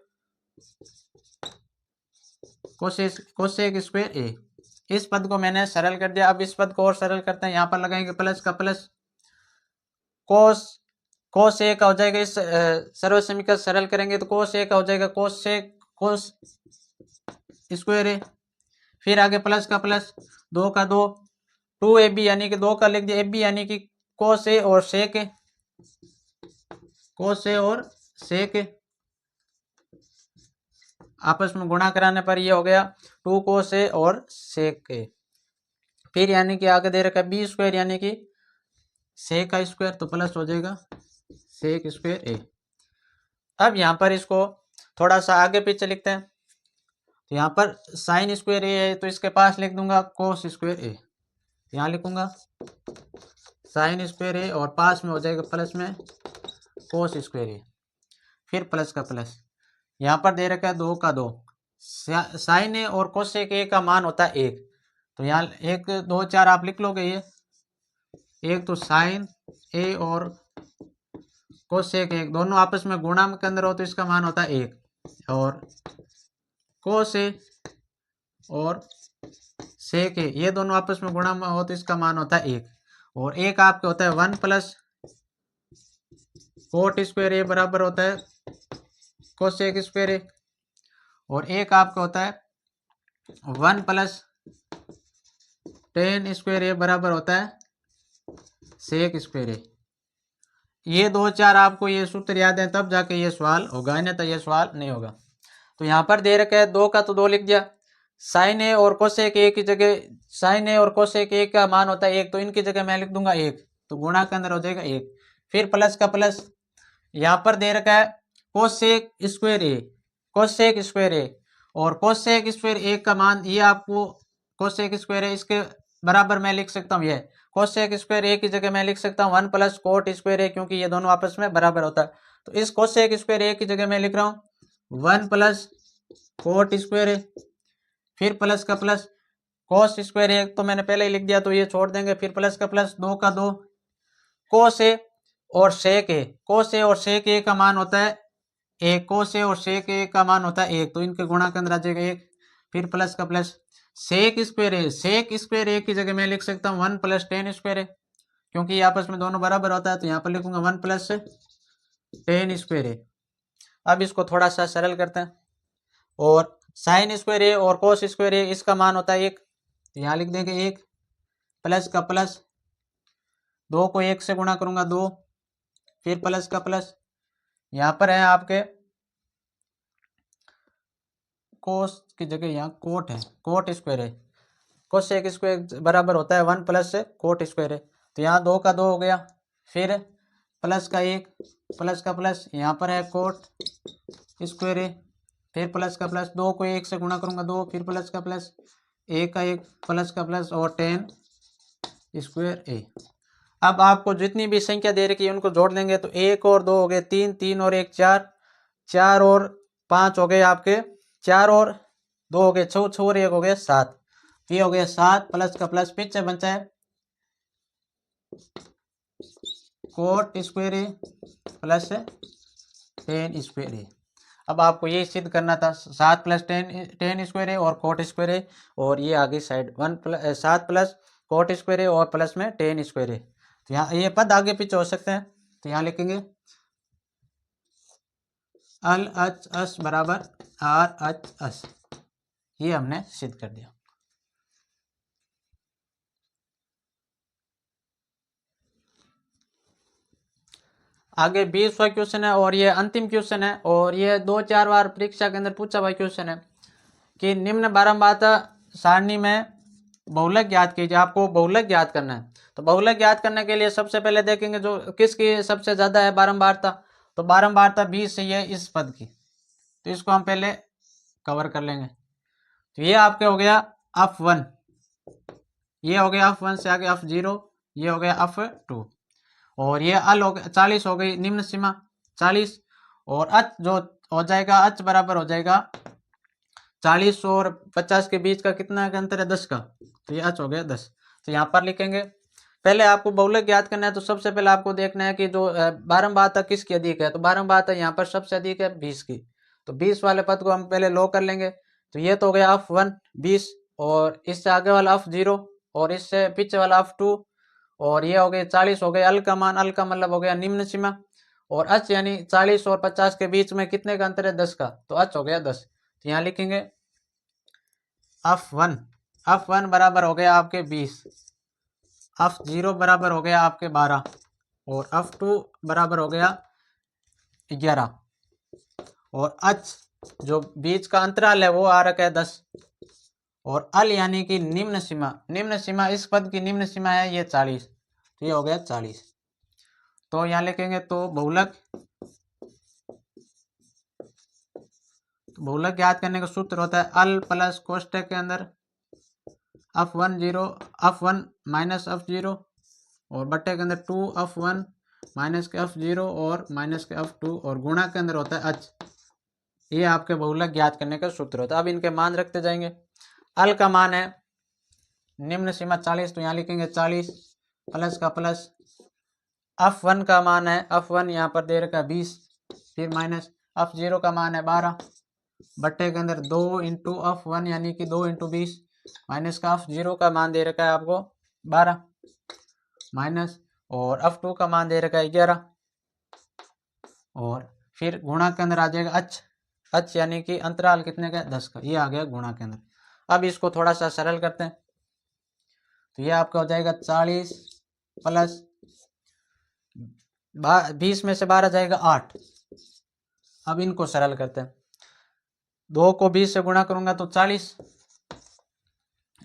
कोसेक स्क्वायर ए। इस पद को मैंने सरल कर दिया। अब इस पद को और सरल करते हैं, यहाँ पर लगाएंगे प्लस का प्लस कोस ए का हो जाएगा, इस सर्व समीकरण सरल करेंगे तो कोस ए का हो जाएगा कोस स्क्वायर ए, फिर आगे प्लस का प्लस 2 का 2 2ab यानी कि 2 का लिख दिया ab यानी कि कोस ए और सेक ए, कोस ए और सेक ए, आपस में गुणा कराने पर ये हो गया 2 कोस ए और सेक ए। फिर यानी कि आगे दे रखा है बी स्क्वायर यानी कि सेक का स्क्वायर, तो प्लस हो जाएगा सेक स्क्वायर ए। अब यहाँ पर इसको थोड़ा सा आगे पीछे लिखते हैं, तो यहाँ पर साइन स्क्वायर ए है तो इसके पास लिख दूंगा कोस स्क्वायर ए, यहाँ लिखूंगा साइन स्क्वायर ए और पास में हो जाएगा प्लस में कोस स्क्वायर ए, फिर प्लस का प्लस, यहाँ पर दे रखा है 2 का 2 साइन ए और कोसेक ए का मान होता है 1, तो यहाँ 1 2 4 आप लिख लोगे। ये एक तो साइन ए और कोसेक ए दोनों आपस में गुणा के अंदर हो तो इसका मान होता है 1, और कोस ए और सेक ए ये दोनों आपस में गुणा में हो तो इसका मान होता है 1, और एक आपके होता है 1 प्लस कोट स्क्वायर ए बराबर होता है कोसेक स्क्वायर ए, और एक आपका होता है 1 प्लस टेन स्क्वायर ए बराबर होता है सेक स्क्वायर ए। ये 2 4 आपको ये सूत्र याद है तब जाके ये सवाल होगा, नहीं तो ये सवाल नहीं होगा। तो यहाँ पर दे रखा है 2 का तो 2 लिख दिया, साइन ए और कोसेक ए की जगह साइन ए और कोसेक ए का मान होता है 1, तो इनकी जगह मैं लिख दूंगा 1, तो गुणा के अंदर हो जाएगा 1, फिर प्लस का प्लस, यहाँ पर दे रखा है कोसेक स्क्वायर ए, कोसेक स्क्वायर ए और कोसेक स्क्वायर ए का मान ये आपको कोसेक स्क्वायर ए इसके बराबर मैं लिख सकता हूँ, ये कोसेक स्क्वायर ए की जगह मैं लिख सकता हूँ 1 प्लस कोट स्क्वायर ए, क्योंकि ये दोनों आपस में बराबर होता है। तो इस कोसेक स्क्वायर ए की जगह मैं लिख रहा हूँ 1 प्लस कोट स्क्वायर ए, फिर प्लस का प्लस कोस स्क्वायर ए तो मैंने पहले ही लिख दिया तो ये छोड़ देंगे, फिर प्लस का प्लस 2 का 2 कोस ए और सेक ए, कोस ए और सेक ए का मान होता है 1, कोस ए और सेक ए का मान होता है 1, तो इनके गुणा के अंदर आ जाएगा 1, फिर प्लस का प्लस सेक स्क्वायर ए, सेक स्क्वायर ए की जगह मैं लिख सकता हूँ 1 प्लस टेन स्क्वायर ए, क्योंकि ये आपस में दोनों बराबर होता है, तो यहाँ पर लिखूंगा 1 प्लस टेन स्क्वायर ए। अब इसको थोड़ा सा सरल करते हैं, और साइन स्क्वायर ए और कोस स्क्वायर ए इसका मान होता है 1, तो यहाँ लिख देंगे 1 प्लस का प्लस 2 को 1 से गुणा करूंगा 2, फिर प्लस का प्लस, यहाँ पर है आपके कोस की जगह यहाँ कोट है, कोट स्क्वायर है, कोस एक स्क्वायर बराबर होता है 1 प्लस कोट स्क्वायर है, तो यहाँ 2 का 2 हो गया, फिर प्लस का एक, प्लस का प्लस, यहाँ पर है कोट स्क्वायर ए, फिर प्लस का प्लस, 2 को 1 से गुणा करूँगा 2, फिर प्लस का प्लस, 1 का 1 प्लस का प्लस और 10 स्क्वायर ए। अब आपको जितनी भी संख्या दे रखी है उनको जोड़ देंगे तो 1 और 2 हो गए 3, 3 और 1 4, 4 और 5 हो गए आपके 4 और 2 हो गए 6, 6 और 1 हो गए 7, ये हो गया 7 प्लस का प्लस, पीछे बचा है coat square A plus 10 square ए। अब आपको ये सिद्ध करना था 7 प्लस 10 स्क्वायर है और कोट स्क्वायर है, और ये आगे साइड 7 प्लस कोट स्क्वायर है और प्लस में 10 स्क्वायर है। तो यहाँ ये पद आगे पीछे हो सकते हैं, तो यहाँ लिखेंगे अल अच अस बराबर आर अच अस, ये हमने सिद्ध कर दिया। आगे 20वां क्वेश्चन है और ये अंतिम क्वेश्चन है, और ये 2-4 बार परीक्षा के अंदर पूछा हुआ क्वेश्चन है कि निम्न बारंबार सारणी में बहुलक ज्ञात कीजिए। आपको बहुलक ज्ञात करना है, तो बहुलक ज्ञात करने के लिए सबसे पहले देखेंगे जो किसकी सबसे ज्यादा है बारंबारता, तो बारंबारता 20 है इस पद की, तो इसको हम पहले कवर कर लेंगे। तो ये आपके हो गया F1, ये हो गया F1 से आगे F0, ये हो गया F2, और ये अल हो गया 40 हो गई निम्न सीमा 40, और अच जो हो जाएगा अच बराबर हो जाएगा 40 और 50 के बीच का कितना का अंतर है 10 का, तो ये अच हो गया 10। तो यहाँ पर लिखेंगे पहले आपको बहुलक ज्ञात करना है, तो सबसे पहले आपको देखना है कि जो बारंबारता किसकी अधिक है, तो बारंबारता यहाँ पर सबसे अधिक है 20 की, तो 20 वाले पद को हम पहले लो कर लेंगे। तो ये तो हो गया F1 20, और इससे आगे वाला F0, और इससे पीछे वाला F2, और ये हो गए 40 हो गए अल का मान, अल का मतलब हो गया निम्न सीमा, और अच यानी 40 और 50 के बीच में कितने का अंतर है 10 का, तो अच हो गया 10। तो यहाँ लिखेंगे F1 बराबर हो गया आपके 20, F0 बराबर हो गया आपके 12, और F2 बराबर हो गया 11, और अच जो बीच का अंतराल है वो आ रखा है 10, और अल यानी कि निम्न सीमा इस पद की निम्न सीमा है ये 40, तो ये हो गया 40। तो यहाँ लिखेंगे तो बहुलक ज्ञात करने का सूत्र होता है अल प्लस कोष्टक के अंदर F1 माइनस F0 और बट्टे के अंदर 2F1 माइनस के F0 और माइनस के F2, और गुणा के अंदर होता है अच। ये आपके बहुलक ज्ञात करने का सूत्र होता है। अब इनके मान रखते जाएंगे। अल का मान है निम्न सीमा 40, तो यहाँ लिखेंगे 40 प्लस का प्लस, F1 का मान है F1 यहाँ पर दे रखा है 20, फिर माइनस F0 का मान है 12, बट्टे के अंदर 2 इंटू F1 यानी कि 2 इंटू 20, माइनस का F0 का मान दे रखा है आपको 12 माइनस, और F2 का मान दे रखा है 11, और फिर गुणा के अंदर आ जाएगा अच यानी कि अंतराल कितने का 10 का, ये आ गया गुणा के अंदर। अब इसको थोड़ा सा सरल करते हैं, तो ये आपका हो जाएगा 40 प्लस 20 में से 12 जाएगा 8। अब इनको सरल करते हैं, 2 को 20 से गुणा करूंगा तो 40,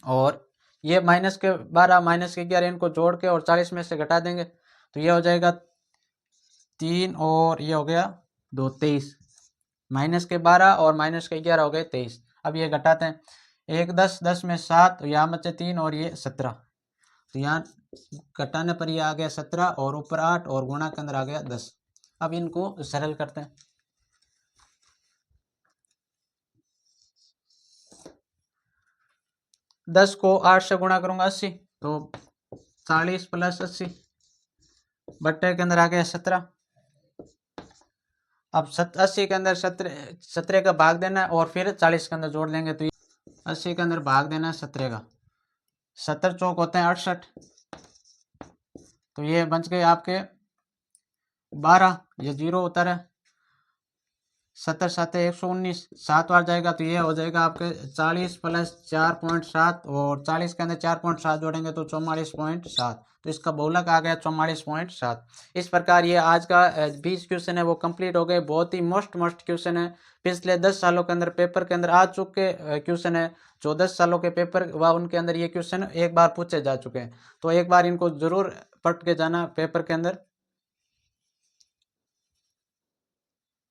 और ये माइनस के 12 माइनस के 11 इनको जोड़ के और 40 में से घटा देंगे, तो ये हो जाएगा 3 और ये हो गया 2 23, माइनस के 12 और माइनस के 11 हो गए 23। अब ये घटाते हैं, 1 10 10 में 7, तो यहाँ बचे 3 और ये 17, तो यहाँ घटाने पर ये आ गया 17 और ऊपर 8 और गुणा के अंदर आ गया 10। अब इनको सरल करते हैं, दस को 8 से गुणा करूंगा 80, तो 40 प्लस 80 बट्टे के अंदर आ गया 17। अब 80 के अंदर 17 का भाग देना है और फिर 40 के अंदर जोड़ लेंगे, तो 80 के अंदर भाग देना है 17 का, 70 चौक होते हैं 68, तो ये बच गए आपके 12, ये 0 उतर है, 70 7 119, 7 बार जाएगा, तो ये हो जाएगा आपके 40 प्लस 4.7, और 40 के अंदर 4.7 जोड़ेंगे तो 44.7, तो इसका बहुलक आ गया 44.7। इस प्रकार ये आज का 20 क्वेश्चन है वो कंप्लीट हो गए। बहुत ही मोस्ट क्वेश्चन है, पिछले 10 सालों के अंदर पेपर के अंदर आ चुके क्वेश्चन है, जो 10 सालों के पेपर व उनके अंदर ये क्वेश्चन एक बार पूछे जा चुके हैं, तो एक बार इनको जरूर पढ़ के जाना पेपर के अंदर।